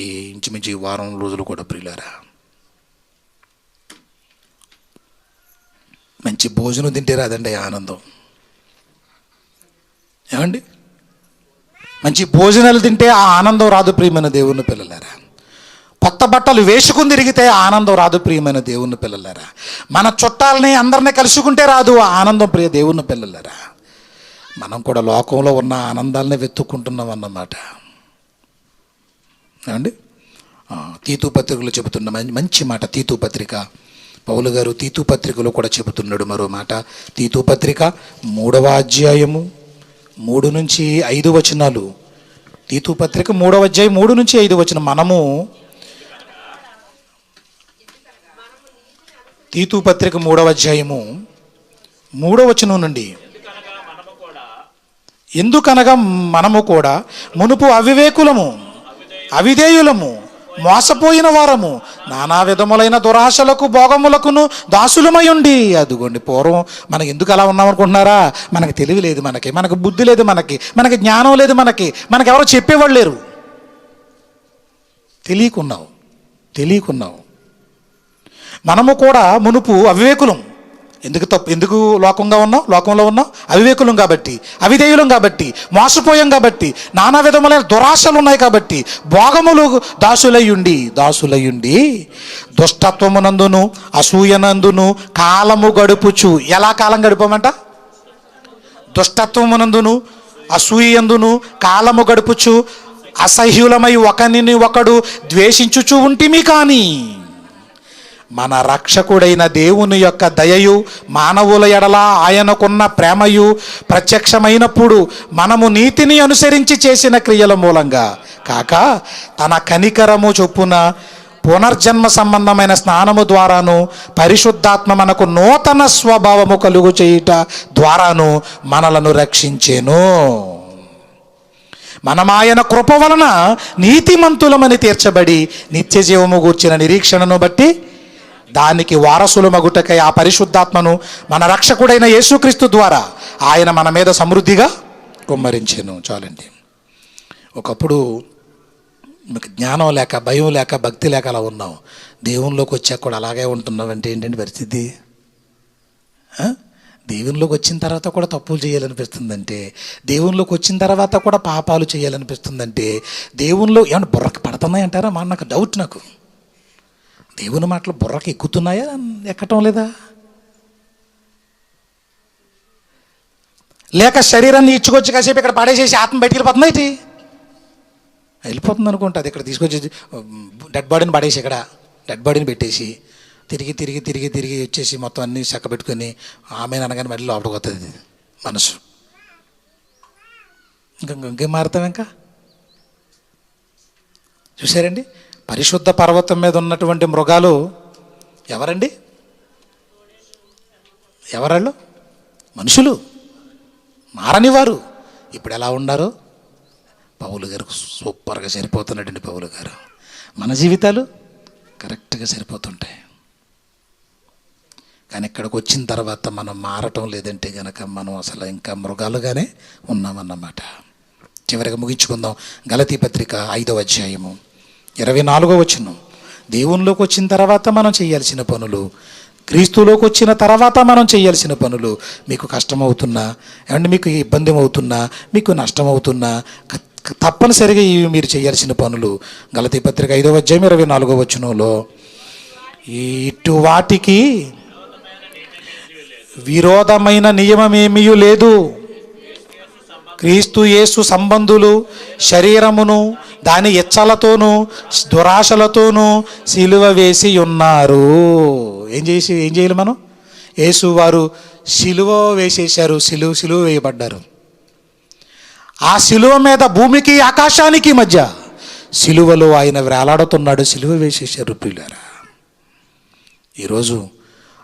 ఈ ఇంచుమించు 1 వారం రోజులు కూడా. ప్రియులారా, మంచి భోజనం తింటే రాదండి ఆనందం. ఏమండి? మంచి భోజనాలు తింటే ఆ ఆనందం రాదు ప్రియమైన దేవుని పిల్లలారా. కొత్త బట్టలు వేసుకుని తిరిగితే ఆనందం రాదు ప్రియమైన దేవుని పిల్లలారా. మన చుట్టాలని అందరినీ కలుసుకుంటే రాదు ఆ ఆనందం ప్రియ దేవుని పిల్లలారా. మనం కూడా లోకంలో ఉన్న ఆనందాలనే వెతుక్కుంటున్నాం అన్నమాట. ఏమండి? తీతు పత్రికలో చెబుతున్న మంచి మాట. తీతు పత్రిక పౌలు గారు తీతు పత్రికలో కూడా చెబుతున్నాడు మరో మాట. తీతు పత్రిక 3వ అధ్యాయము 3 నుంచి 5 వచనాలు. తీతు పత్రిక 3వ అధ్యాయం 3 నుంచి 5 వచనం. తీతు పత్రిక 3వ అధ్యాయము 3వ వచనం నుండి, ఎందుకనగా మనము కూడా మునుపు అవివేకులము, అవిధేయులము, మోసపోయిన వారము, నానా విధములైన దురాశలకు భోగములకును దాసులమై ఉండి. అదిగోండి, పూర్వం మనకి ఎందుకు అలా ఉన్నాం అనుకుంటున్నారా? మనకి తెలివి లేదు, మనకి బుద్ధి లేదు, మనకి జ్ఞానం లేదు, మనకి ఎవరో చెప్పేవాళ్ళు లేరు. తెలియకున్నావు. మనము కూడా మునుపు అవివేకులం. ఎందుకు లోకంలో ఉన్నాం? అవివేకులం కాబట్టి, అవిధేయులం కాబట్టి, మోసపోయాం కాబట్టి, నానా విధములైన దురాశలు ఉన్నాయి కాబట్టి, భోగములు దాసులయ్యుండి దుష్టత్వమునందును అసూయనందును కాలము గడుపుచు. ఎలా కాలం గడిపామంట? దుష్టత్వమునందును అసూయందును కాలము గడుపుచు అసహ్యులమై ఒకరిని ఒకడు ద్వేషించుచు ఉంటిమి. కానీ మన రక్షకుడైన దేవుని యొక్క దయయు మానవుల ఎడల ఆయనకున్న ప్రేమయు ప్రత్యక్షమైనప్పుడు మనము నీతిని అనుసరించి చేసిన క్రియల మూలంగా కాక తన కనికరము చొప్పున పునర్జన్మ సంబంధమైన స్నానము ద్వారాను పరిశుద్ధాత్మ మనకు నూతన స్వభావము కలుగు చేయుట ద్వారాను మనలను రక్షించెను. మనం ఆయన కృప వలన నీతిమంతులమని తీర్చబడి నిత్య జీవము గూర్చిన నిరీక్షణను బట్టి దానికి వారసులు మగుటకై ఆ పరిశుద్ధాత్మను మన రక్షకుడైన యేసుక్రీస్తు ద్వారా ఆయన మన మీద సమృద్ధిగా కుమ్మరించెను. చాలండి. ఒకప్పుడు జ్ఞానం లేక, భయం లేక, భక్తి లేక అలా ఉన్నాం. దేవునిలోకి వచ్చాక కూడా అలాగే ఉంటున్నాం అంటే ఏంటంటే పరిస్థితి? దేవునిలోకి వచ్చిన తర్వాత కూడా తప్పులు చేయాలనిపిస్తుందంటే, దేవునిలోకి వచ్చిన తర్వాత కూడా పాపాలు చేయాలనిపిస్తుందంటే, దేవునిలో ఏమన్నా బుర్రకి పడుతున్నాయంటారా? నాకు డౌట్. నాకు దేవుని మాటలు బుర్రకి ఎక్కుతున్నాయా, ఎక్కటం లేదా? లేక శరీరాన్ని ఇచ్చుకొచ్చి కాసేపు ఇక్కడ పడేసేసి ఆత్మ బయటికి వెళ్ళిపోతుంది అనుకుంటా. అది ఇక్కడ తీసుకొచ్చి డెడ్ బాడీని పడేసి, ఇక్కడ డెడ్ బాడీని పెట్టేసి తిరిగి వచ్చేసి మొత్తం అన్నీ చక్క పెట్టుకొని ఆమె అనగానే మళ్ళీ లోపలికి వస్తుంది మనసు. ఇంకేం మారుతాం? ఇంకా చూసారండి, పరిశుద్ధ పర్వతం మీద ఉన్నటువంటి మృగాలు ఎవరండి? ఎవరాళ్ళు? మనుషులు, మారనివారు. ఇప్పుడు ఎలా ఉన్నారో పౌలు గారు సూపర్గా సరిపోతున్నాడండి. పౌలు గారు మన జీవితాలు కరెక్ట్గా సరిపోతుంటాయి. కానీ ఇక్కడికి వచ్చిన తర్వాత మనం మారటం లేదంటే కనుక మనం అసలు ఇంకా మృగాలుగానే ఉన్నామన్నమాట. చివరిగా ముగించుకుందాం. గలతీ పత్రిక 5వ అధ్యాయము 24వ వచనం. దేవునిలోకి వచ్చిన తర్వాత మనం చేయాల్సిన పనులు, క్రీస్తులోకి వచ్చిన తర్వాత మనం చేయాల్సిన పనులు. మీకు కష్టమవుతున్నా, ఏమంటే మీకు ఇబ్బంది అవుతున్నా, మీకు నష్టం అవుతున్నా, తప్పనిసరిగా ఇవి మీరు చేయాల్సిన పనులు. గలతీ పత్రిక 5వ అధ్యాయం 24వ వచనంలో, ఇటు వాటికి విరోధమైన నియమమేమీ లేదు. క్రీస్తు యేసు సంబంధులు శరీరమును దాని ఇచ్చలతోనూ దురాశలతోనూ సిలువ వేసి ఉన్నారు. ఏం చేయాలి మనం? యేసు వారు సిలువ వేసేశారు, సిలువ వేయబడ్డారు. ఆ సిలువ మీద భూమికి ఆకాశానికి మధ్య సిలువలో ఆయన వేలాడుతున్నాడు. సిలువ వేసేశారు ప్రియులారా. ఈరోజు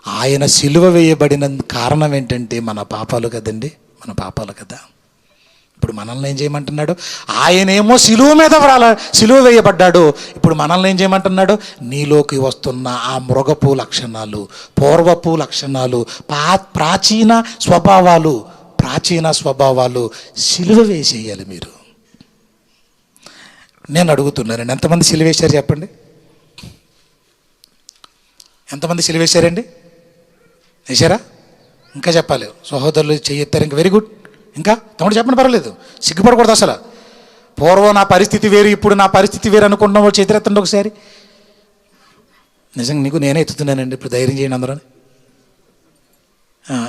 ఆయన సిలువ వేయబడిన కారణం ఏంటంటే మన పాపాలు కదండి, మన పాపాలు కదా. ఇప్పుడు మనల్ని ఏం చేయమంటున్నాడు? ఆయనేమో సిలువ వేయబడ్డాడు. ఇప్పుడు మనల్ని ఏం చేయమంటున్నాడు? నీలోకి వస్తున్న ఆ మృగపు లక్షణాలు, పూర్వపు లక్షణాలు, ప్రాచీన స్వభావాలు సిలువ వేసేయాలి మీరు. నేను అడుగుతున్నానండి, ఎంతమంది సిలువ వేశారు చెప్పండి? ఎంతమంది సిలువ వేశారండి? వేశారా? ఇంకా చెప్పాలి. సహోదరులు చెయ్యెత్తారు. ఇంకా వెరీ గుడ్. ఇంకా తమ్ముడు చెప్పండి, పర్వాలేదు, సిగ్గుపడకూడదు అసలు. పూర్వం నా పరిస్థితి వేరు, ఇప్పుడు నా పరిస్థితి వేరు అనుకున్న వాళ్ళు చేతిరెత్తండి ఒకసారి. నిజంగా నీకు నేనే ఎత్తుతున్నానండి, ఇప్పుడు ధైర్యం చేయండి అందరూ.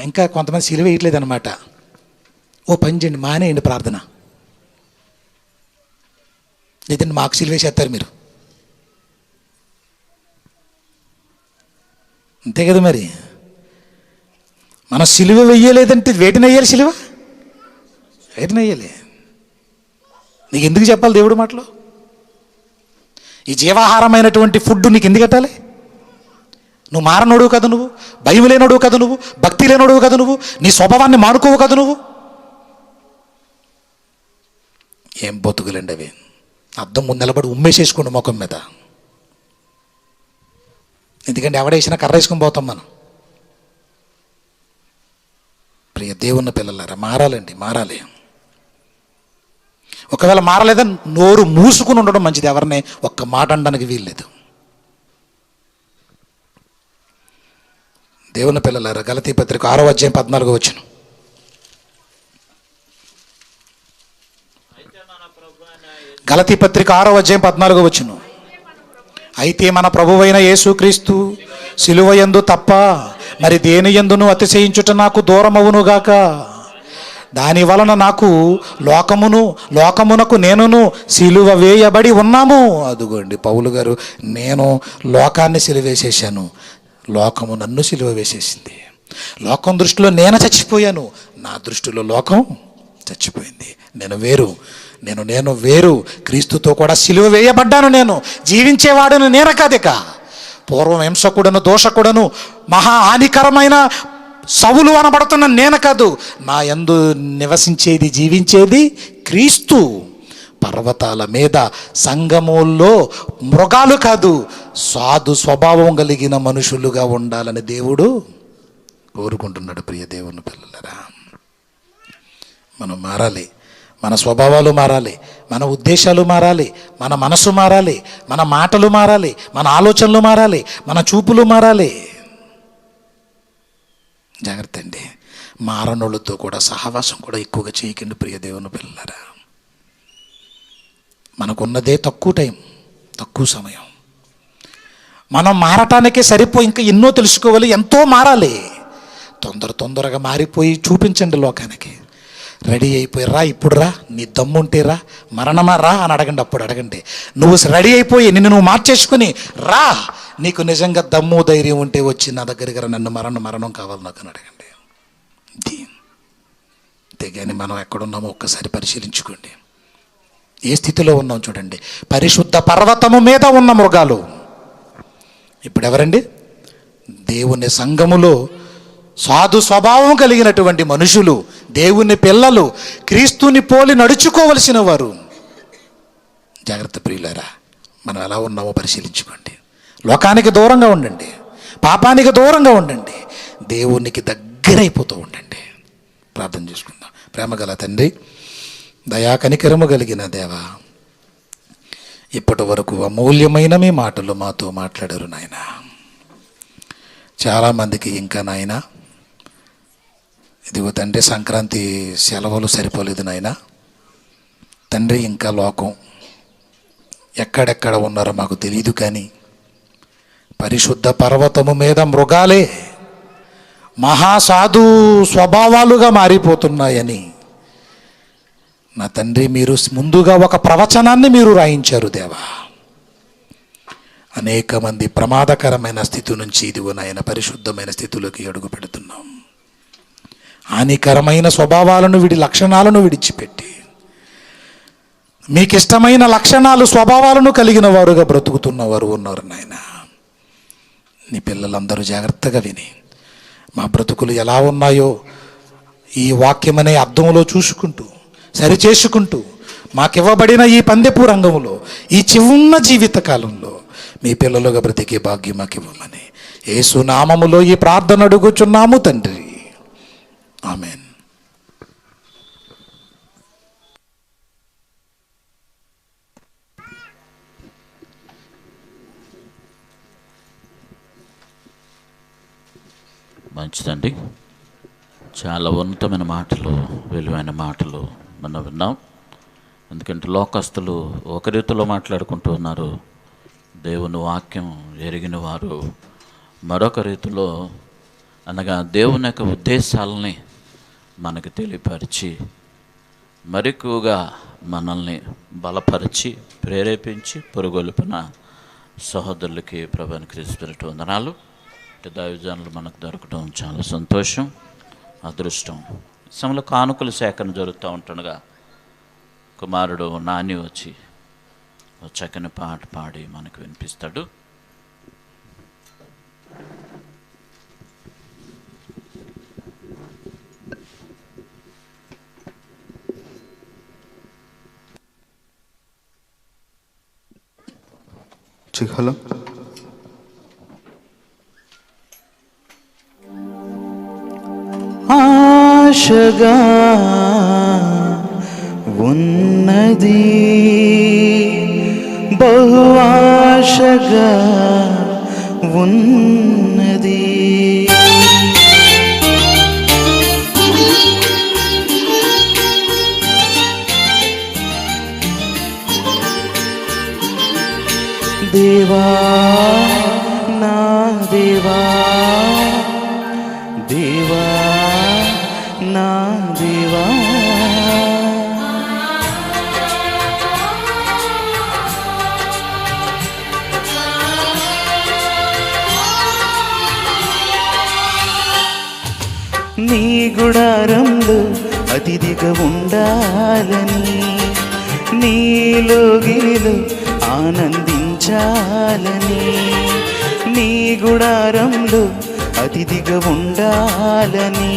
ఇంకా కొంతమంది సిలువ వేయట్లేదు అనమాట. ఓ పని చేయండి, మానేయండి ప్రార్థన. లేదండి మాకు సిలువేసేస్తారు మీరు. అంతే కదా మరి. మనం సిలువ వెయ్యలేదంటే వేటిని వెయ్యాలి? సిలువ వేటిని వెయ్యాలి? నీకు ఎందుకు చెప్పాలి దేవుడి మాటలు? ఈ జీవాహారమైనటువంటి ఫుడ్ నీకు ఎందుకు పెట్టాలి? నువ్వు మారనోడువు కదా, నువ్వు భయం లేనోడువు కదా, నువ్వు భక్తి లేనోడువు కదా, నువ్వు నీ స్వభావాన్ని మానుకోవు కదా నువ్వు. ఏం బతుకులండి అవి. అద్దం ముందు నిలబడి ఉమ్మేసేసుకోండి ముఖం మీద. ఎందుకంటే ఎవడేసినా కర్ర వేసుకొని పోతాం మనం. ప్రియ దేవుని పిల్లలారా, మారాలండి, మారాలి. ఒకవేళ మారలేదా నోరు మూసుకుని ఉండడం మంచిది. ఎవరిని ఒక్క మాట అనడానికి వీల్లేదు. దేవుని పిల్లలారా, గలతీ పత్రిక 6వ అధ్యాయం 14వ వచనం. గలతీ పత్రిక 6వ అధ్యాయం 14వ వచనం. అయితే మన ప్రభువైన యేసుక్రీస్తు సిలువ యందు తప్ప మరి దేని యందును అతిశయించుట నాకు దూరమవునుగాక. దాని వలన నాకు లోకమునకు నేనును సిలువ వేయబడి ఉన్నాము. అదుగోండి పౌలు గారు, నేను లోకాన్ని సిలువేసేసాను, లోకము నన్ను సిలువ వేసేసింది. లోకం దృష్టిలో నేను చచ్చిపోయాను, నా దృష్టిలో లోకం చచ్చిపోయింది. నేను వేరు, క్రీస్తుతో కూడా సిలువ వేయబడ్డాను. నేను జీవించేవాడును నేను కాదిక. పూర్వం హింసకుడను, దోషకుడను, మహా హానికరమైన సవులు అనబడుతున్న నేను కాదు. నా యందు నివసించేది, జీవించేది క్రీస్తు. పర్వతాల మీద, సంగముల్లో మృగాలు కాదు, సాధు స్వభావం కలిగిన మనుషులుగా ఉండాలని దేవుడు కోరుకుంటున్నాడు. ప్రియ దేవుని పిల్లలరా, మనం మారాలి. మన స్వభావాలు మారాలి, మన ఉద్దేశాలు మారాలి, మన మనసు మారాలి, మన మాటలు మారాలి, మన ఆలోచనలు మారాలి, మన చూపులు మారాలి. జాగ్రత్త అండి. మారనోళ్ళతో కూడా సహవాసం కూడా ఎక్కువగా చేయకండి ప్రియ దేవుని పిల్లలారా. మనకున్నదే తక్కువ టైం, తక్కువ సమయం. మనం మారటానికే ఇంకా ఎన్నో తెలుసుకోవాలి, ఎంతో మారాలి. తొందరగా మారిపోయి చూపించండి లోకానికి. రెడీ అయిపోయి రా, ఇప్పుడు రా, నీ దమ్ముంటే రా, మరణమా రా అని అడగండి. అప్పుడు అడగండి. నువ్వు రెడీ అయిపోయి నిన్ను నువ్వు మార్చేసుకుని రా, నీకు నిజంగా దమ్ము ధైర్యం ఉంటే వచ్చి నా దగ్గరికి రా, నన్ను మరణం కావాలి నాకు అని అడగండి. అంతేగాని మనం ఎక్కడున్నామో ఒక్కసారి పరిశీలించుకోండి. ఏ స్థితిలో ఉన్నాం చూడండి. పరిశుద్ధ పర్వతము మీద ఉన్న మృగాలు ఇప్పుడు ఎవరండి? దేవుని సంఘములో సాధు స్వభావం కలిగినటువంటి మనుషులు, దేవుని పిల్లలు, క్రీస్తుని పోలి నడుచుకోవలసిన వారు. జాగ్రత్త ప్రియులారా, మనం ఎలా ఉన్నామో పరిశీలించుకోండి. లోకానికి దూరంగా ఉండండి, పాపానికి దూరంగా ఉండండి, దేవునికి దగ్గరైపోతూ ఉండండి. ప్రార్థన చేసుకుందాం. ప్రేమగల తండ్రి, దయా కనికరము కలిగిన దేవా, ఇప్పటి వరకు అమూల్యమైన మీ మాటలు మాతో మాట్లాడారు నాయన. చాలామందికి ఇంకా నాయన ఇదిగో తండ్రి సంక్రాంతి సెలవులు సరిపోలేదు నాయన. తండ్రి ఇంకా లోకం ఎక్కడెక్కడ ఉన్నారో మాకు తెలియదు, కానీ పరిశుద్ధ పర్వతము మీద మృగాలే మహాసాధు స్వభావాలుగా మారిపోతున్నాయని నా తండ్రి మీరు ముందుగా ఒక ప్రవచనాన్ని మీరు రాయించారు దేవా. అనేక మంది ప్రమాదకరమైన స్థితి నుంచి ఇదిగో నాయన పరిశుద్ధమైన స్థితిలోకి అడుగు పెడుతున్నాం. హానికరమైన స్వభావాలను లక్షణాలను విడిచిపెట్టి మీకు ఇష్టమైన లక్షణాలు స్వభావాలను కలిగిన వారుగా బ్రతుకుతున్నవారు ఉన్నారు నాయన. నీ పిల్లలందరూ జాగ్రత్తగా విని మా బ్రతుకులు ఎలా ఉన్నాయో ఈ వాక్యం అనే అర్థంలో చూసుకుంటూ సరిచేసుకుంటూ మాకివ్వబడిన ఈ పందెపు రంగంలో ఈ చిన్న జీవిత కాలంలో మీ పిల్లలుగా బ్రతికే భాగ్యం మాకు ఇవ్వమని యేసు నామములో ఈ ప్రార్థన అడుగుచున్నాము తండ్రి. ఆమెన్. మంచిదండి. చాలా ఉన్నతమైన మాటలు, విలువైన మాటలు మనం విన్నాం. ఎందుకంటే లోకస్తులు ఒక రీతిలో మాట్లాడుకుంటూ ఉన్నారు, దేవుని వాక్యం ఎరిగిన వారు మరొక రీతిలో, అనగా దేవుని యొక్క ఉద్దేశాలని మనకు తెలియపరిచి మరెక్కువగా మనల్ని బలపరిచి ప్రేరేపించి పురుగొల్పిన సహోదరులకి ప్రభువుని క్రీస్తు వందనాలు. దైవజనులు మనకు దొరకడం చాలా సంతోషం, అదృష్టం. సమయంలో కానుకల సేకరణ జరుగుతూ ఉంటుండగా కుమారుడు నాని వచ్చి ఒక చక్కని పాట పాడి మనకు వినిపిస్తాడు. హలో, ఆశగా ఉన్నది, బహు ఆశగా ఉన్నది, దేవా నా దేవా, దేవా నా దేవా, నీ గుడారంలో అతిథిగా ఉండాలని, నీలో గిరిలో ఆనందించాలని, నీ గుడారంలో అతిథిగా ఉండాలని,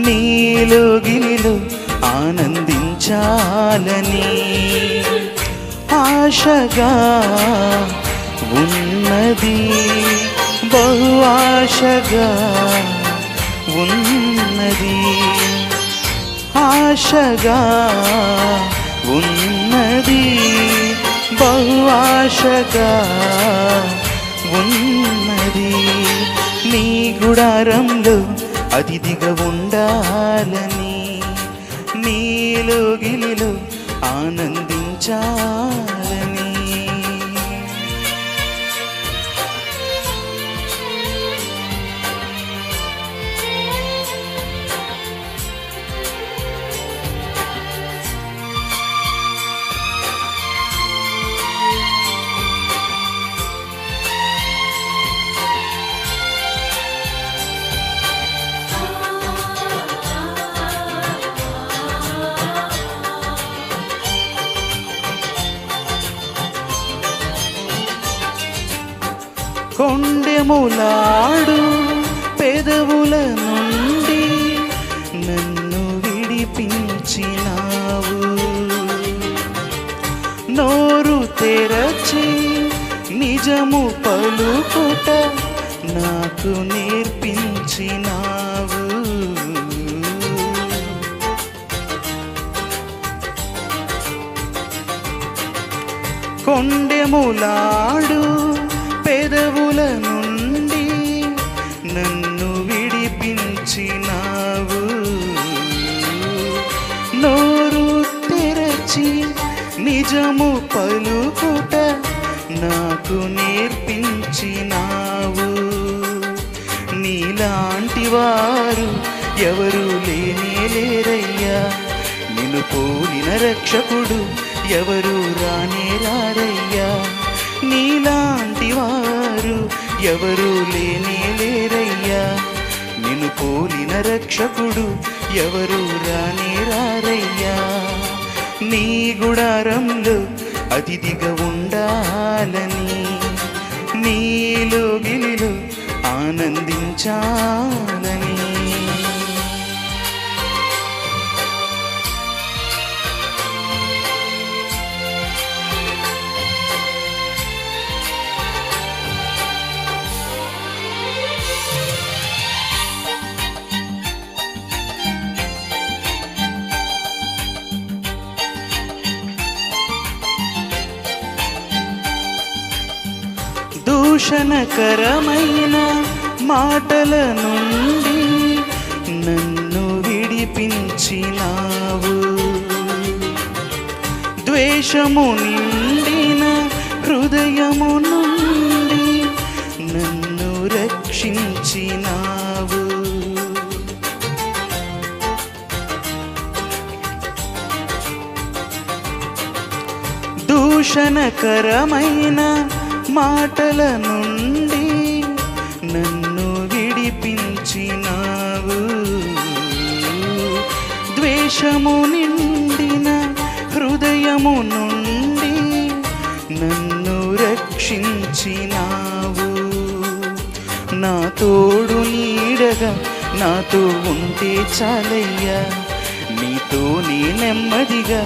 నీలో గిలిలో ఆనందించాలని ఆశగా ఉన్నది, బహు ఆశగా ఉన్నది, ఆశగా ఉన్నది, బహు ఆశగా ఉన్నది, నీ గుడారంలో అతిథిగా ఉండాలని, నీలో గిలిలో ఆనందించాలని. కొండెములాడు పెదవుల నుండి నన్ను విడిపించినావు, నోరు తెరచి నిజము పలుకుట నాకు నేర్పించినావు, కొండెములాడు పెదవుల నుండి నన్ను విడిపించినావు, నోరు తెరచి నిజము పలుకుట నాకు నేర్పించినావు, నీలాంటి వారు ఎవరు లేరయ్యా, నిన్ను పోలిన రక్షకుడు ఎవరు రారయ్యా, నీలాంటి వారు ఎవరు లేరయ్యా, నిన్ను పోలిన రక్షకుడు ఎవరు రారయ్యా, నీ గుడారంలో అతిథిగా ఉండాలని, నీలో గిలిలో ఆనందించాలని. దూషణకరమైన మాటల నుండి నన్ను విడిపించినావు, ద్వేషము నిండిన హృదయము నుండి నన్ను రక్షించినావు, దూషణకరమైన మాటల నుండి నన్ను విడిపించినావు. ద్వేషము నిండిన హృదయము నుండి నన్ను రక్షించినావు. నా తోడు నీడగా నాతో ఉంటే చాలయ్యా, నీతో నీ నెమ్మదిగా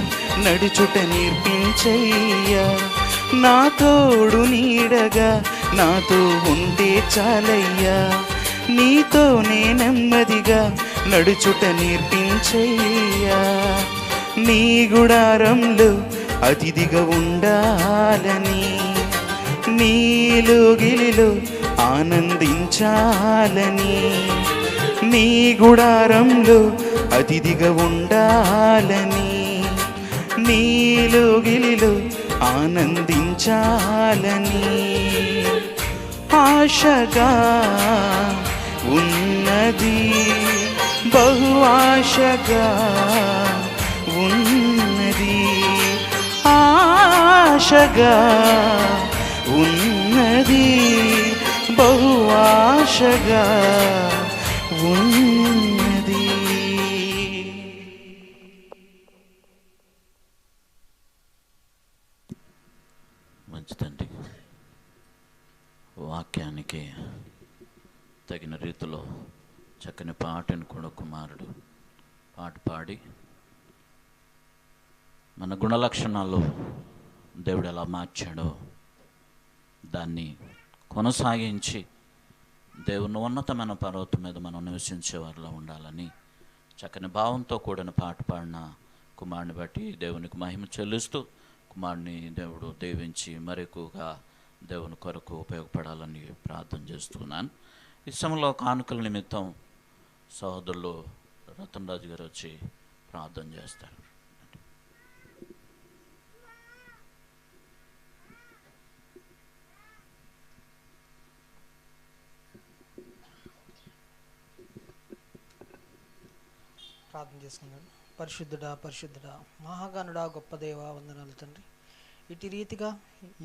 నడుచుట నేర్పించయ్యా. నా తోడు నీడగా నాతో ఉంటే చాలయ్యా, నీతో నే నెమ్మదిగా నడుచుట నేర్పించయ్యా. నీ గుడారంలో అతిథిగా ఉండాలని, నీలోగిలిలో ఆనందించాలని, నీ గుడారంలో అతిథిగా ఉండాలని, నీలోగిలిలో ఆనందించాలని ఆశగా ఉన్నది, బహు ఆశగా ఉన్నది, ఆశగా ఉన్నది, బహు ఆశగా ఉన్నది. మంచిదండి. వాక్యానికి తగిన రీతిలో చక్కని పాటను కూడా కుమారుడు పాట పాడి మన గుణలక్షణాలు దేవుడు ఎలా మార్చాడో దాన్ని కొనసాగించి దేవుని ఉన్నతమైన పర్వతం మీద మనం నివసించే వారిలో ఉండాలని చక్కని భావంతో కూడిన పాట పాడిన కుమారుని బట్టి దేవునికి మహిమ చెల్లిస్తూ కుమారుని దేవుడు దీవించి మరెక్కువగా దేవుని కొరకు ఉపయోగపడాలని ప్రార్థన చేస్తున్నాను. ఈ సమయంలో కానుకల నిమిత్తం సహోదరులు రతన్ రాజు గారు వచ్చి ప్రార్థన చేస్తారు. ప్రార్థన చేసుకున్నాడు. పరిశుద్ధుడా పరిశుద్ధుడా మహాగణుడా గొప్ప దేవ వందనాలు తండ్రి. ఇటు రీతిగా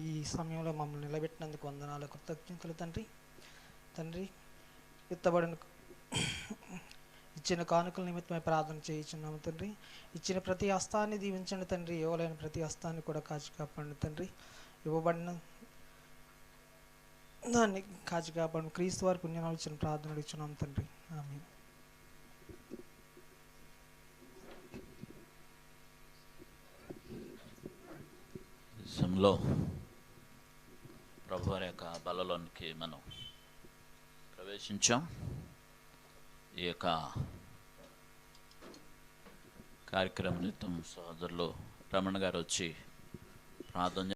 ఈ సమయంలో మమ్మల్ని నిలబెట్టినందుకు వందనాలు, కృతజ్ఞతలు తండ్రి. తండ్రి విత్తబడిన ఇచ్చిన కానుకల నిమిత్తమై ప్రార్థన చేయించున్నాము తండ్రి. ఇచ్చిన ప్రతి హస్తాన్ని దీవించండి తండ్రి. ఇవ్వలేని ప్రతి హస్తాన్ని కూడా కాచి కాపాడండి తండ్రి. ఇవ్వబడిన దాన్ని కాచి కాపాడు. క్రీస్తు వారి పుణ్యనాలు ఇచ్చిన ప్రార్థన ఇచ్చున్నాము తండ్రి. ఆమేన్. సమయంలో ప్రభువారి యొక్క బలలోనికి మనం ప్రవేశించాం. ఈ యొక్క కార్యక్రమం నిమిత్తం సోదరులు రమణ గారు వచ్చి ప్రార్థన